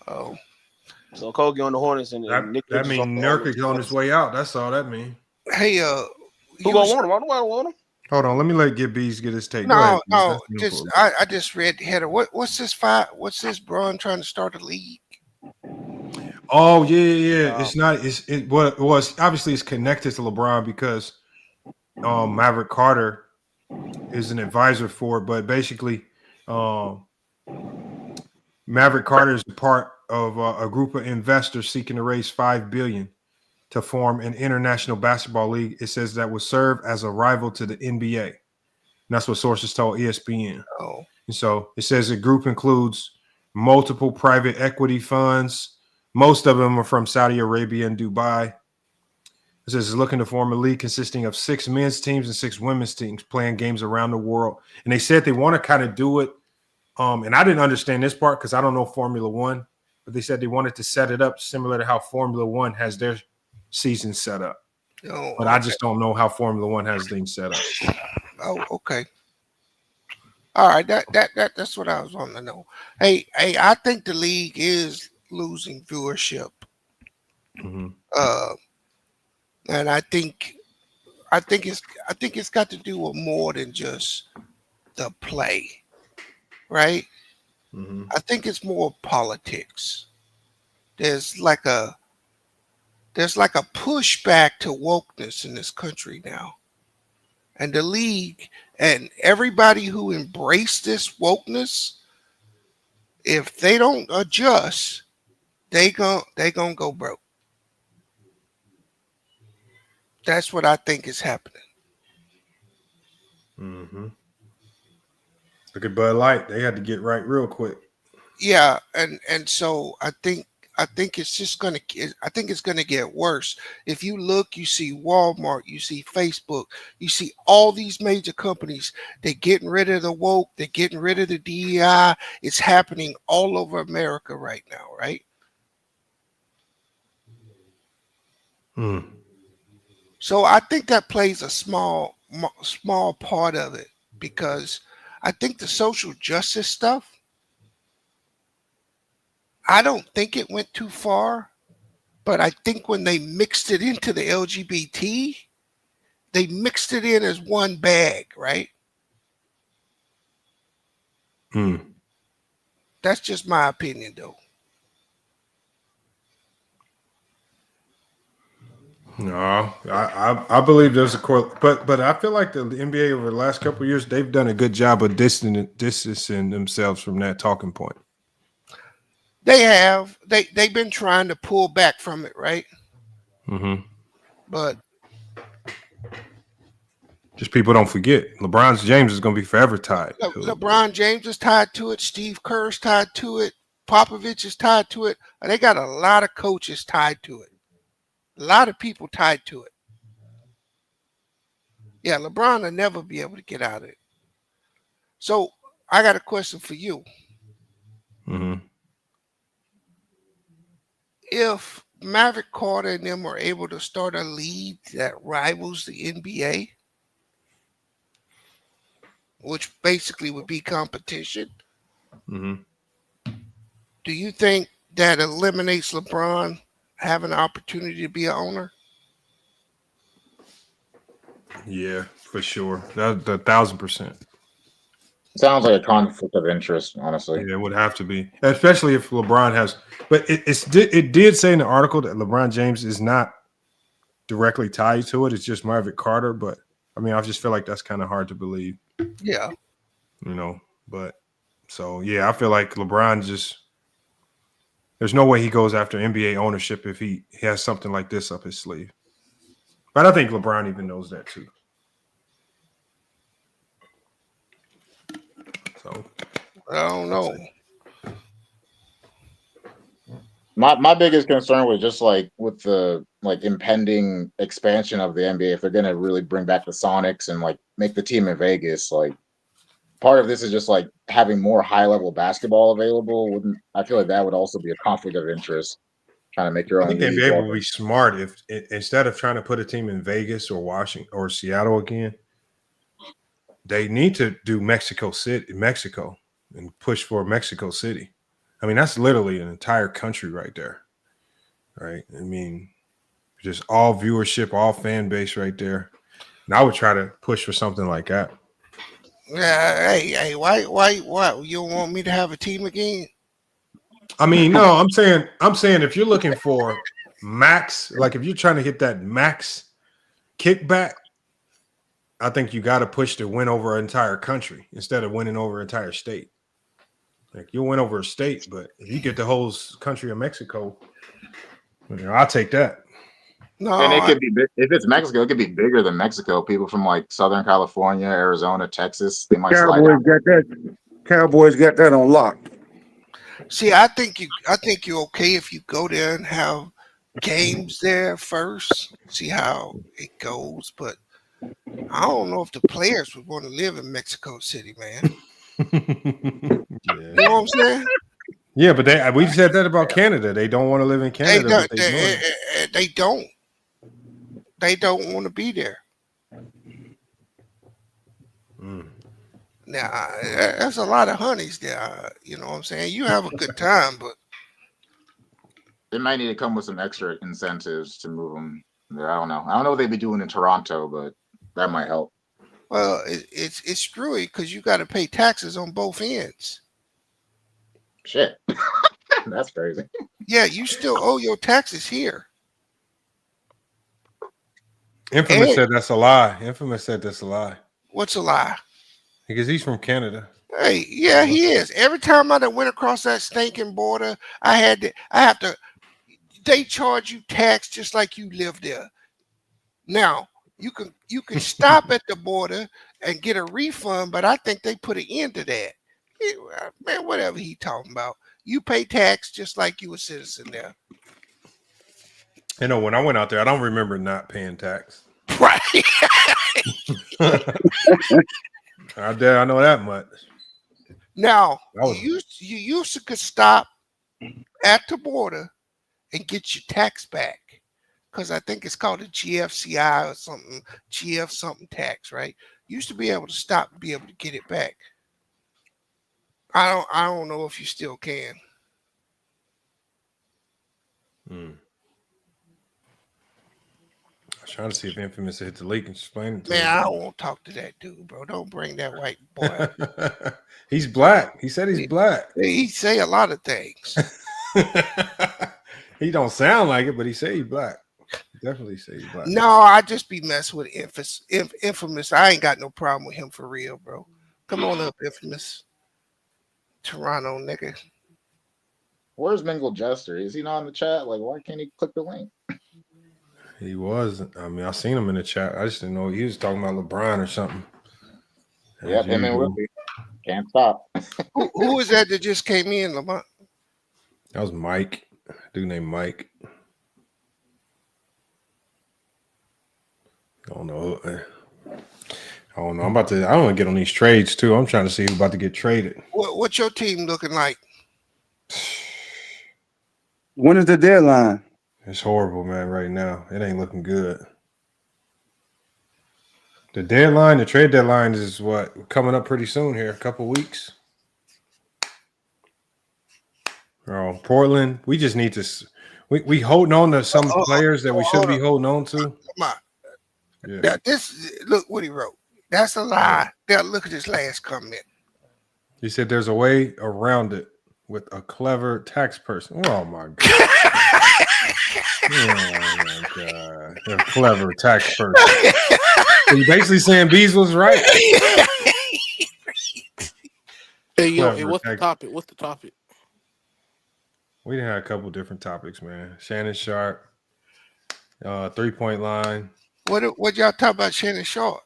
Oh, so Kogi on the Hornets and Nick. That means Nurkic on his way out. That's all that means. Hey, who gonna want him? I don't want him. Hold on, let me let Get Bees get his take. No, I just read the header. What's this fight? What's this, Bron trying to start a league? Oh yeah. It's not. It was obviously it's connected to LeBron because Maverick Carter is an advisor for it, but basically, Maverick Carter is a part of a group of investors seeking to raise $5 billion to form an international basketball league. It says that will serve as a rival to the NBA. And that's what sources told ESPN. Oh, and so it says the group includes multiple private equity funds. Most of them are from Saudi Arabia and Dubai. It says it's looking to form a league consisting of 6 men's teams and 6 women's teams playing games around the world. And they said they want to kind of do it. And I didn't understand this part because I don't know Formula One, but they said they wanted to set it up similar to how Formula One has their season set up. Oh, but I just don't know how Formula One has things set up. Oh, okay. All right, that's what I was wanting to know. Hey, I think the league is losing viewership. Mm-hmm. And I think it's got to do with more than just the play, right? Mm-hmm. I think it's more politics. There's like a pushback to wokeness in this country now, and the league and everybody who embraced this wokeness, if they don't adjust, they gonna go broke. That's what I think is happening. Mm-hmm. Look at Bud Light. They had to get right real quick. Yeah, and so I think I think it's just gonna get worse. If you look, you see Walmart, you see Facebook, you see all these major companies. They're getting rid of the woke. They're getting rid of the DEI. It's happening all over America right now, right? So I think that plays a small part of it, because I think the social justice stuff, I don't think it went too far, but I think when they mixed it into the LGBT, they mixed it in as one bag, right? That's just my opinion, though. No, I believe there's a but I feel like the NBA over the last couple of years, they've done a good job of distancing themselves from that talking point. They have. They've been trying to pull back from it, right? But just people don't forget, LeBron James is going to be forever tied. LeBron James is tied to it. Steve Kerr's tied to it. Popovich is tied to it. They got a lot of coaches tied to it. A lot of people tied to it. Yeah, LeBron will never be able to get out of it. So I got a question for you. If Maverick Carter and them are able to start a league that rivals the NBA, which basically would be competition, do you think that eliminates LeBron having an opportunity to be an owner? Yeah, for sure. That's 1,000%. Sounds like a conflict of interest, honestly. Yeah, it would have to be, especially if LeBron has. But it did say in the article that LeBron James is not directly tied to it. It's just Maverick Carter. But I mean, I just feel like that's kind of hard to believe. Yeah. But so yeah, I feel like LeBron just. There's no way he goes after NBA ownership if he has something like this up his sleeve. But I think LeBron even knows that too. So I don't know. My biggest concern was just like with the impending expansion of the NBA, if they're gonna really bring back the Sonics and like make the team in Vegas, like part of this is just like having more high-level basketball available. I feel like that would also be a conflict of interest, trying to make your own. I think the NBA would be smart if instead of trying to put a team in Vegas or Washington or Seattle again, they need to do Mexico, and push for Mexico City. I mean, that's literally an entire country right there, right? I mean, just all viewership, all fan base right there. And I would try to push for something like that. Yeah, hey, why? You don't want me to have a team again? I mean, no, I'm saying if you're looking for max, like if you're trying to hit that max kickback, I think you got to push to win over an entire country instead of winning over an entire state. Like you'll win over a state, but if you get the whole country of Mexico, I'll take that. No, and it could be if it's Mexico, it could be bigger than Mexico. People from like Southern California, Arizona, Texas, they might Cowboys got that on lock. See, I think you're okay if you go there and have games there first, see how it goes. But I don't know if the players would want to live in Mexico City, man. You know what I'm saying? Yeah, but we said that about Canada. They don't want to live in Canada. They don't. They don't want to be there. Now, there's a lot of honeys there. You know what I'm saying? You have a good time, but they might need to come with some extra incentives to move them there. I don't know. I don't know what they'd be doing in Toronto, but that might help. Well, it's screwy because you got to pay taxes on both ends. Shit, that's crazy. Yeah, you still owe your taxes here. Infamous said that's a lie. Infamous said that's a lie. What's a lie? Because he's from Canada. Hey, yeah, he is. Every time I went across that stinking border, I have to. They charge you tax just like you live there. Now you can stop at the border and get a refund, but I think they put an end to that. Man, whatever he talking about. You pay tax just like you a citizen there. You know, when I went out there, I don't remember not paying tax. Right. I know that much. Now, you used to could stop at the border and get your tax back. Because I think it's called a GFCI or something, GF something tax, right? You used to be able to stop and be able to get it back. I don't know if you still can. I'm trying to see if Infamous hit the leak and explain it to Man, him. I don't want to talk to that dude, bro. Don't bring that white boy. He's black. He said he's black. He say a lot of things. He don't sound like it, but he say he's black. Definitely say he's black. No, I just be messing with Infamous. I ain't got no problem with him for real, bro. Come on up, Infamous. Toronto nigga. Where's Mingle Jester? Is he not in the chat? Like, why can't he click the link? He was. I mean, I seen him in the chat. I just didn't know he was talking about LeBron or something. Yep, him and Willie. Can't stop. Who was that just came in, Lamont? That was Mike. A dude named Mike. I don't know. I don't know. I want to get on these trades too. I'm trying to see who's about to get traded. What's your team looking like? When is the deadline? It's horrible, man, right now. It ain't looking good. The trade deadline is what? Coming up pretty soon here, a couple weeks. Oh, Portland, we just need to we holding on to some players that we shouldn't be holding on to. Come on. Yeah. Now, look what he wrote. That's a lie. Now look at this last comment. He said there's a way around it with a clever tax person. Oh my god. Oh my god. A clever tax person. So you basically saying Bees was right. Hey, what's the topic? What's the topic? We had a couple different topics, man. Shannon Sharpe, 3-point line. What y'all talk about Shannon Sharpe?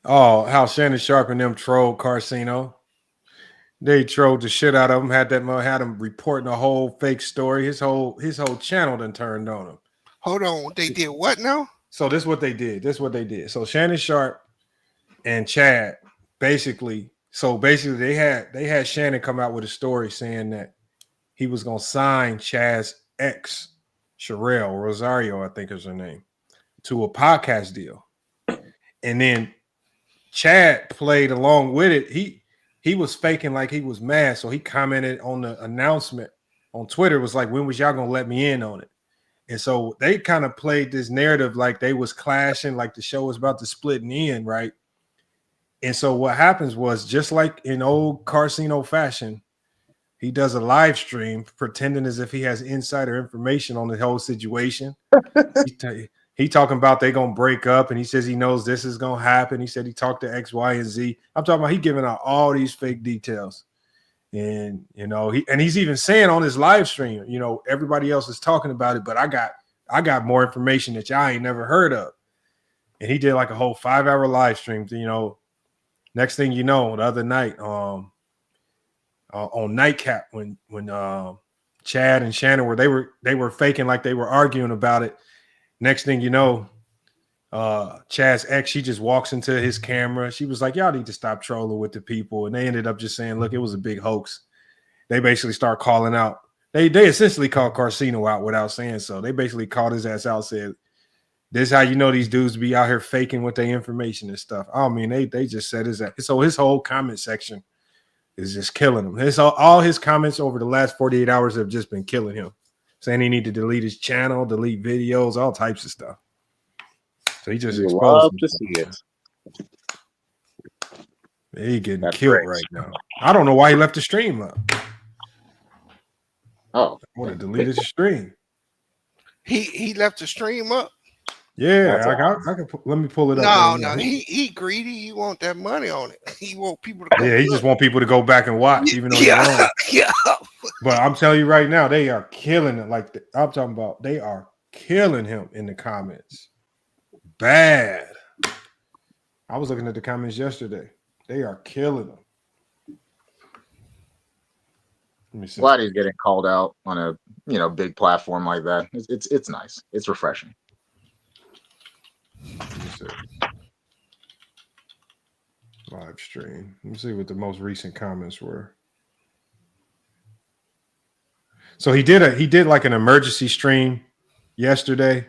Oh, how Shannon Sharpe and them trolled Carcino. They trolled the shit out of him. Had him reporting a whole fake story. His whole channel done turned on him. Hold on, they did what now? So this is what they did. So Shannon Sharpe and Chad basically they had Shannon come out with a story saying that he was gonna sign Chad's ex, Sherelle Rosario, I think is her name, to a podcast deal. And then Chad played along with it. He was faking like he was mad. So he commented on the announcement on Twitter, was like, when was y'all gonna let me in on it? And so they kind of played this narrative like they was clashing, like the show was about to split in the end, right? And so what happens was, just like in old Carcino fashion, he does a live stream pretending as if he has insider information on the whole situation. He talking about they gonna break up, and he says he knows this is gonna happen. He said he talked to X, Y, and Z. I'm talking about he giving out all these fake details, and he's even saying on his live stream, everybody else is talking about it, but I got more information that y'all ain't never heard of. And he did like a whole 5-hour live stream. Next thing you know, the other night, on Nightcap, when Chad and Shannon they were faking like they were arguing about it. Next thing you know, Chad's ex, she just walks into his camera. She was like, y'all need to stop trolling with the people. And they ended up just saying, look, it was a big hoax. They basically start calling out. They essentially called Carcino out without saying so. They basically called his ass out, said, this is how you know these dudes be out here faking with their information and stuff. I mean, they just said his ass. So his whole comment section is just killing him. All his comments over the last 48 hours have just been killing him, saying he need to delete his channel, delete videos, all types of stuff. So he just exposed love himself, to see it. He getting killed right now. I don't know why he left the stream up. Oh, I would have deleted the stream. He left the stream up. Yeah, I can. Let me pull it up. No, he greedy. He want that money on it. He want people to. Yeah, he just want people to go back and watch, even though they're wrong. Yeah. But I'm telling you right now, they are killing it. Like I'm talking about, they are killing him in the comments. Bad. I was looking at the comments yesterday. They are killing him. Glad he's getting called out on a big platform like that. It's nice. It's refreshing. Live stream. Let me see what the most recent comments were. So he did like an emergency stream yesterday,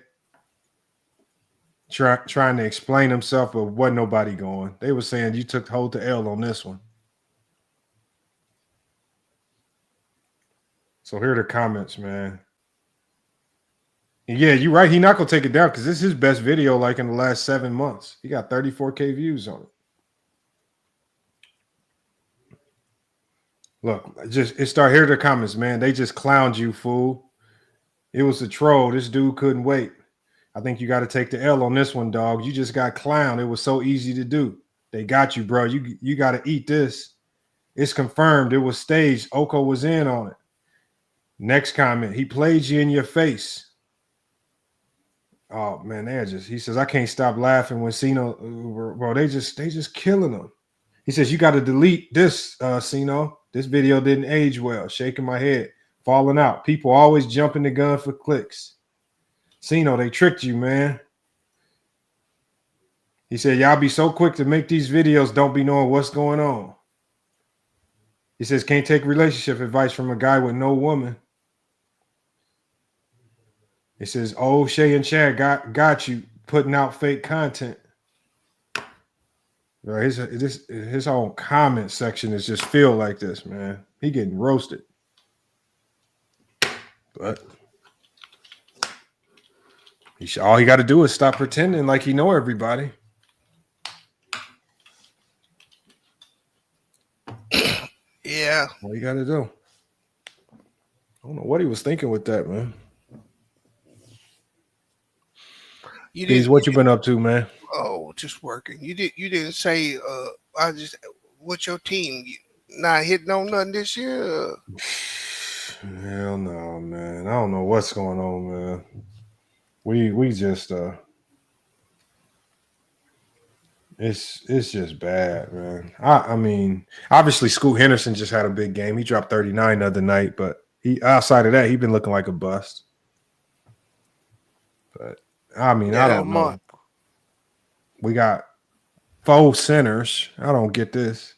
trying to explain himself, but wasn't nobody going. They were saying you hold the L on this one. So here are the comments, man. And yeah, you're right. He's not gonna take it down because this is his best video like in the last 7 months. He got 34K views on it. Look, here are the comments, man. They just clowned you, fool. It was a troll. This dude couldn't wait. I think you got to take the L on this one, dog. You just got clowned. It was so easy to do. They got you, bro. You got to eat this. It's confirmed. It was staged. Oko was in on it. Next comment. He played you in your face. Oh man, he says I can't stop laughing when Cino, bro. They just killing him. He says you got to delete this, Cino. This video didn't age well. Shaking my head, falling out. People always jumping the gun for clicks. Cino, they tricked you, man. He said y'all be so quick to make these videos, don't be knowing what's going on. He says can't take relationship advice from a guy with no woman. He says, "Oh, Shay and Chad got you putting out fake content." Bro, his whole comment section is just filled like this, man. He getting roasted. But all he got to do is stop pretending like he know everybody. Yeah. What you got to do? I don't know what he was thinking with that, man. What you been up to, man? Oh, just working. You didn't say what's your team? Not hitting on nothing this year? Hell no, man. I don't know what's going on, man. We just it's just bad, man. I mean, obviously Scoot Henderson just had a big game. He dropped 39 the other night, but outside of that, he's been looking like a bust. But I mean, I don't know. We got 4 centers. I don't get this.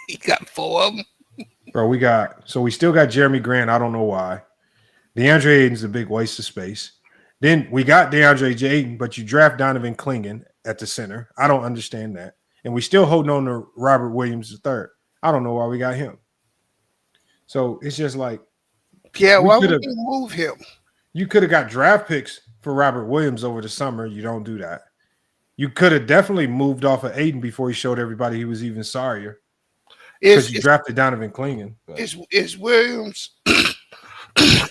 You got 4 of them? Bro, we still got Jeremy Grant. I don't know why. DeAndre Ayton's a big waste of space. Then we got DeAndre Ayton, but you draft Donovan Clingan at the center. I don't understand that. And we still holding on to Robert Williams III. I don't know why we got him. So it's just like, yeah, why would you move him? You could have got draft picks for Robert Williams over the summer. You don't do that. You could have definitely moved off of Aiden before he showed everybody he was even sorrier. Because you drafted Donovan Clingan. Is Williams,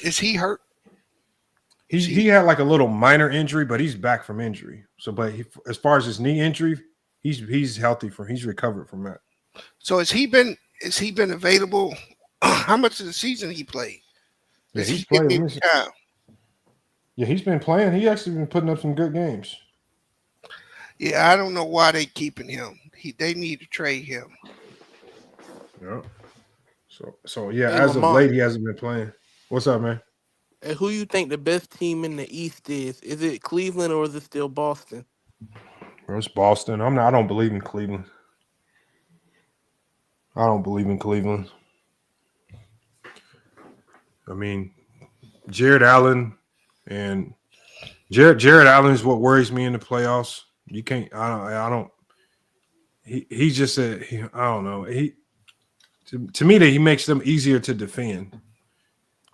is he hurt? He had like a little minor injury, but he's back from injury. So, but as far as his knee injury, he's healthy he's recovered from that. So has he been available? How much of the season he played? Yeah, he's been playing. He actually been putting up some good games. Yeah, I don't know why they keeping him. They need to trade him. Yeah. So yeah, as of late, he hasn't been playing. What's up, man? And who you think the best team in the East is? Is it Cleveland or is it still Boston? Well, it's Boston. I don't believe in Cleveland. I don't believe in Cleveland. I mean, Jared Allen is what worries me in the playoffs. You can't. I don't. He's just I don't know. To me that he makes them easier to defend,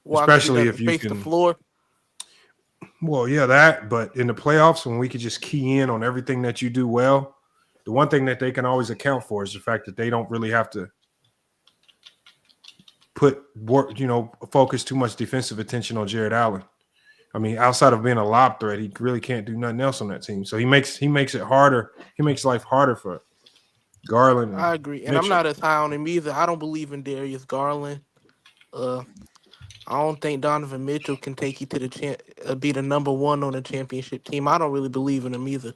especially if you face the floor. Well, yeah, that. But in the playoffs, when we could just key in on everything that you do well, the one thing that they can always account for is the fact that they don't really have to focus too much defensive attention on Jared Allen. I mean, outside of being a lob threat, he really can't do nothing else on that team. So he makes it harder. He makes life harder for Garland. I agree, and I'm not as high on him either. I don't believe in Darius Garland. I don't think Donovan Mitchell can take you to be the number 1 on the championship team. I don't really believe in him either.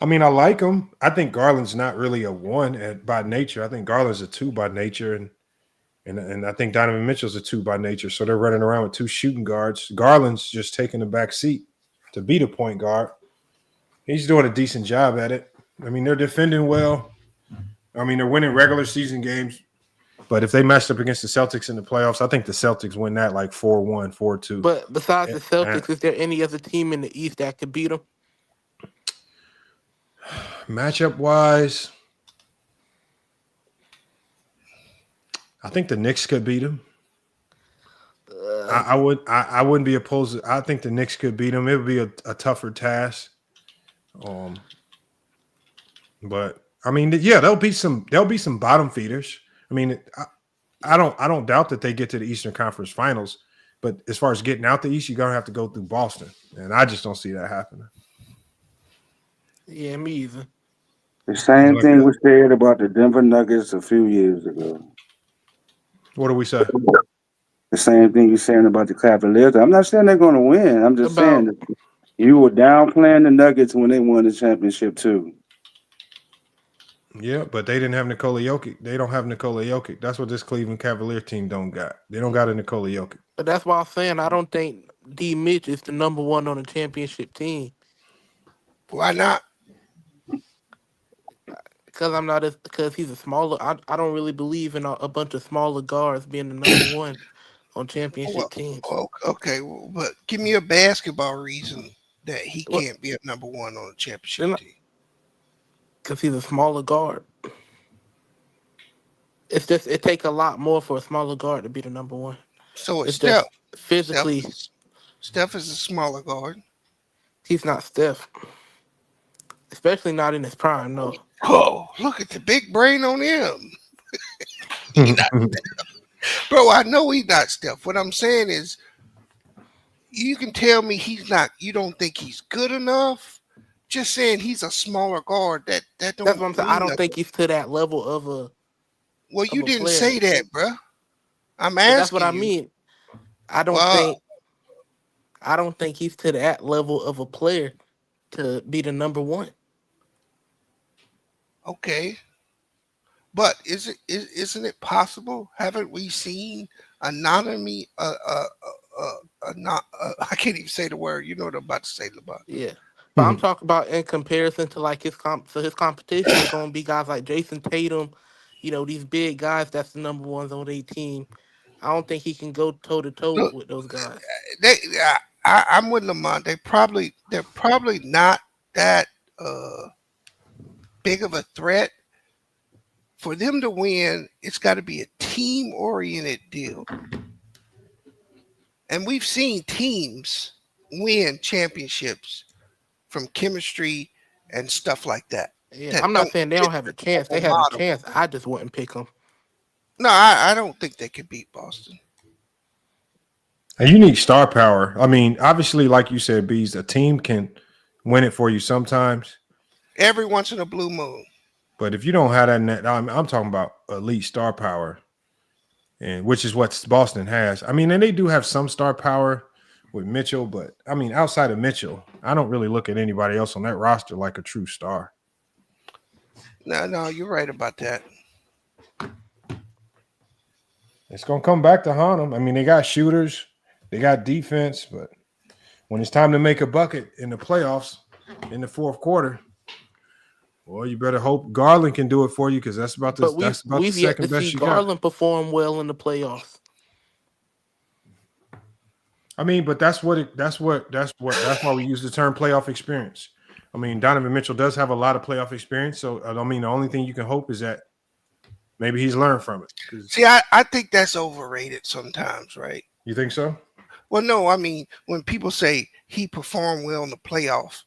I mean, I like him. I think Garland's not really a 1 by nature. I think Garland's a 2 by nature, and And I think Donovan Mitchell's a 2 by nature, so they're running around with 2 shooting guards. Garland's just taking the back seat to be the point guard. He's doing a decent job at it. I mean, they're defending well. I mean, they're winning regular season games. But if they matched up against the Celtics in the playoffs, I think the Celtics win that like 4-1, 4-2. But besides the Celtics, is there any other team in the East that could beat them? Matchup-wise, I think the Knicks could beat them. I wouldn't be opposed. I think the Knicks could beat them. It would be a tougher task. But I mean, yeah, there'll be some bottom feeders. I mean, I don't doubt that they get to the Eastern Conference Finals. But as far as getting out the East, you're gonna have to go through Boston, and I just don't see that happening. Yeah, me either. The same thing was said about the Denver Nuggets a few years ago. What do we say? The same thing you're saying about the Cavaliers. I'm not saying they're going to win. I'm just saying that you were downplaying the Nuggets when they won the championship too. Yeah, but they didn't have Nikola Jokic. They don't have Nikola Jokic. That's what this Cleveland Cavalier team don't got. They don't got a Nikola Jokic. But that's why I'm saying I don't think D. Mitch is the number one on the championship team. Why not? Because he's a smaller. I don't really believe in a bunch of smaller guards being the number one on championship teams. Okay, but give me a basketball reason that he can't be a number one on a championship team. Because he's a smaller guard. It's just it takes a lot more for a smaller guard to be the number one. So it's Steph. Physically, Steph is a smaller guard. He's not Steph, especially not in his prime. No. Oh, look at the big brain on him. Bro, I know he's not Steph. What I'm saying is, you can tell me he's not. You don't think he's good enough. Just saying he's a smaller guard. That don't. That's what I'm saying. I don't think he's to that level of a. Well, you didn't say that, bro. I'm asking. That's what I mean. I don't think he's to that level of a player to be the number one. Okay, but isn't it possible? Haven't we seen anonymity? I can't even say the word. You know what I'm about to say, LeBron. Yeah, but I'm talking about in comparison to like his competition is going to be guys like Jason Tatum. You know, these big guys that's the number ones on their team. I don't think he can go toe to toe with those guys. I'm with Lamont. They're probably not that big of a threat. For them to win, it's got to be a team-oriented deal. And we've seen teams win championships from chemistry and stuff like that. Yeah, I'm not saying they don't have a chance. They have a chance. I just wouldn't pick them. No, I don't think they could beat Boston. And you need star power. I mean, obviously, like you said, Bees, a team can win it for you sometimes. Every once in a blue moon. But if you don't have that net, I'm talking about elite star power, and which is what Boston has. I mean, and they do have some star power with Mitchell, but I mean, outside of Mitchell, I don't really look at anybody else on that roster like a true star. No, you're right about that. It's going to come back to haunt them. I mean, they got shooters, they got defense, but when it's time to make a bucket in the playoffs in the fourth quarter, well, you better hope Garland can do it for you because that's about the second best you got. Garland perform well in the playoffs. I mean, but that's why we use the term playoff experience. I mean, Donovan Mitchell does have a lot of playoff experience, so I mean, the only thing you can hope is that maybe he's learned from it. See, I think that's overrated sometimes, right? You think so? Well, no, I mean, when people say he performed well in the playoffs,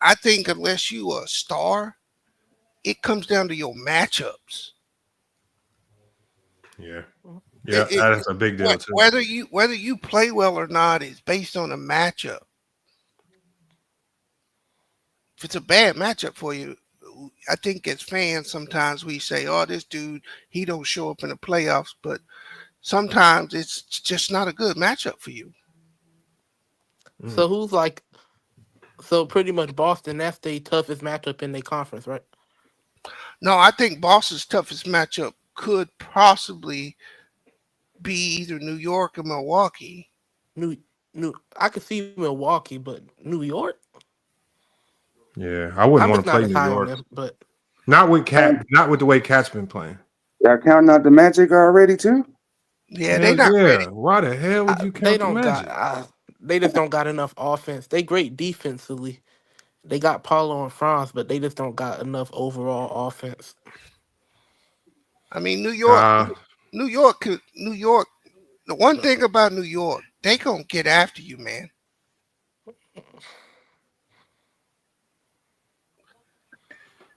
I think unless you are a star, it comes down to your matchups. Yeah, that's a big deal too. Whether you play well or not is based on a matchup. If it's a bad matchup for you, I think as fans sometimes we say, "Oh, this dude, he don't show up in the playoffs," but sometimes it's just not a good matchup for you. So pretty much Boston, that's the toughest matchup in their conference, right? No, I think Boston's toughest matchup could possibly be either New York or Milwaukee. I could see Milwaukee, but New York? Yeah, I wouldn't want to play New York. But not with the way Cat's been playing. Y'all counting out the Magic already too? Yeah, they not ready. Why the hell would you count the Magic? They just don't got enough offense. They great defensively. They got Paulo and Franz, but they just don't got enough overall offense. I mean, New York. The one thing about New York, they gonna get after you, man.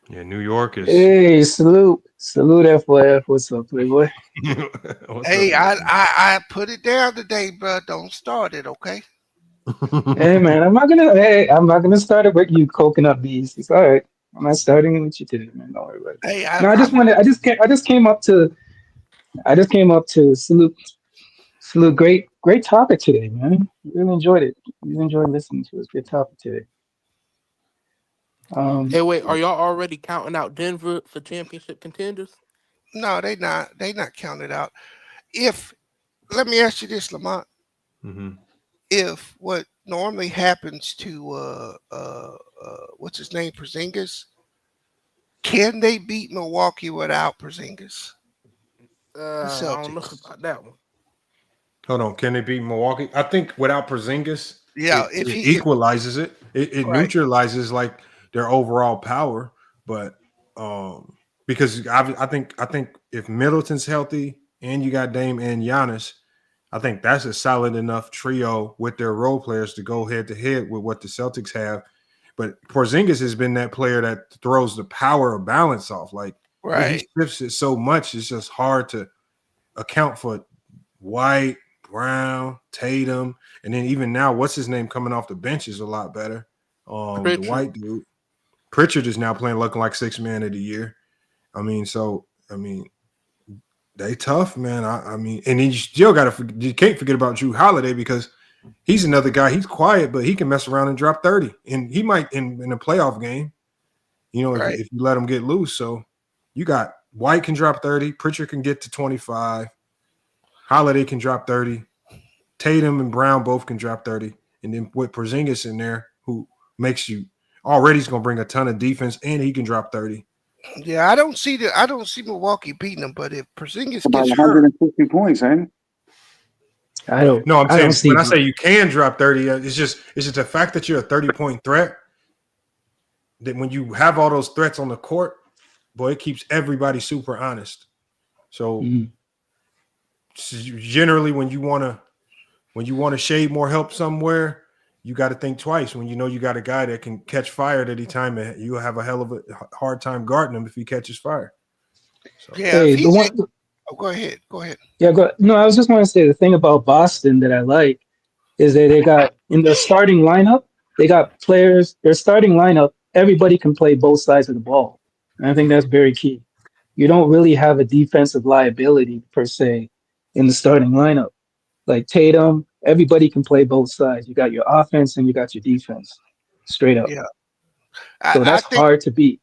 Yeah, New York is. Hey, salute FYF. What's up, Playboy? Hey, I put it down today, bro. Don't start it, okay? Hey, man, I'm not gonna start it with you, coconut bees. It's all right. I'm not starting it with you today, man. Don't worry about it. Hey, I just came up to salute. Great topic today, man. Really enjoyed it. Really enjoyed listening to it. Good topic today. Hey, wait, are y'all already counting out Denver for championship contenders? No, they not. They not counted out. Let me ask you this, Lamont. Mm-hmm. If what normally happens to what's his name, Porzingis, can they beat Milwaukee without Porzingis? I don't know about that one. Hold on, can they beat Milwaukee? I think without Porzingis, it equalizes it. It right. neutralizes like their overall power, but because I think if Middleton's healthy and you got Dame and Giannis, I think that's a solid enough trio with their role players to go head to head with what the Celtics have. But Porzingis has been that player that throws the power of balance off. Like he shifts it so much, it's just hard to account for White, Brown, Tatum, and then even now, what's his name coming off the bench is a lot better. The white dude. Pritchard is now looking like 6th man of the year. They tough, man. And then you still you can't forget about Drew Holiday because he's another guy. He's quiet, but he can mess around and drop 30. And he might in a playoff game, if you let him get loose. So you got White can drop 30, Pritchard can get to 25, Holiday can drop 30, Tatum and Brown both can drop 30. And then with Porzingis in there, who makes you already he's gonna bring a ton of defense and he can drop 30. Yeah, I don't see Milwaukee beating them, but if Porzingis about gets 150 points, ain't it? I'm saying when I say you can drop 30, it's just the fact that you're a 30-point threat. That when you have all those threats on the court, boy, it keeps everybody super honest. So generally, when you want to shade more help somewhere, you got to think twice. When you know you got a guy that can catch fire at any time, and you have a hell of a hard time guarding him if he catches fire. So. Yeah, go ahead. Yeah, no, I was just going to say the thing about Boston that I like is that they got in their starting lineup, they got players. Their starting lineup, everybody can play both sides of the ball, and I think that's very key. You don't really have a defensive liability per se in the starting lineup. Like Tatum, everybody can play both sides. You got your offense and you got your defense, straight up. Yeah. So that's hard to beat.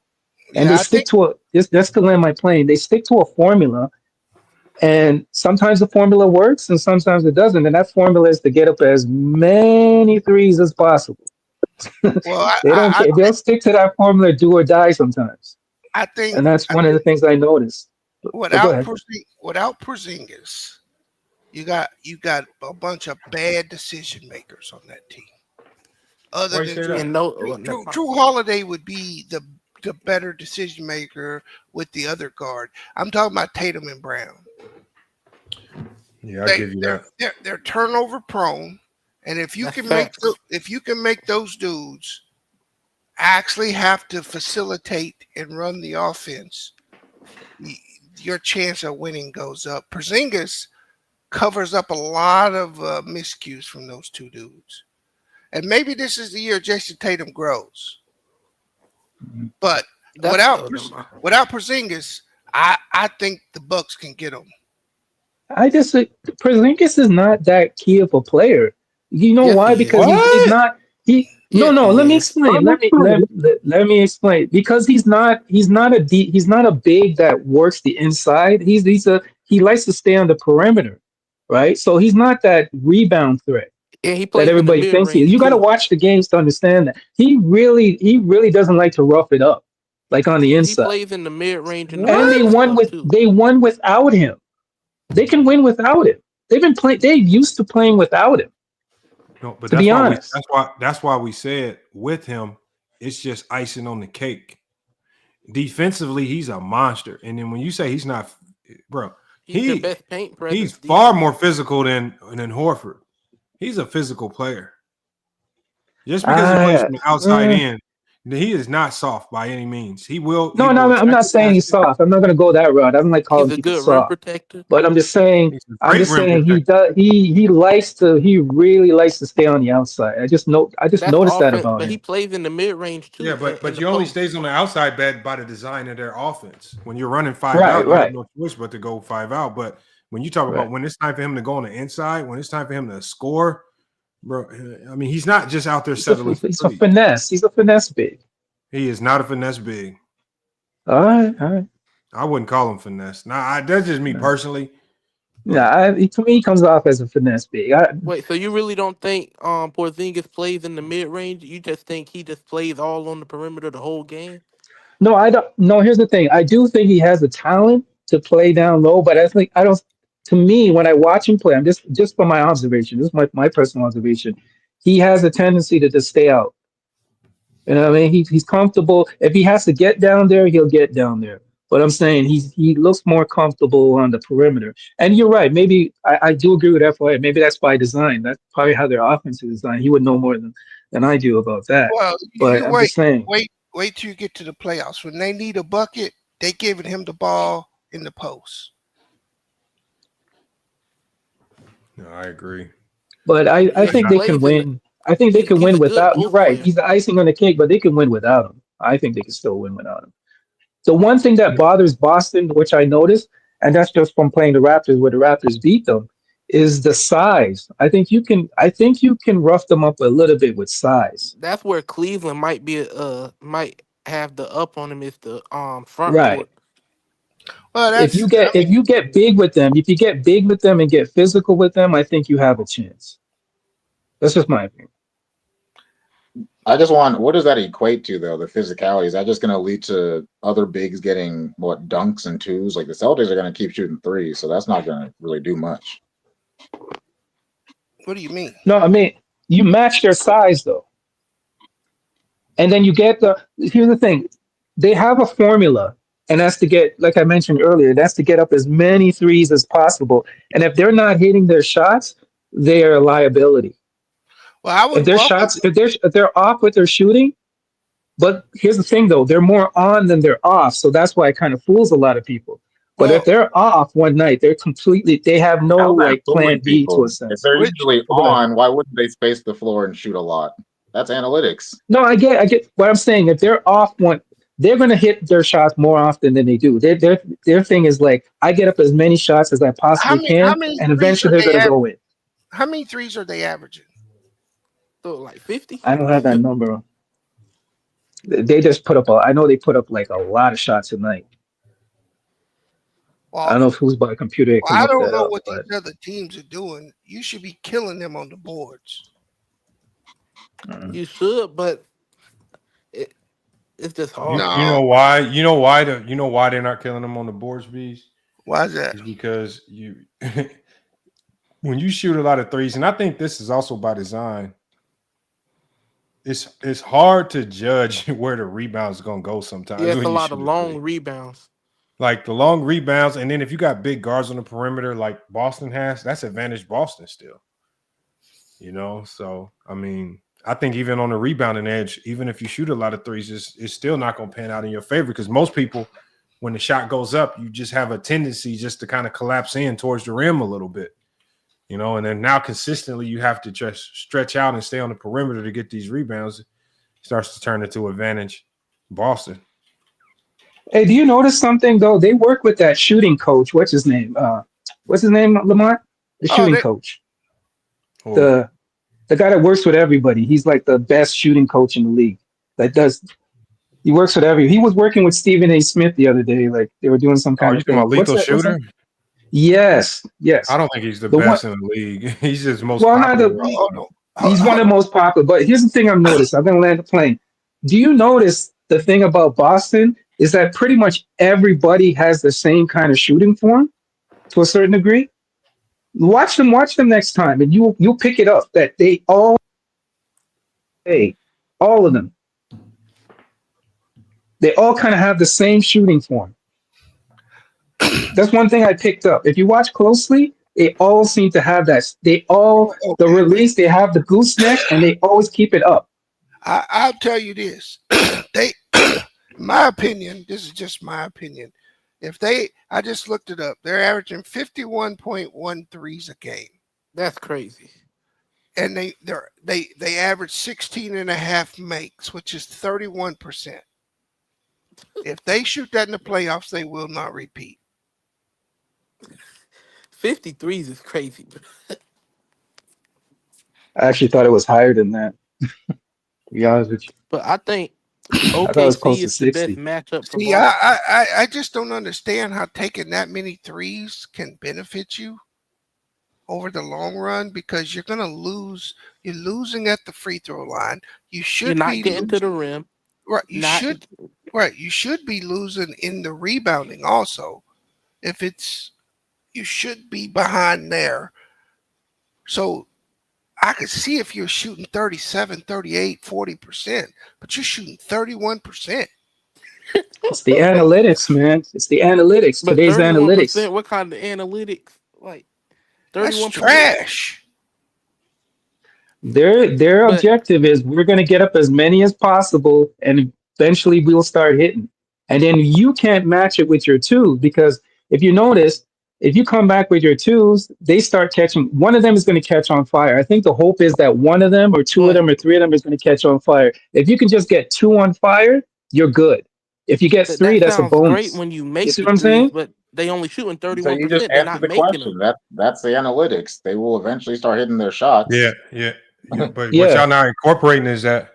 And they stick to that's to land my plane. They stick to a formula, and sometimes the formula works and sometimes it doesn't. And that formula is to get up as many threes as possible. Well, they'll stick to that formula, do or die sometimes. And that's one of the things I noticed. Without Porzingis, you got a bunch of bad decision makers on that team. Other than Drew Holiday would be the better decision maker with the other guard. I'm talking about Tatum and Brown. Yeah, I'll give you that. They're turnover prone, and if you can make those dudes actually have to facilitate and run the offense, your chance of winning goes up. Porzingis covers up a lot of miscues from those two dudes. And maybe this is the year Jason Tatum grows. But without Porzingis, I think the Bucks can get him. Porzingis is not that key of a player. You know why? Because No, Yes, no. he Let me is. explain. Let me explain. Because he's not he's not a big that works the inside. He likes to stay on the perimeter, right? So he's not that rebound threat And he that plays in the everybody mid thinks he is. range You got to too. watch the games to understand that he really doesn't like to rough it up, like on the He inside. plays in the mid range and the And post stuff too. they won without him. They can win without him. They've been playing. They're used to playing without him. No, but To be honest, that's why we said with him, it's just icing on the cake. Defensively, he's a monster. And then when you say he's not, bro, He's the best paint he's presence far defense. more physical than Horford. He's a physical player. Just because he plays from the outside in, he is not soft by any means. He will. no, He will I'm attack not the saying he's basket. soft. I'm not going to go that route. I don't like He's calling a people good rim soft. protector. But I'm just saying, He's a great rim he protector. does. He really likes to stay on the outside. I just That's noticed that offense, about but he he. plays in the mid range Yeah, too, in but the he only post. stays on the outside bed by the design of their offense. When you're running five Right, out, you have right. no choice but to go five out. But when you talk about when it's time for him to go on the inside, when it's time for him to score, bro, I mean, he's not just out there settling for He's a threes. finesse. He's a finesse big. He is not a finesse big. All right. I wouldn't call him finesse. Now, that's just me personally. Yeah, to me, he comes off as a finesse big. Wait, so you really don't think Porzingis plays in the mid range? You just think he just plays all on the perimeter the whole game? No, I don't. No, here's the thing. I do think he has the talent to play down low, but I think I don't. To me, when I watch him play, I'm just from my observation. This is my personal observation. He has a tendency to just stay out. You know what I mean? He's comfortable. If he has to get down there, he'll get down there. But I'm saying he looks more comfortable on the perimeter. And you're right. Maybe I do agree with FYI. Maybe that's by design. That's probably how their offense is designed. He would know more than I do about that. Well, But you I'm just saying. wait till you get to the playoffs. When they need a bucket, they giving him the ball in the post. No, I agree. But I think they can win. I think they can win without. You're right. He's the icing on the cake, but they can win without him. I think they can still win without him. The one thing that bothers Boston, which I noticed, and that's just from playing the Raptors, where the Raptors beat them, is the size. I think you can rough them up a little bit with size. That's where Cleveland might have the up on him is the front Right. court. Well, if you get big with them, and get physical with them, I think you have a chance. That's just my opinion. What does that equate to though? The physicality, is that just going to lead to other bigs getting dunks and twos? Like the Celtics are going to keep shooting threes, so that's not going to really do much. What do you mean? No, I mean you match their size though, and then you get here's the thing, they have a formula, and that's to get, like I mentioned earlier, that's to get up as many threes as possible. And if they're not hitting their shots, they are a liability. Well, I would if they're off with their shooting, but here's the thing though, they're more on than they're off, so that's why it kind of fools a lot of people. But if they're off one night, they have no plan B to a sense. If they're usually on, why wouldn't they space the floor and shoot a lot? That's analytics. No, I get what I'm saying. If they're off one, they're going to hit their shots more often than they do. Their thing is like, I get up as many shots as I possibly can, and eventually they're going to go in. How many threes are they averaging? So like 50? I don't have that number. They just put up I know they put up like a lot of shots a night. Well, I don't know who's by computer. I don't know what these other teams are doing. You should be killing them on the boards. You should, but it's just hard. You know why? You know why they're not killing them on the boards, Bees? Why is that? It's because when you shoot a lot of threes, and I think this is also by design, it's hard to judge where the rebounds are gonna go sometimes. Yeah, it's a lot of long rebounds. Like the long rebounds, and then if you got big guards on the perimeter like Boston has, that's advantage Boston still. So I mean, I think even on the rebounding edge, even if you shoot a lot of threes, it's still not going to pan out in your favor, because most people, when the shot goes up, you just have a tendency just to kind of collapse in towards the rim a little bit, and then now consistently you have to just stretch out and stay on the perimeter to get these rebounds. It starts to turn into advantage Boston. Hey, do you notice something though? They work with that shooting coach. What's his name? Lamont? The shooting coach. the guy that works with everybody. He's like the best shooting coach in the league. He works with every. He was working with Stephen A. Smith the other day. Like they were doing some Oh, kind you of talking thing. about Lethal Shooter? Yes. I don't think he's the The one. best in the league. He's just most Well, not popular the. right now. He's one of the most popular. But here's the thing I've noticed. I'm gonna land the plane. Do you notice the thing about Boston is that pretty much everybody has the same kind of shooting form to a certain degree? Watch them next time, and you'll pick it up that they all of them. They all kind of have the same shooting form. That's one thing I picked up. If you watch closely, they all seem to have that. They all the release. They have the gooseneck, and they always keep it up. I'll tell you this. They, my opinion, this is just my opinion. I just looked it up. They're averaging 51.1 threes a game. That's crazy. And they average 16.5 makes, which is 31%. If they shoot that in the playoffs, they will not repeat. 53s is crazy. I actually thought it was higher than that. To be honest with you. But I think I thought it was close OKC to is the 60. best matchup for See, Boston. I just don't understand how taking that many threes can benefit you over the long run, because you're going to lose. You're losing at the free throw line. You should You're not be getting to the rim. Right. You should be losing in the rebounding also. You should be behind there. So I could see if you're shooting 37, 38, 40%, but you're shooting 31%. It's the analytics, man. It's the analytics. But Today's 31%, analytics. what kind of analytics? Like 31%. That's trash. Their objective is we're going to get up as many as possible, and eventually we'll start hitting. And then you can't match it with your twos, because if you notice, if you come back with your twos, they start catching. One of them is going to catch on fire. I think the hope is that one of them or two of them or three of them is going to catch on fire. If you can just get two on fire, you're good. If you get three, that's a sounds bonus. great when you make You see the what I'm threes, saying? but they only shooting 31%. So you just They're answered not the making question. them. That's the analytics. They will eventually start hitting their shots. Yeah. But what y'all not incorporating is that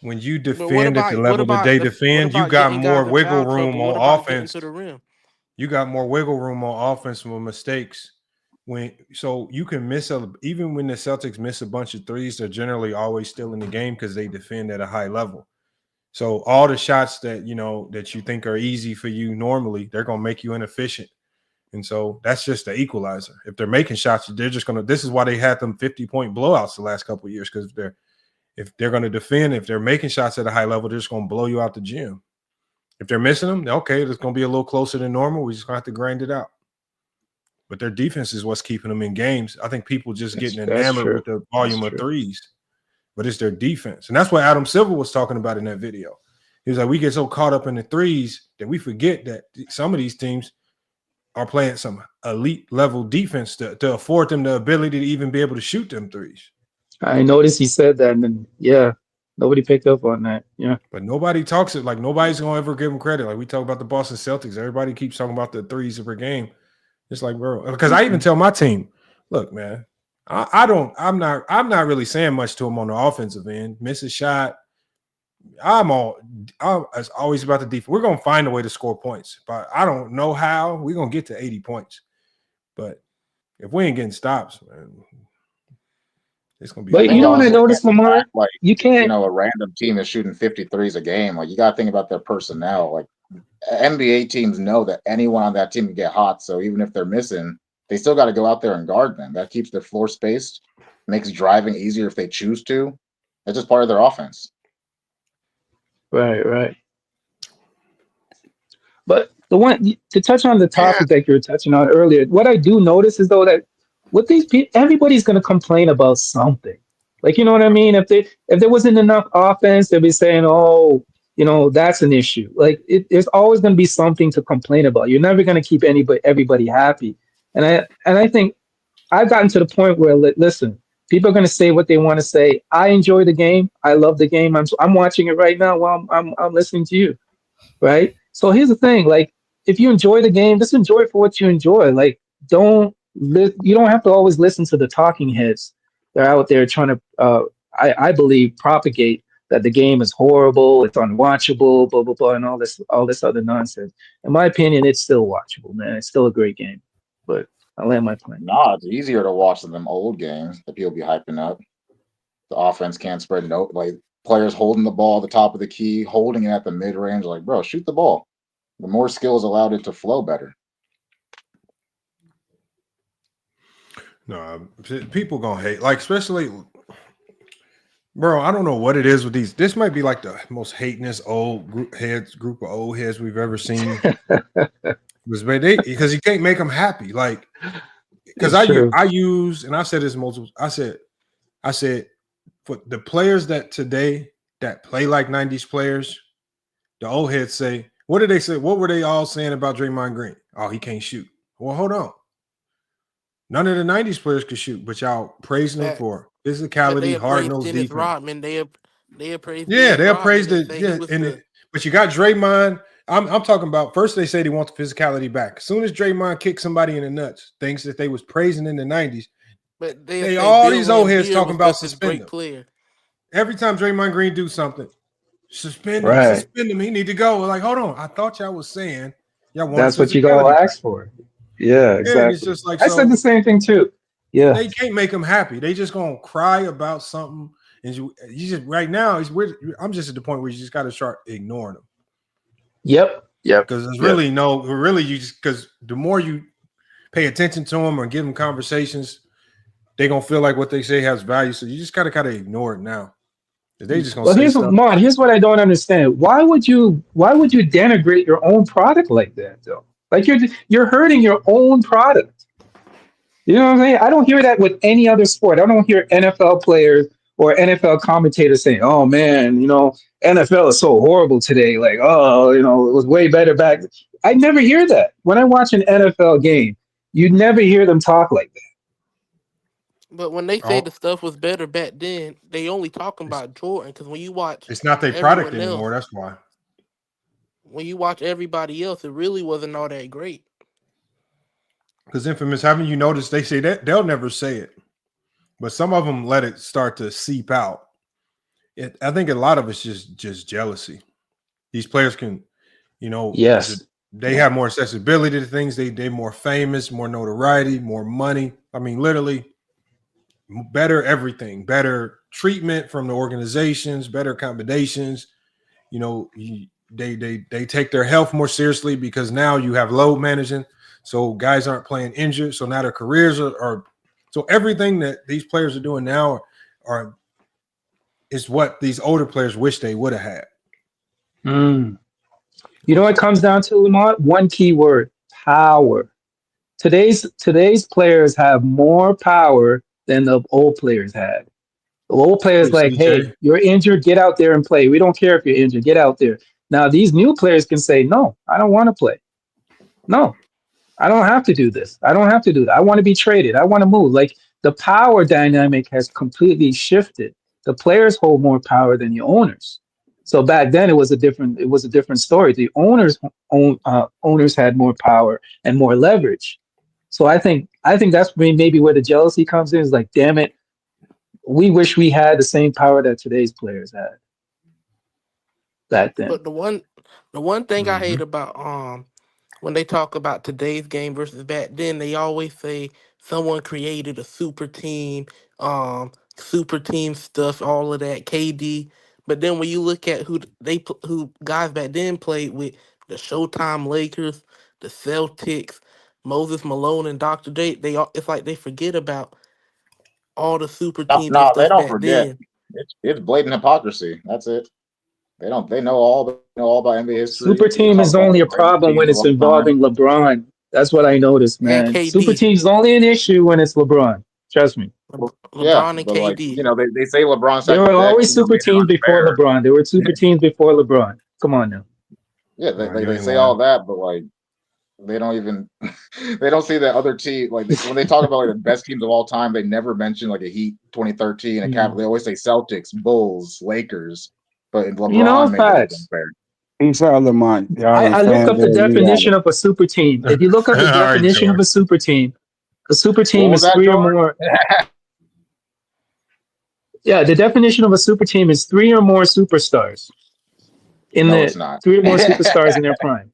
when you defend at the level that they defend, you got more wiggle room on offense. You got more wiggle room on offense with mistakes. So you can miss even when the Celtics miss a bunch of threes, they're generally always still in the game because they defend at a high level. So all the shots that you think are easy for you normally, they're gonna make you inefficient. And so that's just the equalizer. If they're making shots, they're just gonna. This is why they had them 50-point blowouts the last couple of years, because if they're gonna defend, if they're making shots at a high level, they're just gonna blow you out the gym. If they're missing them, okay, it's gonna be a little closer than normal. We just gonna have to grind it out. But their defense is what's keeping them in games. I think people just getting enamored with the volume of threes, but it's their defense, and that's what Adam Silver was talking about in that video. He was like, we get so caught up in the threes that we forget that some of these teams are playing some elite level defense to afford them the ability to even be able to shoot them threes. I noticed he said that, and then, nobody picked up on that. Yeah. But nobody talks it. Like, nobody's going to ever give them credit. Like, we talk about the Boston Celtics. Everybody keeps talking about the threes per game. It's like, bro, because I even tell my team, look, man, I'm not really saying much to them on the offensive end. Miss a shot. It's always about the defense. We're going to find a way to score points, but I don't know how. We're going to get to 80 points. But if we ain't getting stops, man, it's going to be. But you know what I noticed, Lamar? Like, you can't. A random team is shooting 53s a game. Like, you got to think about their personnel. Like, NBA teams know that anyone on that team can get hot. So even if they're missing, they still got to go out there and guard them. That keeps their floor spaced, makes driving easier if they choose to. That's just part of their offense. Right. But the one to touch on the topic that you were touching on earlier, what I do notice is though that with these people, everybody's going to complain about something. Like, you know what I mean? If there wasn't enough offense, they'll be saying, "Oh, that's an issue." Like, there's always going to be something to complain about. You're never going to keep everybody happy. And I think I've gotten to the point where, listen, people are going to say what they want to say. I enjoy the game. I love the game. I'm watching it right now while I'm listening to you, right? So here's the thing: like, if you enjoy the game, just enjoy it for what you enjoy. Like, you don't have to always listen to the talking heads They're out there trying to, I believe, propagate that the game is horrible, it's unwatchable, blah blah blah, and all this other nonsense. In my opinion, it's still watchable, man. It's still a great game. But I land my plane. Nah, it's easier to watch than them old games that people be hyping up. The offense can't spread like players holding the ball at the top of the key, holding it at the mid range. Like, bro, shoot the ball. The more skills allowed it to flow better. No, people gonna hate, like, especially, bro. I don't know what it is with these. This might be like the most hatin'est group of old heads we've ever seen. Because you can't make them happy, like, because I use, and I said this multiple. I said for the players that today that play like 90s players, the old heads say, what did they say? What were they all saying about Draymond Green? Oh, he can't shoot. Well, hold on. None of the 90s players could shoot, but y'all praising him for physicality, hard-nosed defense. Rodman, they appraised. Yeah, they appraised it. Yeah, but you got Draymond. I'm talking about, first they say they want the physicality back. As soon as Draymond kicked somebody in the nuts, things that they was praising in the 90s, but they all these old heads talking about suspending him. Every time Draymond Green do something, suspend him. He need to go. Like, hold on. I thought y'all was saying y'all want. That's what you gotta ask for. Yeah, exactly. It's just like, I said the same thing too. Yeah, they can't make them happy. They just gonna cry about something, and you just right now. I'm just at the point where you just gotta start ignoring them. Yep. Because there's really you just, because the more you pay attention to them or give them conversations, they gonna feel like what they say has value. So you just gotta kind of ignore it now. They just gonna say here's what I don't understand. Why would you denigrate your own product like that though? Like you're hurting your own product. You know what I'm saying? I don't hear that with any other sport. I don't hear NFL players or NFL commentators saying, "Oh man, NFL is so horrible today." Like, "Oh, it was way better back." I never hear that. When I watch an NFL game, you never hear them talk like that. But when they say the stuff was better back then, they only talking about Jordan. Because when you watch, it's not their product anymore. That's why. When you watch everybody else, it really wasn't all that great. Because Infamous, haven't you noticed they say that they'll never say it, but some of them let it start to seep out. I think a lot of it's just jealousy. These players can, yes, they have more accessibility to things. They're more famous, more notoriety, more money. I mean, literally, better everything, better treatment from the organizations, better accommodations. They take their health more seriously because now you have load managing, so guys aren't playing injured. So now their careers are so everything that these players are doing now is what these older players wish they would have had. You know what it comes down to, Lamont? One key word: power. Today's players have more power than the old players had. The old players like, hey, you're injured, get out there and play. We don't care if you're injured, get out there. Now these new players can say, no, I don't want to play. No, I don't have to do this. I don't have to do that. I want to be traded. I want to move. Like the power dynamic has completely shifted. The players hold more power than the owners. So back then it was a different story. The owners had more power and more leverage. So I think that's maybe where the jealousy comes in. Is like, damn it, we wish we had the same power that today's players had back then. But the one thing I hate about when they talk about today's game versus back then, they always say someone created a super team stuff, all of that, KD. But then when you look at who guys back then played with, the Showtime Lakers, the Celtics, Moses Malone, and Dr. J, it's like they forget about all the super teams. No, they don't forget. It's blatant hypocrisy. That's it. They know all about NBA history. Super team is only a problem when it's involving LeBron. That's what I noticed, man. Super team is only an issue when it's LeBron. Trust me. LeBron and KD. Like, they say LeBron. There were always super teams before LeBron. There were super teams before LeBron. Come on now. Yeah, they say all that, but like they don't even they don't see that other team. Like when they talk about like the best teams of all time, they never mention like a Heat 2013 and Cavs. They always say Celtics, Bulls, Lakers. But LeBron facts. Peace out, Lamont. I look up the definition of a super team. If you look up the definition of a super team is three or more. Yeah, the definition of a super team is 3 or more superstars. No, it's not. 3 or more superstars in their prime.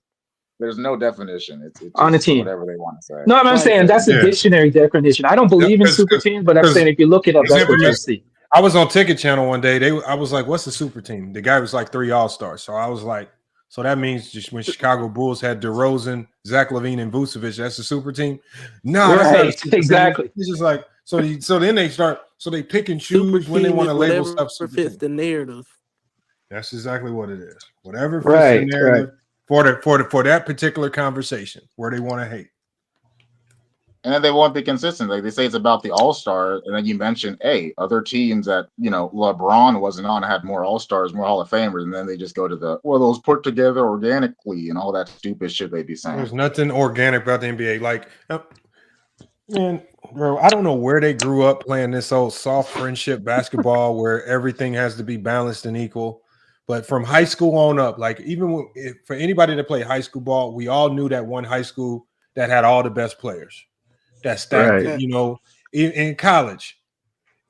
There's no definition. It's on a just team. whatever they want to say. No, I'm saying that's a dictionary definition. I don't believe in super teams, but I'm saying if you look it up, that's what you'll see. I was on Ticket Channel one day. I was like, "What's a super team?" The guy was like 3 All-Stars. So I was like, "So that means just when Chicago Bulls had DeRozan, Zach LaVine, and Vucevic, that's a super team?" No, that's not a super exactly. team. It's just like so then they start they pick and choose when they want to label stuff. Whatever fits the narrative. That's exactly what it is. Whatever fits the narrative for that particular conversation where they want to hate. And then they won't be consistent. Like they say it's about the All-Star, and then you mention, hey, other teams that, LeBron wasn't on had more All-Stars, more Hall of Famers, and then they just go to those put together organically and all that stupid shit they be saying. There's nothing organic about the NBA. Like, man, bro, I don't know where they grew up playing this old soft friendship basketball where everything has to be balanced and equal. But from high school on up, like even for anybody that played high school ball, we all knew that one high school that had all the best players. That stacked it, in college.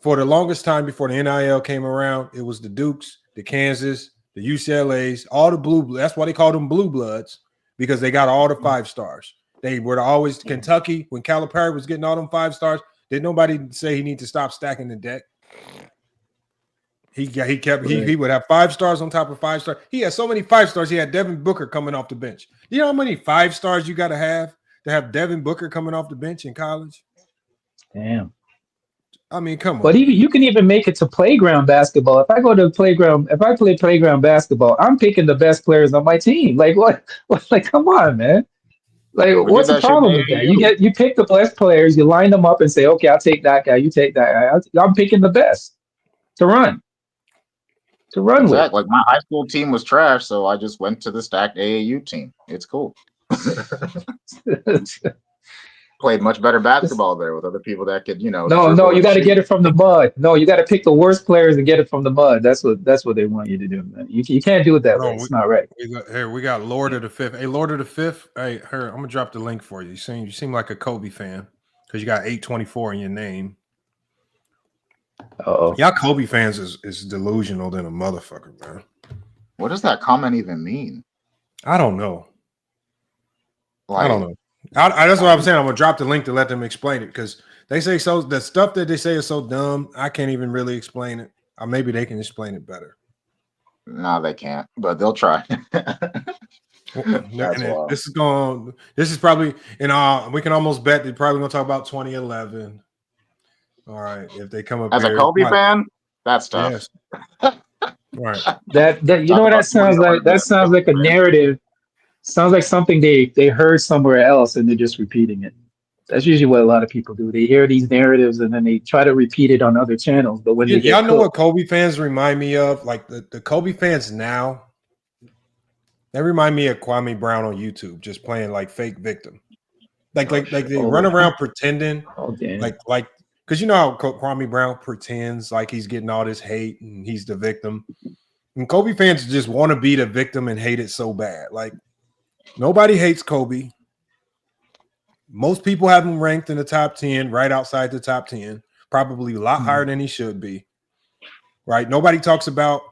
For the longest time before the NIL came around, it was the Dukes, the Kansas, the UCLAs, all the blue. That's why they called them blue bloods, because they got all the 5 stars. They were always Kentucky when Calipari was getting all them 5 stars. Did nobody say he need to stop stacking the deck? He would have 5 stars on top of 5 stars. He had so many 5 stars. He had Devin Booker coming off the bench. You know how many 5 stars you got to have Devin Booker coming off the bench in college? Damn. I mean, come on. But you can even make it to playground basketball. If I play playground basketball, I'm picking the best players on my team. Like what? Like, come on, man. Like, what's the problem with that? You pick the best players, you line them up and say, okay, I'll take that guy, you take that guy. I'm picking the best to run with. Like my high school team was trash, so I just went to the stacked AAU team. It's cool. Played much better basketball there with other people that could, No, you got to get it from the mud. No, you got to pick the worst players and get it from the mud. That's what they want you to do, man. You can't do it that way. It's not right. We got Lord of the Fifth. Hey, Lord of the Fifth. Hey, I'm gonna drop the link for you. You seem like a Kobe fan because you got 824 in your name. Oh, y'all Kobe fans is delusional than a motherfucker, man. What does that comment even mean? I don't know. I don't know. That's what I'm saying. I'm gonna drop the link to let them explain it because they say so. The stuff that they say is so dumb. I can't even really explain it. Or maybe they can explain it better. No, they can't, but they'll try. This is probably we can almost bet they're probably gonna talk about 2011. All right, if they come up as a Kobe fan, that's tough. Yes. Right. That you know what that sounds like? That sounds like a narrative. Sounds like something they heard somewhere else and they're just repeating it. That's usually what a lot of people do. They hear these narratives and then they try to repeat it on other channels. But when y'all know what Kobe fans remind me of, like the Kobe fans now, they remind me of Kwame Brown on YouTube, just playing like fake victim, like they run around pretending, like because you know how Kwame Brown pretends like he's getting all this hate and he's the victim, and Kobe fans just want to be the victim and hate it so bad, like. Nobody hates Kobe. Most people have him ranked in the top 10, right outside the top 10, probably a lot higher than he should be. Right? Nobody talks about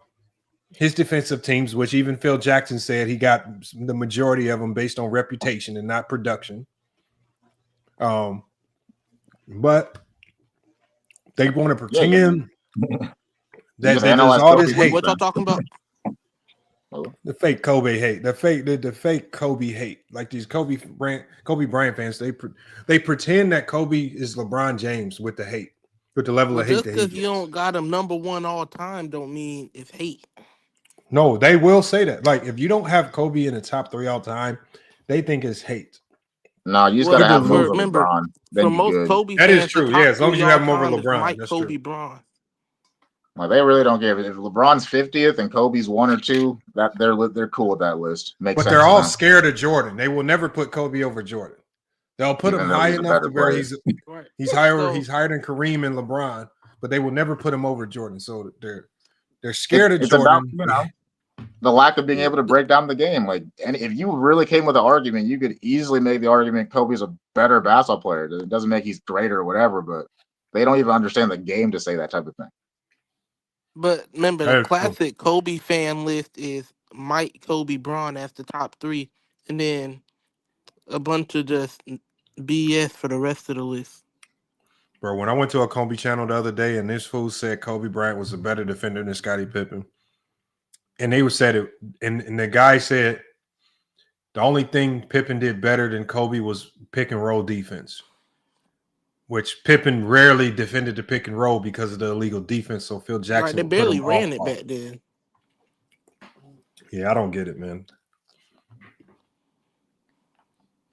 his defensive teams, which even Phil Jackson said he got the majority of them based on reputation and not production. But they want to pretend that there's all this hate. What y'all talking about? The fake Kobe hate, the fake Kobe hate, like these Kobe Bryant fans, they pretend that Kobe is LeBron James with the hate, with the level of hate. Just because you don't got him number 1 all time, don't mean it's hate. No, they will say that. Like if you don't have Kobe in the top 3 all time, they think it's hate. No, you just gotta have him over LeBron. For most Kobe that fans, is true. Yeah, as long as you have him over LeBron, Mike, that's Kobe, true. Bron. Well, they really don't give it. If LeBron's 50th and Kobe's 1 or 2, that they're cool with that list. Makes sense. But they're all scared of Jordan. They will never put Kobe over Jordan. They'll put him high enough to where he's higher than Kareem and LeBron, but they will never put him over Jordan. So they're scared of Jordan. About, the lack of being able to break down the game. Like, and if you really came with an argument, you could easily make the argument Kobe's a better basketball player. It doesn't make he's greater or whatever, but they don't even understand the game to say that type of thing. But remember, the That is true. classic Kobe fan list is Mike, Kobe, Braun as the top three, and then a bunch of just BS for the rest of the list. Bro, when I went to a Kobe channel the other day and this fool said Kobe Bryant was a better defender than Scottie Pippen, and they said it, and the guy said the only thing Pippen did better than Kobe was pick and roll defense, which Pippen rarely defended the pick and roll because of the illegal defense. So Phil Jackson Right, they would put barely him ran off. it back then. Yeah, I don't get it, man.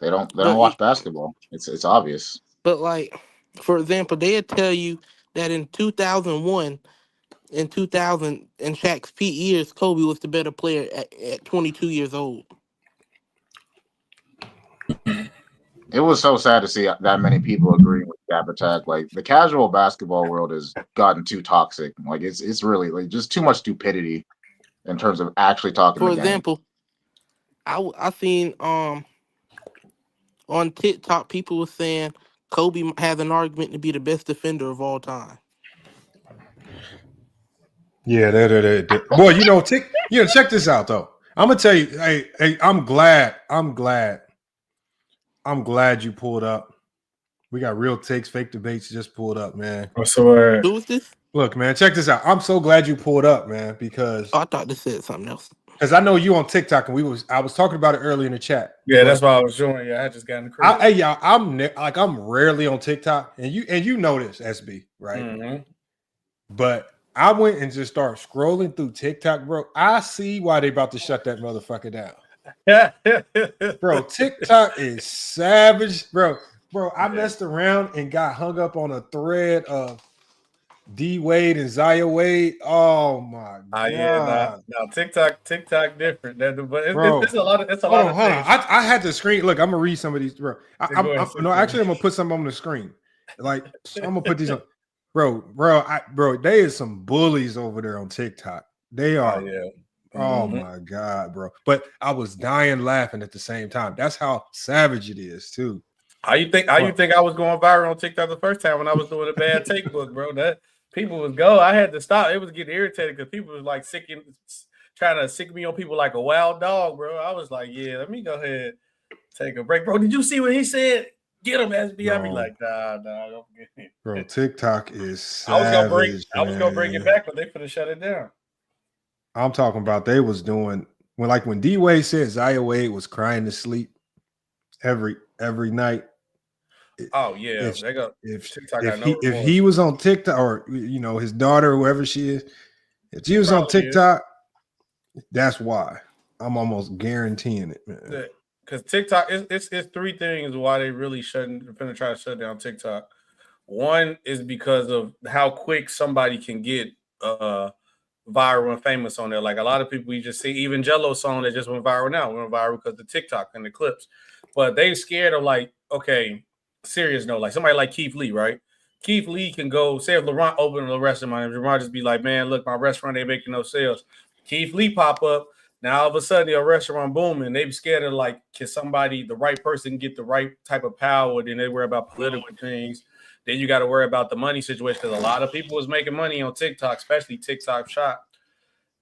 They don't watch basketball. It's obvious. But like, for example, they'd tell you that in 2001, in 2000, in Shaq's peak years, Kobe was the better player at 22 years old. It was so sad to see that many people agreeing with Gap Attack. Like the casual basketball world has gotten too toxic. Like it's really like just too much stupidity in terms of actually talking. For the game. example, I seen on TikTok people were saying Kobe has an argument to be the best defender of all time. Yeah, boy, check this out though. I'm gonna tell you, hey, I'm glad you pulled up. We got Real Takes, Fake Debates just pulled up, man. Who was this? Look, man, check this out. I'm so glad you pulled up, man, because I thought this said something else. Because I know you on TikTok, and I was talking about it earlier in the chat. Yeah, that's why I was showing you. I just got in the crib. Hey, y'all, I'm rarely on TikTok, and you know this, SB, right? Mm-hmm. But I went and just started scrolling through TikTok, bro. I see why they about to shut that motherfucker down. Bro, TikTok is savage, bro. I messed around and got hung up on a thread of D Wade and Zaya Wade. Oh my god! Yeah, now TikTok different. But it's a lot of things. I had to screen. Look, I'm gonna read some of these, bro. I'm gonna put some on the screen. Like I'm gonna put these on, bro. There is some bullies over there on TikTok. They are. Oh my god, bro! But I was dying laughing at the same time. That's how savage it is, too. How you think I was going viral on TikTok the first time when I was doing a bad take book, bro? That people was go. I had to stop. It was getting irritated because people was like trying to sick me on people like a wild dog, bro. I was like, yeah, let me go ahead take a break, bro. Did you see what he said? Get him, SB. No. I be like, nah, don't get him. Bro, TikTok is savage. I was gonna bring it back, but they finna shut it down. I'm talking about they was doing when D Wade said Zaya Wade was crying to sleep every night. Oh yeah, if he was on TikTok, or his daughter, whoever she is, if she was on TikTok, that's why. I'm almost guaranteeing it, man. Because TikTok, it's three things why they really finna try to shut down TikTok. One is because of how quick somebody can get viral and famous on there. Like a lot of people, you just see, even Jello's song that just went viral now went viral because of TikTok and the clips. But they scared of like, okay, serious note, like somebody like Keith Lee, right? Keith Lee can go, say if LeBron opened a restaurant, LeBron just be like, man, look, my restaurant ain't making no sales. Keith Lee pop up. Now all of a sudden a restaurant booming. They be scared of like, can somebody, the right person, get the right type of power? Then they worry about political things. Then you got to worry about the money situation because a lot of people was making money on TikTok, especially TikTok Shop.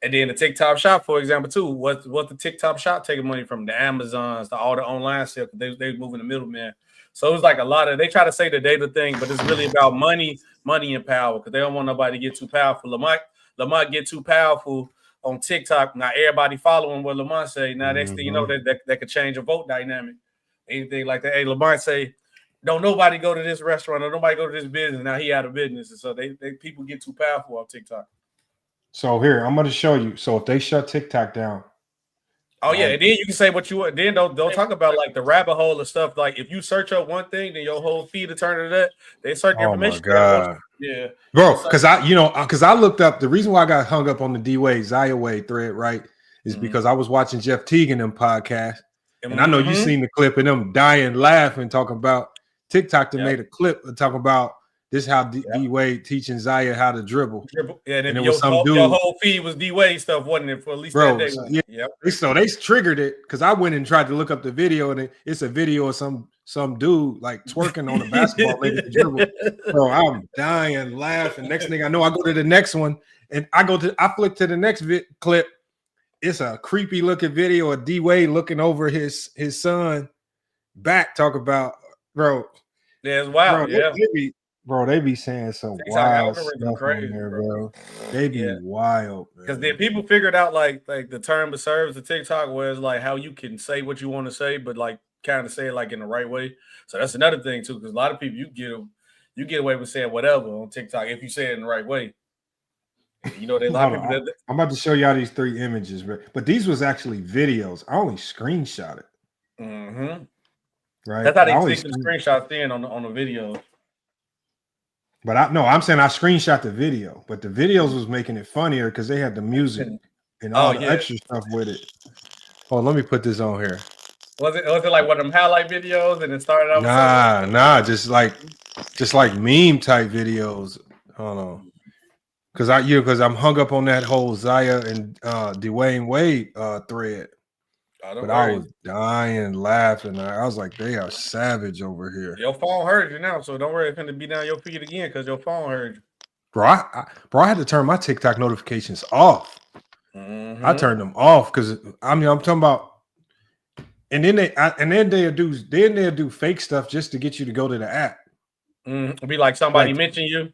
And then the TikTok Shop, for example, too, what the TikTok Shop taking money from? The Amazons, all the online sales. They moving the middleman. So it was like a lot of, they try to say the data thing, but it's really about money and power because they don't want nobody to get too powerful. Lamont get too powerful on TikTok. Now everybody following what Lamont say. Now next thing you know, that could change a vote dynamic. Anything like that. Hey, Lamont say, don't nobody go to this restaurant or nobody go to this business. Now he out of business. And so they people get too powerful on TikTok. So here, I'm going to show you. So if they shut TikTok down. Oh, yeah. And then you can say what you want. Then don't talk about like the rabbit hole and stuff. Like if you search up one thing, then your whole feed will turn to that. They search information. Oh, my God. Yeah. Bro, because I looked up, the reason why I got hung up on the D-Wade, Zaya Wade thread, right, is because I was watching Jeff Teague and them podcast. And I know you seen the clip of them dying laughing, talking about TikTok that made a clip talking about this how D-Wade teaching Zaya how to dribble. Yeah, and it was some dude. Your whole feed was D-Wade stuff, wasn't it? For at least that day. So they triggered it because I went and tried to look up the video, and it's a video of some dude like twerking on a basketball lady to dribble. Bro, I'm dying laughing. Next thing I know, I go to the next one, And I flick to the next clip. It's a creepy looking video of D-Wade looking over his son back. Talk about, bro. Yeah, it's wild. They be saying some wild stuff on there, bro. They be wild, because then people figured out like the term that serves the TikTok, where it's like how you can say what you want to say, but like kind of say it like in the right way. So that's another thing too, because a lot of people you get away with saying whatever on TikTok if you say it in the right way. You know, there's a lot of people that I'm about to show y'all these 3 images, but these was actually videos. I only screenshot it. Mm-hmm. Right. That's how they take the screenshots in on the video. But I'm saying I screenshot the video, but the videos was making it funnier because they had the music and all the extra stuff with it. Oh, let me put this on here. Was it like one of them highlight videos and it started out? Nah, just like meme type videos. Hold on, because I'm hung up on that whole Zaya and Dwayne Wade thread. But I was dying laughing. I was like, they are savage over here. Your phone heard you now, so don't worry, it's going to be down your feed again because your phone heard you. Bro, I had to turn my TikTok notifications off. Mm-hmm. I turned them off because I'm talking about, and then they'll do fake stuff just to get you to go to the app. It'll be like somebody mention you.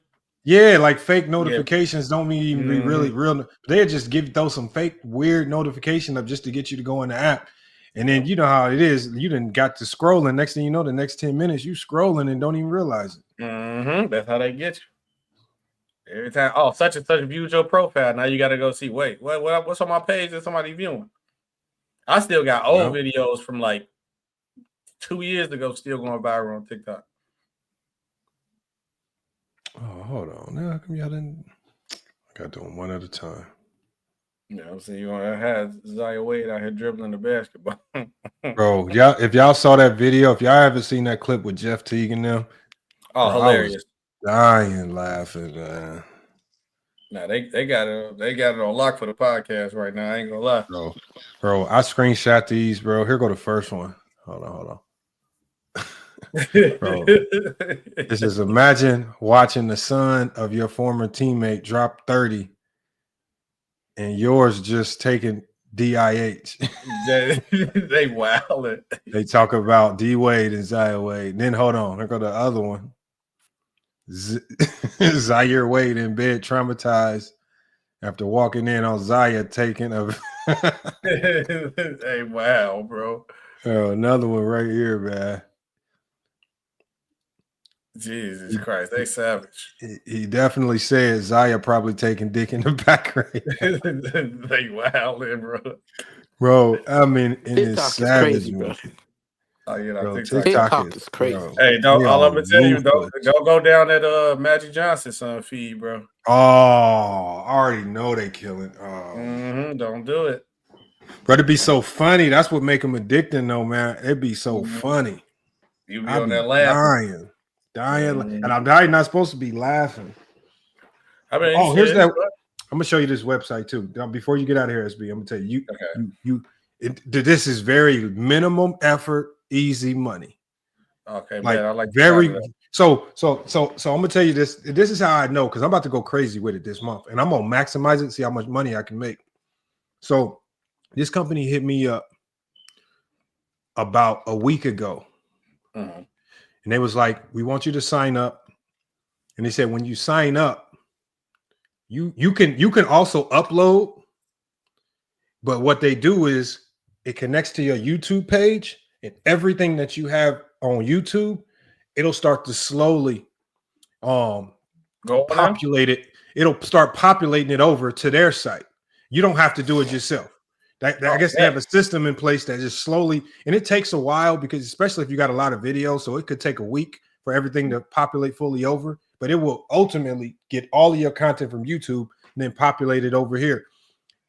Yeah, like fake notifications don't even be really real. They'll just throw some fake weird notification up just to get you to go in the app. And then you know how it is. You done got to scrolling. Next thing you know, the next 10 minutes you scrolling and don't even realize it. Mm-hmm. That's how they get you. Every time, such and such viewed your profile. Now you got to go see, wait, what's on my page that somebody viewing? I still got old videos from like 2 years ago still going viral on TikTok. Oh, hold on. Now, how come y'all didn't? I got to do them one at a time. You know what I'm saying? You want to have Zaya Wade out here dribbling the basketball. Bro, if y'all saw that video, if y'all haven't seen that clip with Jeff Teague and them. Oh, bro, hilarious. I was dying laughing, man. Nah, they got it on lock for the podcast right now. I ain't gonna lie. Bro, I screenshot these, bro. Here go the first one. Hold on. Bro, this is imagine watching the son of your former teammate drop 30 and yours just taking DIH. They wildin'. They talk about D Wade and Zaya Wade. Then hold on, here go the other one. Zaire Wade in bed traumatized after walking in on Zaya taking a Hey, wow, bro. Oh, another one right here, man. Jesus Christ, they savage. He definitely said Zaya probably taking dick in the back right now. They wildin', bro. Bro, I mean, it's savage, crazy, bro. Oh, yeah, bro, TikTok is crazy. Bro, hey, all I'm gonna tell you, don't go down that Magic Johnson son feed, bro. Oh, I already know they killing. Don't do it. Bro, it'd be so funny. That's what make them addicting, though, man. It'd be so funny. You be on that laughing. Dying, and I'm not supposed to be laughing. I mean, here's that. I'm gonna show you this website too. Now, before you get out of here, SB, I'm gonna tell you, this is very minimum effort, easy money. Okay, like, man, I like very. So I'm gonna tell you this. This is how I know because I'm about to go crazy with it this month, and I'm gonna maximize it, see how much money I can make. So this company hit me up about a week ago. Mm-hmm. And they was like, we want you to sign up. And they said, when you sign up, you can also upload. But what they do is it connects to your YouTube page, and everything that you have on YouTube, it'll start to slowly populate it. It'll start populating it over to their site. You don't have to do it yourself. I guess they have a system in place that just slowly, and it takes a while because especially if you got a lot of videos, so it could take a week for everything to populate fully over, but it will ultimately get all of your content from YouTube and then populate it over here.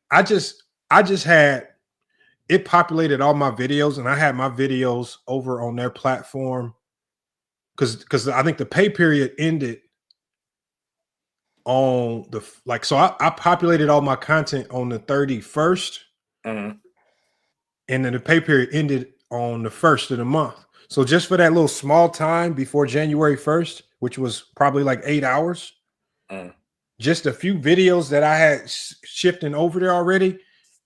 I just had it populated all my videos, and I had my videos over on their platform because I think the pay period ended on the so I populated all my content on the 31st. Mm-hmm. And then the pay period ended on the 1st of the month. So just for that little small time before January 1st, which was probably like 8 hours, just a few videos that I had shifting over there already,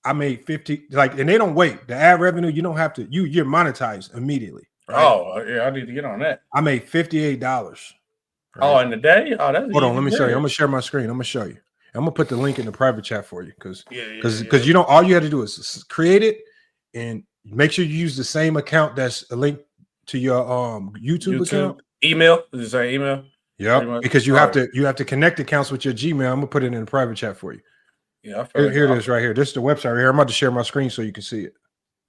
I made 50. Like, and they don't wait. The ad revenue, you don't have to. You're monetized immediately. Right? Oh yeah, I need to get on that. I made $58. Right? Oh, in the day? Oh, that's hold on. Let me show you. I'm gonna share my screen. I'm gonna show you. I'm gonna put the link in the private chat for you because you know all you had to do is create it and make sure you use the same account that's a link to your YouTube account. Email. Is it say email? Yeah, because you have to connect accounts with your Gmail. I'm gonna put it in the private chat for you. Yeah, here it is right here. This is the website right here. I'm about to share my screen so you can see it.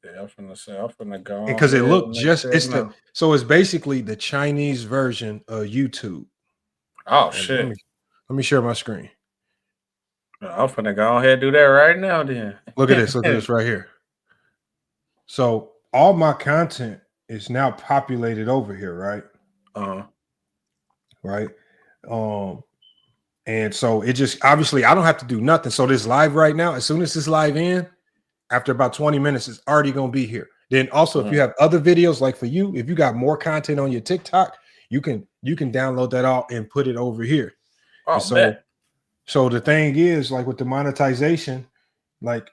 Yeah, I'm finna go. Because it looked just so it's basically the Chinese version of YouTube. Oh shit! Let me share my screen. I'm finna go ahead and do that right now. Then look at this. Look at this right here. So all my content is now populated over here, right? Right. And so it just obviously I don't have to do nothing. So this live right now, as soon as this live in, after about 20 minutes, it's already gonna be here. Then also, if you have other videos, like for you, if you got more content on your TikTok, you can download that all and put it over here. Oh, so the thing is, like with the monetization, like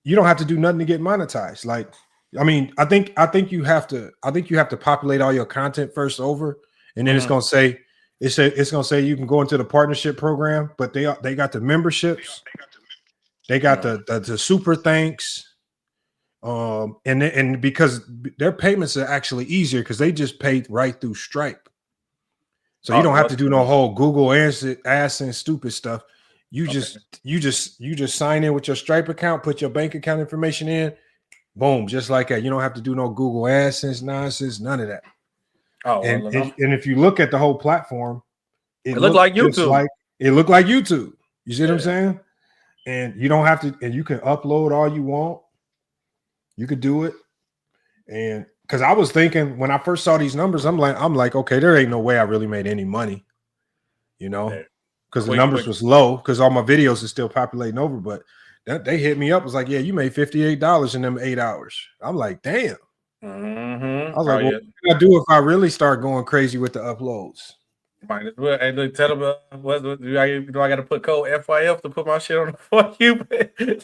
you don't have to do nothing to get monetized. Like, I mean, I think you have to populate all your content first over, and then it's gonna say you can go into the partnership program, but they got the memberships, they got the super thanks, and because their payments are actually easier because they just paid right through Stripe. So you don't have to do no whole Google ass and stupid stuff. You just sign in with your Stripe account, put your bank account information in, boom, just like that. You don't have to do no Google AdSense nonsense, none of that. Oh, and if you look at the whole platform, it looked like YouTube. It looked like YouTube. You see what I'm saying? And you don't have to, and you can upload all you want. You could do it, and because I was thinking when I first saw these numbers, I'm like, okay, there ain't no way I really made any money, you know, because the numbers was low because all my videos are still populating over. But they hit me up, was like, yeah, you made $58 in them 8 hours. I'm like, damn. I was like, what can I do if I really start going crazy with the uploads? Might as well. Hey, look, tell them do I got to put code FYF to put my shit on for you?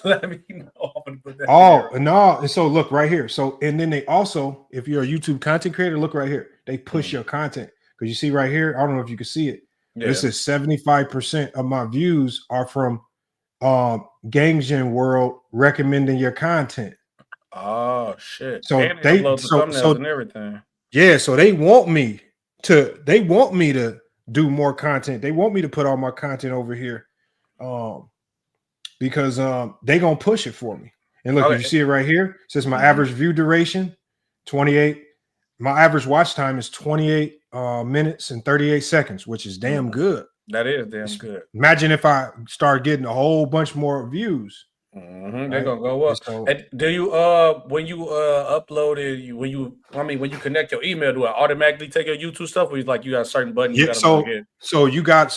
Let me know. I'm gonna put that no. And so look right here. So and then they also, if you're a YouTube content creator, look right here. They push your content because you see right here. I don't know if you can see it. Yeah. This is 75% of my views are from Gangjin World recommending your content. Oh shit! So and they upload the thumbnails and everything. Yeah, so they want me to do more content. They want me to put all my content over here, because they gonna push it for me. And look, you see it right here. It says my average view duration, 28. My average watch time is 28 minutes and 38 seconds, which is damn good. That is damn good. Imagine if I start getting a whole bunch more views. They're gonna go up. So, and do you when you upload it, when you connect your email, do it automatically take your YouTube stuff, or you got a certain button? Yeah. So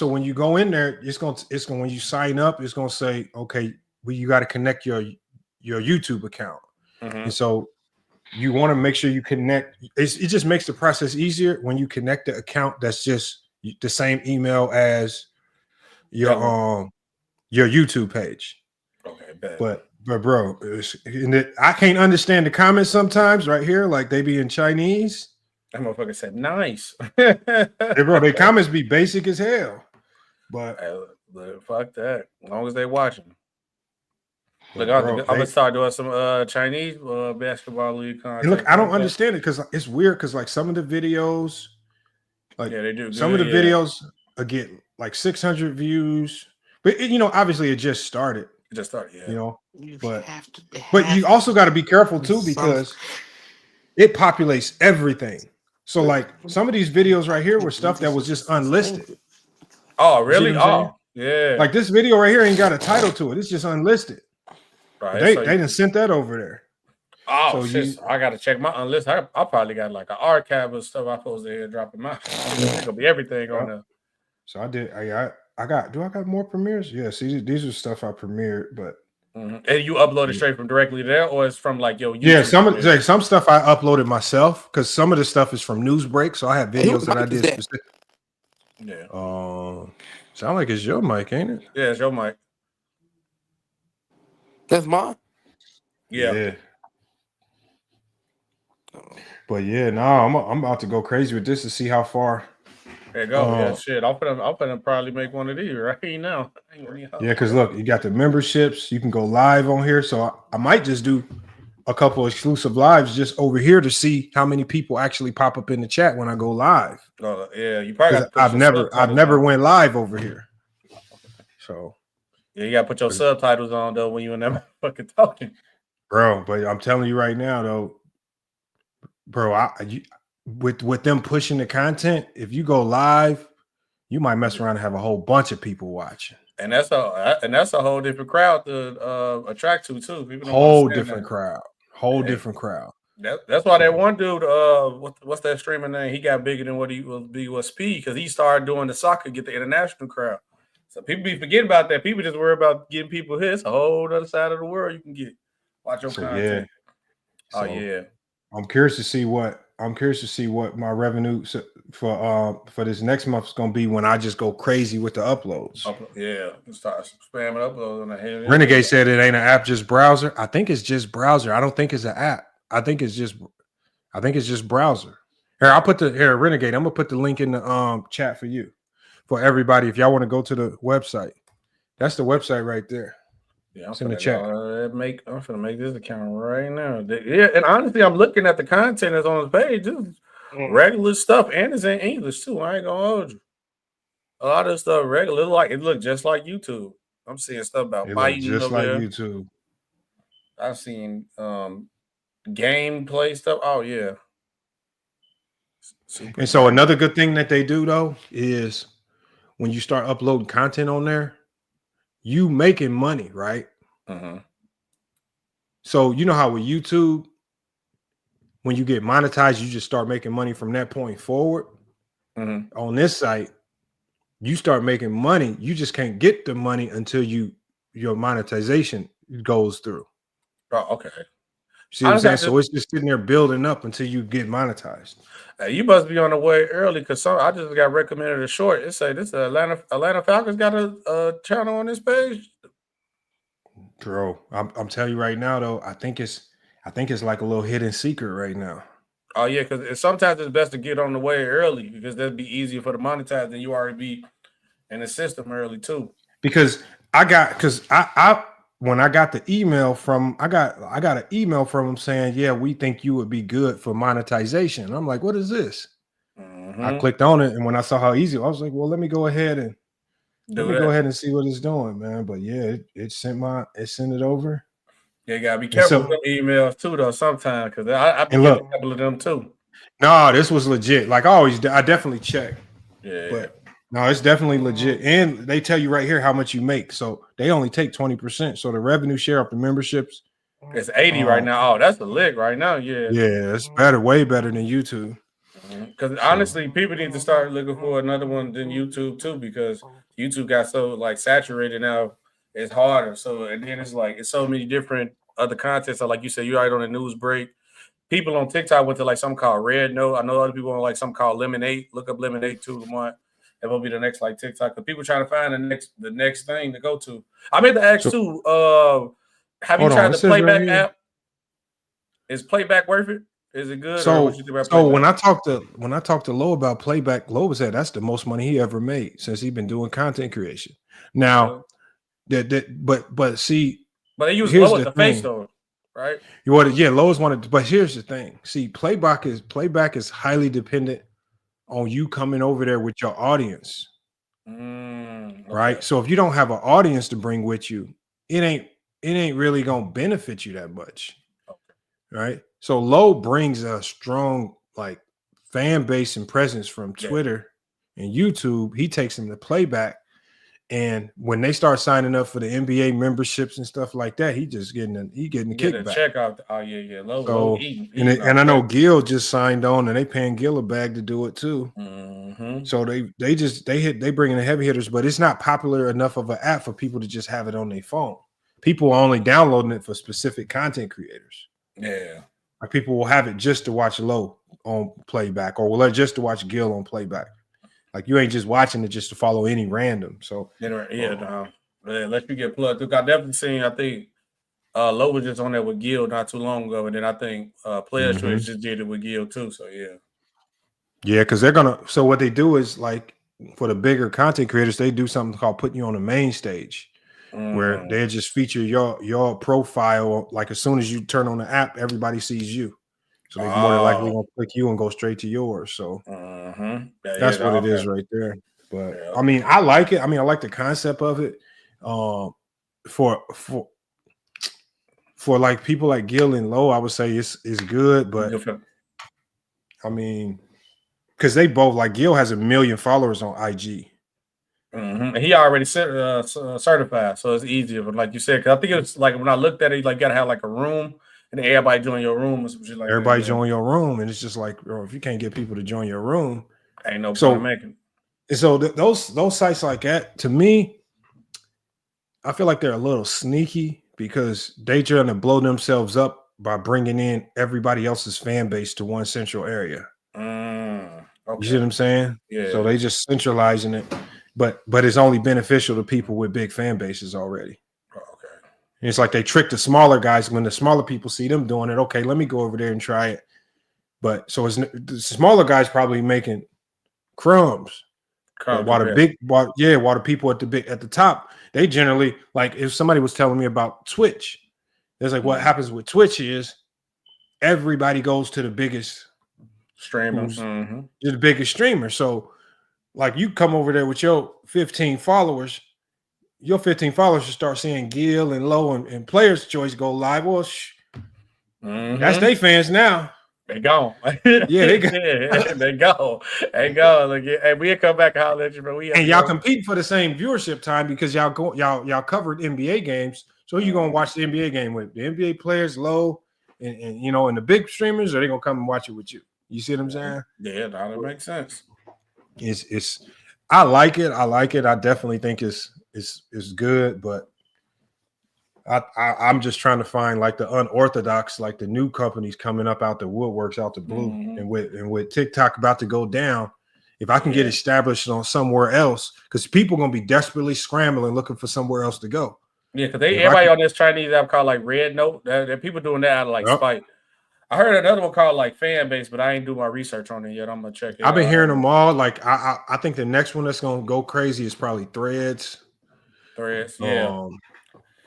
when you go in there, it's gonna when you sign up, it's gonna say, okay, well, you got to connect your YouTube account, and so you want to make sure you connect. It just makes the process easier when you connect the account that's just the same email as your YouTube page. Okay, bad. But bro, I can't understand the comments sometimes right here, like they be in Chinese. That motherfucker said nice. Hey, bro, their comments be basic as hell. But fuck that. As long as they watching. Look, I'm gonna start doing some Chinese basketball league content. Look, I don't understand it because it's weird because like some of the videos, like they do some of the videos get like 600 views, but obviously it just started. But you also got to be careful too because it populates everything. So like some of these videos right here were stuff that was just unlisted. Oh, really? Oh, yeah. Like this video right here ain't got a title to it. It's just unlisted. Right. They didn't send that over there. Oh, so shit. I got to check my unlisted. I probably got like an archive of stuff I supposed to drop in my. It's gonna be everything on there. So I did. I got more premieres? Yes, these are stuff I premiered, but and you upload it straight from directly there, or it's from like your YouTube? Yeah, some stuff I uploaded myself because some of the stuff is from news break. So I have videos that I did specific. Yeah. Sound like it's your mic, ain't it? Yeah, it's your mic. That's mine. Yeah. But yeah, no, I'm about to go crazy with this to see how far. There you go. Yeah, shit. I'm gonna probably make one of these right now. Yeah, because look, you got the memberships. You can go live on here. So I might just do a couple exclusive lives just over here to see how many people actually pop up in the chat when I go live. Yeah, you probably got to put I've never went live over here. So yeah, you got to put your subtitles on though when you in that fucking talking, bro. But I'm telling you right now though, bro, with them pushing the content, if you go live, you might mess around and have a whole bunch of people watching. And that's a whole different crowd to attract to too. People Whole different crowd. Different crowd. That's why that one dude, what's that streamer name? He got bigger than what he was Speed because he started doing the soccer, get the international crowd. So people be forgetting about that. People just worry about getting people hit. It's a whole other side of the world you can get. Watch your content. Yeah. Yeah. I'm curious to see what my revenue for this next month is going to be when I just go crazy with the uploads. Yeah, start spamming uploads on the head. Renegade said it ain't an app, just browser. I think it's just browser. I don't think it's an app. I think it's just browser. Here, Renegade. I'm gonna put the link in the chat for you, for everybody. If y'all want to go to the website, that's the website right there. Yeah, it's in the chat. I'm gonna make this account right now. Yeah, and honestly, I'm looking at the content that's on the page. This regular stuff, and it's in English too. I ain't gonna hold you. A lot of stuff regular, it look just like YouTube. I'm seeing stuff about fighting, just like YouTube. I've seen gameplay stuff. Oh yeah. And so another good thing that they do though is when you start uploading content on there, you making money, right? So you know how with YouTube, when you get monetized, you just start making money from that point forward. On this site, you start making money. You just can't get the money until your monetization goes through. Oh, okay. See what I'm saying? So it's just sitting there building up until you get monetized. You must be on the way early because I just got recommended a short. It say this Atlanta Falcons got a channel on this page. Bro, I'm telling you right now though, I think it's like a little hidden secret right now. Oh yeah, because sometimes it's best to get on the way early because that'd be easier for the monetize than you already be in the system early too. Because when I got the email from I got an email from them saying, yeah, we think you would be good for monetization. And I'm like, what is this? I clicked on it, and when I saw how easy, I was like, well, let me go ahead and go ahead and see what it's doing, man. But yeah, it sent it over. Yeah, you gotta be careful with them emails too, though. Sometimes because I've been getting a couple of them too. No, this was legit. Like I definitely check. Yeah, but no, it's definitely legit. And they tell you right here how much you make. So they only take 20%. So the revenue share of the memberships, it's 80 right now. Oh, that's the lick right now. Yeah. Yeah, it's better, way better than YouTube. Because honestly, people need to start looking for another one than YouTube too, because YouTube got so like saturated now. It's harder. So and then it's so many different other content. So like you said, you're right on the news break. People on TikTok went to like something called Red Note. I know other people on like something called Lemonade. Look up Lemonade too, Lamont. That will be the next like TikTok. Because people trying to find the next thing to go to. I meant to ask too. Have you tried the Playback app? Is Playback worth it? Is it good? So when I talked to Lo about Playback, Lo said that's the most money he ever made since he's been doing content creation. Now, but see, but they use Lo as the face though, right? Lo's wanted. But here's the thing: see, Playback is highly dependent on you coming over there with your audience, right? So if you don't have an audience to bring with you, it ain't really gonna benefit you that much, right? So Lo brings a strong like fan base and presence from Twitter and YouTube. He takes them to Playback, and when they start signing up for the NBA memberships and stuff like that, he getting the kickback. Check out. Oh yeah. Lo, so, Lo and I know Gil just signed on, and they paying Gil a bag to do it too. So they bring in the heavy hitters, but it's not popular enough of an app for people to just have it on their phone. People are only downloading it for specific content creators. Yeah. Like people will have it just to watch Lo on Playback, or just to watch Gil on Playback. Like you ain't just watching it just to follow any random. So unless you get plugged. Look, I definitely seen. I think Lowe was just on there with Gil not too long ago, and then I think Player Choice just did it with Gil too. So yeah, because they're gonna. So what they do is like for the bigger content creators, they do something called putting you on the main stage, where they just feature your profile. Like as soon as you turn on the app, everybody sees you. So they're more than likely gonna click you and go straight to yours. So that's what it is right there. But I mean, I like it. I mean, I like the concept of it. For like people like Gil and Lowe, I would say it's good. But I mean, because they both like Gil has 1 million followers on IG. And he already certified, so it's easier. But like you said, because I think it's like when I looked at it, like you gotta have like a room. And everybody join your room or some shit like everybody that. Join your room, and it's just like, bro, if you can't get people to join your room, ain't no point making. So those sites like that, to me, I feel like they're a little sneaky because they trying to blow themselves up by bringing in everybody else's fan base to one central area. You see what I'm saying? Yeah. So they just centralizing it, but it's only beneficial to people with big fan bases already. It's like they trick the smaller guys when the smaller people see them doing it. Okay, let me go over there and try it. But so the smaller guys probably making crumbs. While the people at the top, they generally like if somebody was telling me about Twitch, there's like what happens with Twitch is everybody goes to the biggest streamer. The biggest streamer. So like you come over there with your 15 followers. Your 15 followers should start seeing Gil and Lowe and Players Choice go live. Well, that's their fans now. They gone. Yeah, they go. They go. They go. Like, hey, we'll come back and holler at you, bro. Y'all competing for the same viewership time because y'all covered NBA games. So who you gonna watch the NBA game with? The NBA players, Lowe, and and the big streamers, or they gonna come and watch it with you? You see what I'm saying? Yeah, that makes sense. It's I like it. I definitely think it's good, but I'm just trying to find like the unorthodox, like the new companies coming up out the woodworks, out the blue, and with TikTok about to go down. If I can get established on somewhere else, because people are gonna be desperately scrambling looking for somewhere else to go. Yeah, because everybody on this Chinese app called like Red Note. That people doing that out of like spite. I heard another one called like Fan Base, but I ain't do my research on it yet. I'm gonna check it. I've been hearing them all. Like I think the next one that's gonna go crazy is probably Threads.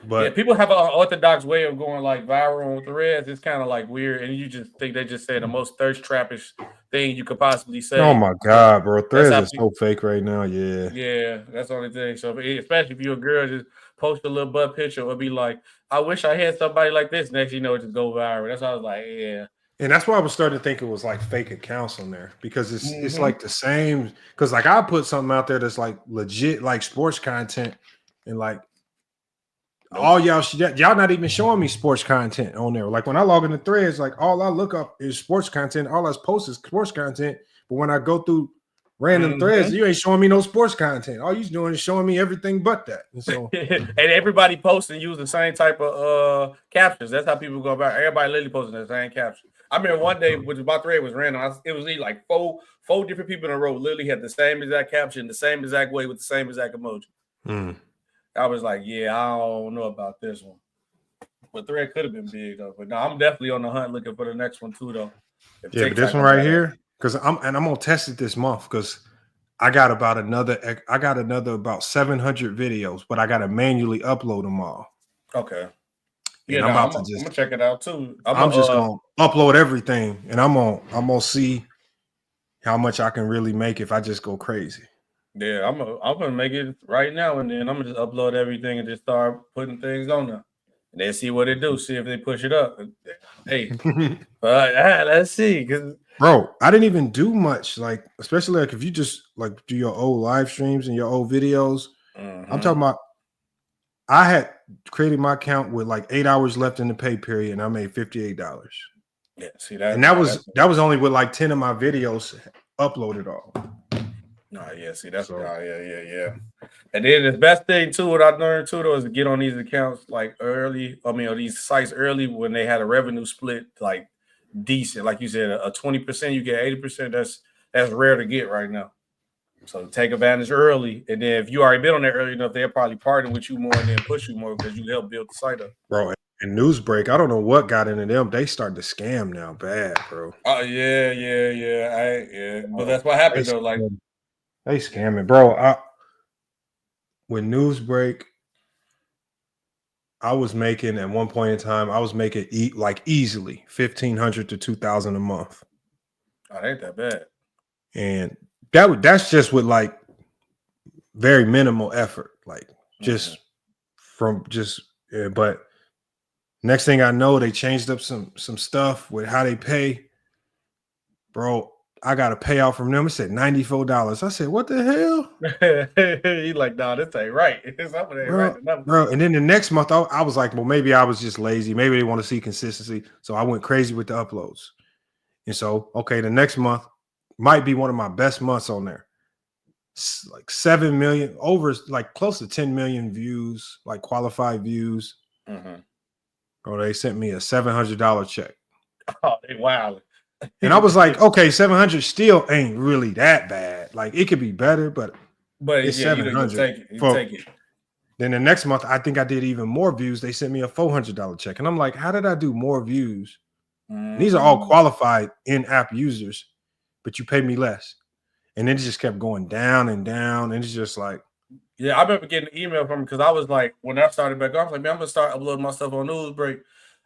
But people have an orthodox way of going like viral on Threads. It's kind of like weird, and you just think they just say the most thirst trappish thing you could possibly say. Oh my god, bro! Threads is so fake right now. Yeah, that's the only thing. So especially if you're a girl, just post a little butt picture or be like, "I wish I had somebody like this." Next, it just go viral. That's why I was like, yeah. And that's why I was starting to think it was like fake accounts on there because it's like the same. Because like I put something out there that's like legit like sports content, and like all y'all not even showing me sports content on there. Like when I log into Threads, like all I look up is sports content. All I post is sports content. But when I go through random threads, you ain't showing me no sports content. All you doing is showing me everything but that. And so and everybody posting use the same type of captions. That's how people go about. Everybody literally posting the same caption. I remember one day, which my thread was random. It was like four different people in a row literally had the same exact caption, the same exact way with the same exact emoji. I was like, yeah, I don't know about this one. But thread could have been big though. But no, I'm definitely on the hunt looking for the next one too though. But this one right here, because I'm gonna test it this month because I got another about 700 videos, but I gotta manually upload them all. Okay. Yeah, I'm gonna check it out too. I'm just gonna upload everything, and I'm gonna see how much I can really make if I just go crazy. Yeah, I'm gonna make it right now, and then I'm gonna just upload everything and just start putting things on there, and then see what it do. See if they push it up. Hey, but let's see. Bro, I didn't even do much. Like, especially like if you just like do your old live streams and your old videos. I'm talking about. I had created my account with like 8 hours left in the pay period, and I made $58. Yeah, see that, and that was only with like 10 of my videos uploaded all. No, yeah, see that's yeah. And then the best thing too, what I learned too though, is to get on these accounts like early. I mean, on these sites early when they had a revenue split like decent, like you said, a 20%, you get 80%. That's rare to get right now. So take advantage early, and then if you already been on there early enough, they'll probably partner with you more and then push you more because you help build the site up. Bro, and Newsbreak, I don't know what got into them. They started to scam now, bad, bro. Oh yeah. But that's what happened though. Like they scamming, bro. With Newsbreak, I was making at one point in time, I was making easily $1,500 to $2,000 a month. Oh, it ain't that bad. And that's just with like very minimal effort, like just but next thing I know, they changed up some stuff with how they pay. Bro, I got a payout from them. It said $94. I said, what the hell? He like, nah, this ain't right. Something ain't right. Bro, and then the next month, I was like, well, maybe I was just lazy. Maybe they want to see consistency. So I went crazy with the uploads. And so, okay, the next month might be one of my best months on there. Like 7 million, over like close to 10 million views, like qualified views. Mm-hmm. Bro, they sent me a $700 check. Oh, they wild. And I was like, okay, 700 still ain't really that bad. Like it could be better, but it's 700. You take it. Then the next month, I think I did even more views. They sent me a $400 check. And I'm like, how did I do more views? Mm-hmm. These are all qualified in-app users, but you pay me less. And then it just kept going down and down. And it's just like. Yeah, I remember getting an email from him because I was like, when I started back, I was like, man, I'm going to start uploading my stuff on Newsbreak.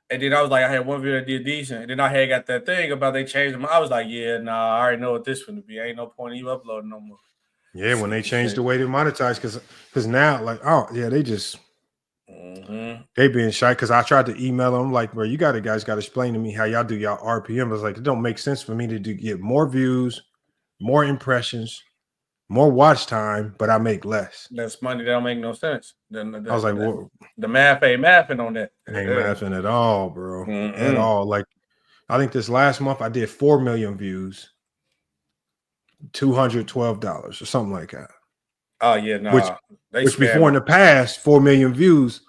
And then I was like, I had one video that did decent. And then I had got that thing about they changed them. I was like, yeah, nah, I already know what this going to be. Ain't no point in you uploading no more. Yeah, when they changed the way they monetize, because now, like, oh, yeah, they just, they being shy. Because I tried to email them, like, bro, you guys got to explain to me how y'all do y'all RPM. I was like, it don't make sense for me to get more views, more impressions, more watch time, but I make less. That's money that don't make no sense. I was like, well, the math ain't mathing on that. It ain't mathing at all, bro. At all. Like, I think this last month I did 4 million views, $212 or something like that. Oh yeah, no. Which before in the past, 4 million views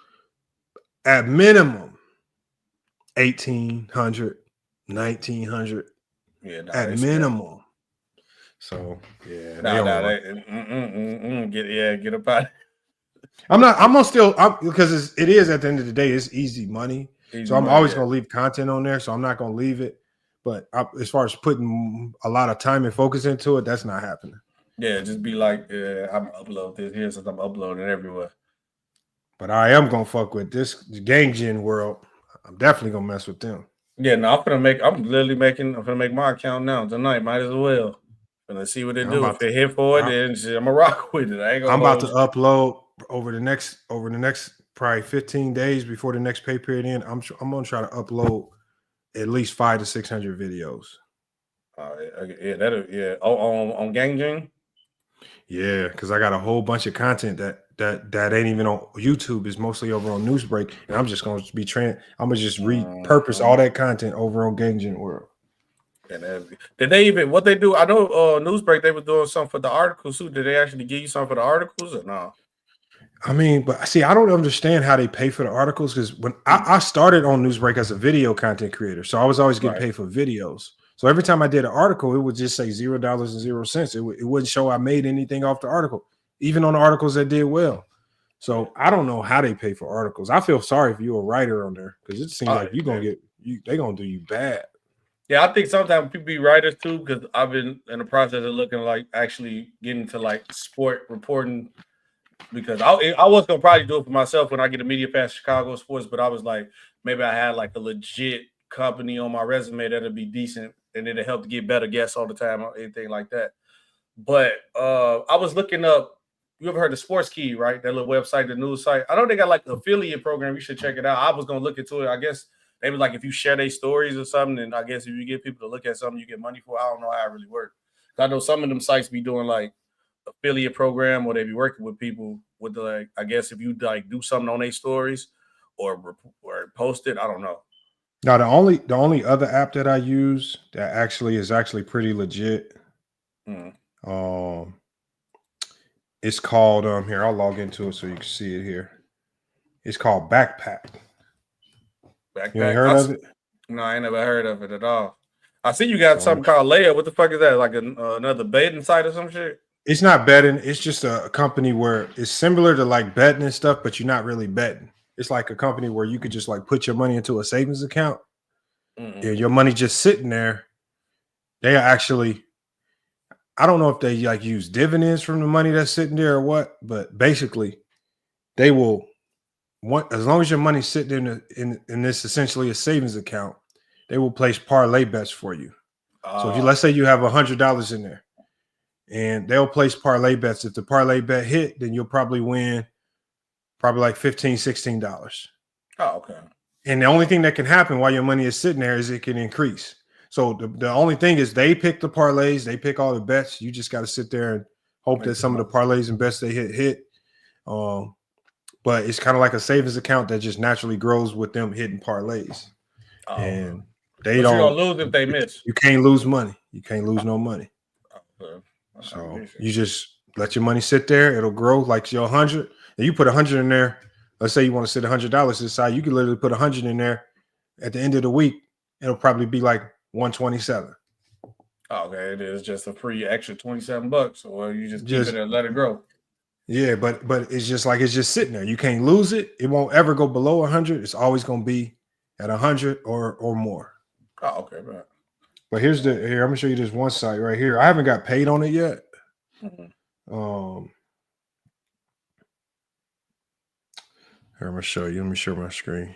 at minimum 1,800, 1,900 at minimum. So yeah, get up out. Because it is at the end of the day, it's easy money. So I'm always gonna leave content on there. So I'm not gonna leave it. But as far as putting a lot of time and focus into it, that's not happening. Yeah, just be like, I'm upload this here since I'm uploading everywhere. But I am gonna fuck with this Gang Gen world. I'm definitely gonna mess with them. Yeah, no, I'm gonna make my account now tonight. Might as well. Gonna see what they do. If they hit for it, then I'm gonna rock with it. I'm about to upload over the next probably 15 days before the next pay period end. I'm gonna try to upload at least 500 to 600 videos. On Gang Gang. Yeah, because I got a whole bunch of content that ain't even on YouTube. It's mostly over on Newsbreak, and I'm just gonna be I'm gonna just repurpose all that content over on Gang Gen World. And did they even what they do? I know Newsbreak they were doing something for the articles too. Did they actually give you something for the articles or no? I mean, but see, I don't understand how they pay for the articles because when I started on Newsbreak as a video content creator, so I was always getting paid for videos. So every time I did an article, it would just say $0.00. It wouldn't show I made anything off the article, even on the articles that did well. So I don't know how they pay for articles. I feel sorry if you're a writer on there because it seems like they're gonna do you bad. Yeah, I think sometimes people be writers too because I've been in the process of looking like actually getting to like sport reporting because I was gonna probably do it for myself when I get a media pass Chicago sports, but I was like maybe I had like a legit company on my resume that'll be decent and it'll help to get better guests all the time or anything like that. But I was looking up. You ever heard of Sports Key, right? That little website, the news site. I know they got like an affiliate program. You should check it out. I was gonna look into it. I guess they was like if you share their stories or something, and I guess if you get people to look at something, you get money for it. I don't know how it really works. I know some of them sites be doing like affiliate program or they be working with people with the, like, I guess if you like do something on their stories or post it, I don't know. Now the only other app that I use that actually is pretty legit. It's called here, I'll log into it so you can see it here. It's called Backpack. You ain't heard of it? No, I ain't never heard of it at all. I see you got something called TryLayup. What the fuck is that? Like another betting site or some shit? It's not betting. It's just a company where it's similar to like betting and stuff, but you're not really betting. It's like a company where you could just like put your money into a savings account and your money just sitting there. They are actually, I don't know if they like use dividends from the money that's sitting there or what, but basically they will as long as your money's sitting in this essentially a savings account, they will place parlay bets for you. So if you, let's say you have $100 in there and they'll place parlay bets. If the parlay bet hit, then you'll probably win like $15, $16. Oh, okay. And the only thing that can happen while your money is sitting there is it can increase. So the only thing is they pick the parlays, they pick all the bets. You just got to sit there and hope that some of the parlays and bets they hit. But it's kind of like a savings account that just naturally grows with them hitting parlays. And they don't. You're gonna lose if they miss. You can't lose money. You can't lose no money. So you just let your money sit there. It'll grow like your 100. And you put 100 in there. Let's say you want to sit $100 aside. You can literally put 100 in there. At the end of the week, it'll probably be like 127. Okay, it is just a free extra $27, or you just keep it and let it grow. Yeah, but it's just like it's just sitting there. You can't lose it. It won't ever go below 100. It's always going to be at 100 or more. Oh, okay, man. But here I'm gonna show you this one site right here. I haven't got paid on it yet. Here, I'm gonna show you. Let me share my screen.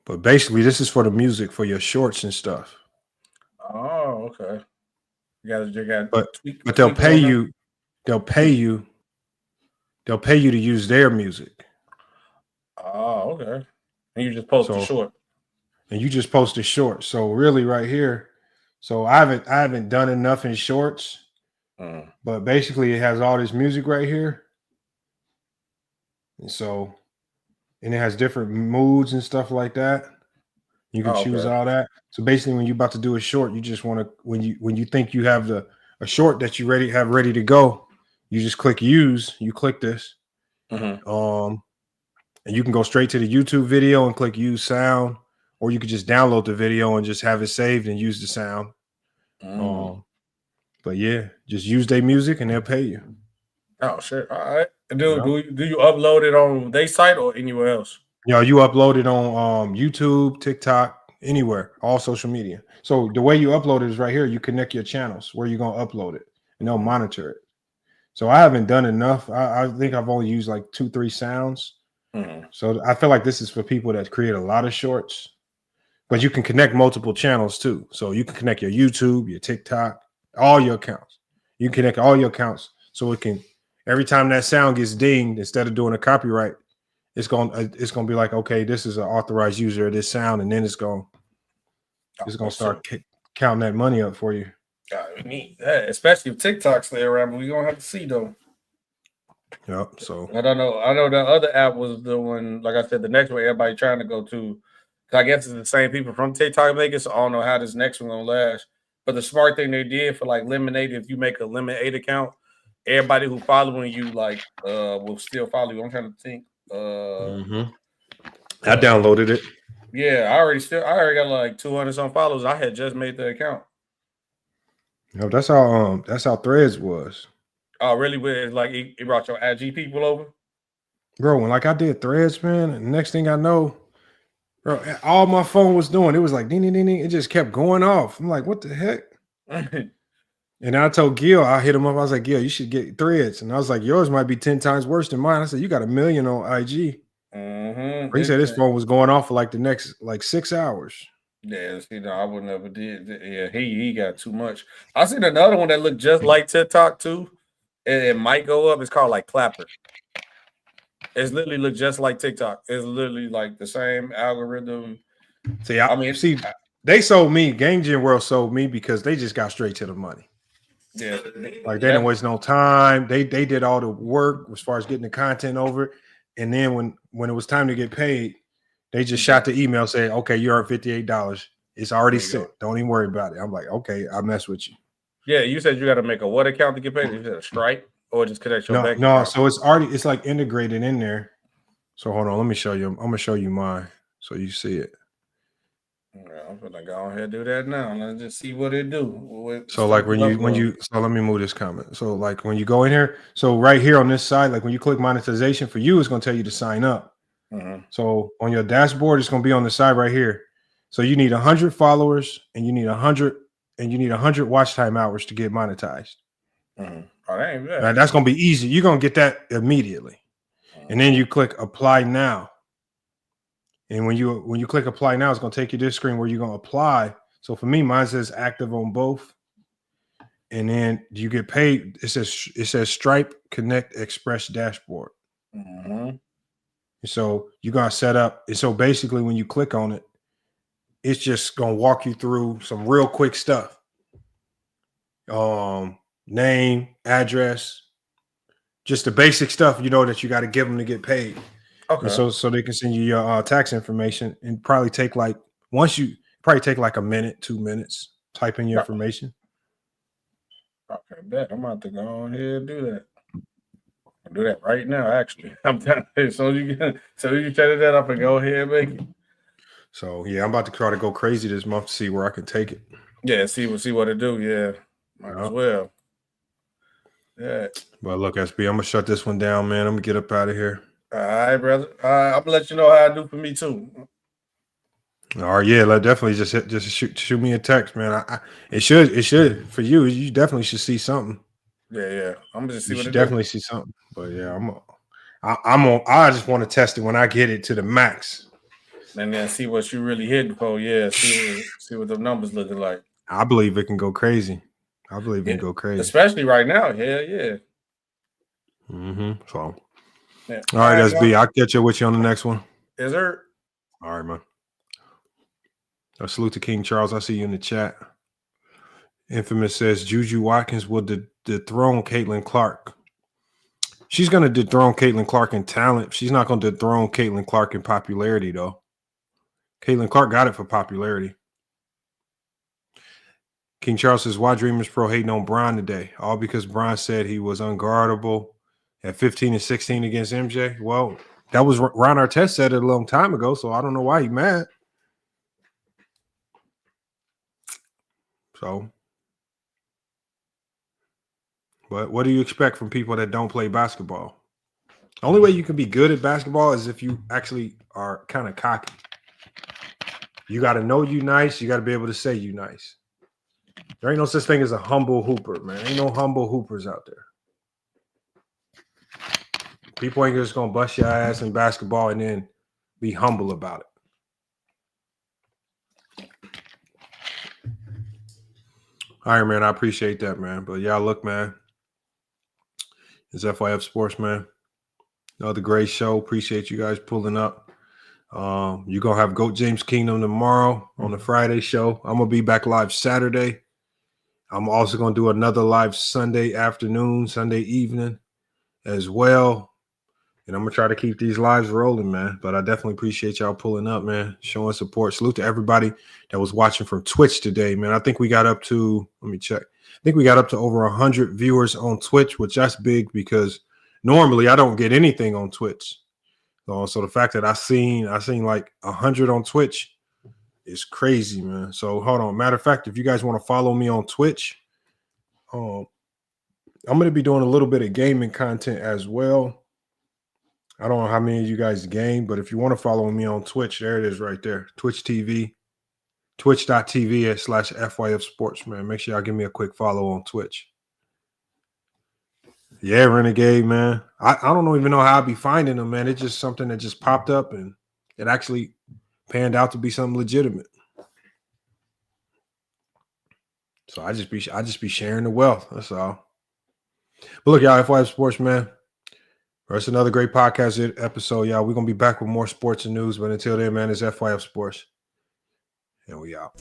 But basically, this is for the music for your shorts and stuff. Oh, okay. You got. But they'll pay you. They'll pay you to use their music. Oh, okay. And you just post a short. And you just post a short. So really, right here. So I haven't done enough in shorts. But basically, it has all this music right here. And it has different moods and stuff like that. You can choose all that. So basically, when you're about to do a short, you just want to when you think you have a short that you have ready to go, you just click use. You click this, and you can go straight to the YouTube video and click use sound, or you could just download the video and just have it saved and use the sound. But yeah, just use their music and they'll pay you. Oh shit! All right. Do you upload it on their site or anywhere else? You upload it on YouTube, TikTok, anywhere, all social media. So the way you upload it is right here. You connect your channels where you're gonna upload it, and they'll monitor it. So I haven't done enough. I think I've only used like 2-3 sounds. So I feel like this is for people that create a lot of shorts. But you can connect multiple channels too. So you can connect your YouTube, your TikTok, all your accounts. You can connect all your accounts, so it can. Every time that sound gets dinged, instead of doing a copyright, it's gonna be like, okay, this is an authorized user of this sound, and then it's gonna start counting that money up for you. We need that, especially if TikTok's there around. But we gonna have to see though. Yep. So I don't know. I know the other app was the one, like I said, the next one everybody trying to go to. I guess it's the same people from TikTok make it, so I don't know how this next one gonna last. But the smart thing they did for like Lemonade, if you make a Lemonade account, everybody who following you will still follow you. I'm trying to think. I downloaded it. Yeah, I already got like 200 some followers. I had just made the account. No, that's how Threads was. Oh, really? Where like it brought your IG people over? Bro, when like I did Threads, man, and next thing I know, bro, all my phone was doing, it was like ding, ding, ding, ding. It just kept going off. I'm like, what the heck? And I told Gil, I hit him up. I was like, Gil, you should get Threads. And I was like, yours might be 10 times worse than mine. I said, you got 1 million on IG. He said his phone was going off for like the next 6 hours. Yeah, I would never did. Yeah, he got too much. I seen another one that looked just like TikTok too. It might go up. It's called like Clapper. It's literally look just like TikTok. It's literally like the same algorithm. See, I mean, they sold me. Game Gen World sold me because they just got straight to the money. Yeah, like they didn't waste no time. They did all the work as far as getting the content over, and then when it was time to get paid, they just shot the email saying, "Okay, you earned $58. It's already sent. Don't even worry about it." I'm like, "Okay, I mess with you." Yeah, you said you got to make a what account to get paid? Is it a Stripe or just connect your bank? No, so it's like integrated in there. So hold on, let me show you. I'm gonna show you mine so you see it. Yeah, I'm gonna go ahead and do that now. Let's just see what it do. So like when you so let me move this comment. So like when you go in here, so right here on this side, like when you click monetization for you, it's gonna tell you to sign up. So on your dashboard, it's gonna be on the side right here. So you need 100 followers and you need 100 watch time hours to get monetized. Oh, that ain't bad. Now, that's gonna be easy. You're gonna get that immediately. And then you click apply now. And when you click apply now, it's gonna take you to this screen where you're gonna apply. So for me, mine says active on both. And then you get paid. It says Stripe Connect Express Dashboard. So you got to set up. And so basically, when you click on it, it's just gonna walk you through some real quick stuff. Name, address, just the basic stuff that you got to give them to get paid. Okay. And so they can send you your tax information and probably take like a minute, 2 minutes, type in your information. Okay, bet. I'm about to go on here and do that. I'll do that right now, actually. I'm telling you, so you set that up and go ahead and make it. So yeah, I'm about to try to go crazy this month to see where I can take it. Yeah, see what it do. Yeah, might as well. Yeah. But look, SB, I'm gonna shut this one down, man. I'm gonna get up out of here. All right, brother. I'm gonna let you know how I do for me too. All right, yeah, definitely just shoot me a text, man. It should for you. You definitely should see something. Yeah. I'm gonna just see what it definitely see something. But yeah, I just want to test it when I get it to the max. And then see what you really hitting for. Yeah, see what the numbers looking like. I believe it can go crazy. Especially right now. Hell yeah. So, yeah. All right, SB. I'll catch up with you on the next one. Yes, sir. All right, man. A salute to King Charles. I see you in the chat. Infamous says Juju Watkins will dethrone Caitlin Clark. She's going to dethrone Caitlin Clark in talent. She's not going to dethrone Caitlin Clark in popularity, though. Caitlin Clark got it for popularity. King Charles says, why Dreamers Pro hating on Bron today? All because Bron said he was unguardable at 15 and 16 against MJ. Well, that was Ron Artest said it a long time ago, so I don't know why he's mad. So, but what do you expect from people that don't play basketball? The only way you can be good at basketball is if you actually are kind of cocky. You got to know you nice. You got to be able to say you nice. There ain't no such thing as a humble hooper, man. Ain't no humble hoopers out there. People ain't just going to bust your ass in basketball and then be humble about it. All right, man. I appreciate that, man. But y'all look, man. It's FYF Sports, man. Another great show. Appreciate you guys pulling up. You're going to have Goat James Kingdom tomorrow on the Friday show. I'm going to be back live Saturday. I'm also going to do another live Sunday afternoon, Sunday evening as well. And I'm going to try to keep these lives rolling, man. But I definitely appreciate y'all pulling up, man, showing support. Salute to everybody that was watching from Twitch today, man. I think we got up to, let me check. I think we got up to over 100 viewers on Twitch, which that's big because normally I don't get anything on Twitch. So the fact that I seen like 100 on Twitch is crazy, man. So hold on. Matter of fact, if you guys want to follow me on Twitch, I'm going to be doing a little bit of gaming content as well. I don't know how many of you guys game, but if you want to follow me on Twitch, there it is right there. Twitch TV, twitch.tv/FYF Sports, man. Make sure y'all give me a quick follow on Twitch. Yeah, Renegade, man. I don't even know how I'll be finding them, man. It's just something that just popped up and it actually panned out to be something legitimate. So I just be sharing the wealth. That's all. But look, y'all, FYF Sports, man. That's another great podcast episode, y'all. We're going to be back with more sports and news. But until then, man, it's FYF Sports. And we out.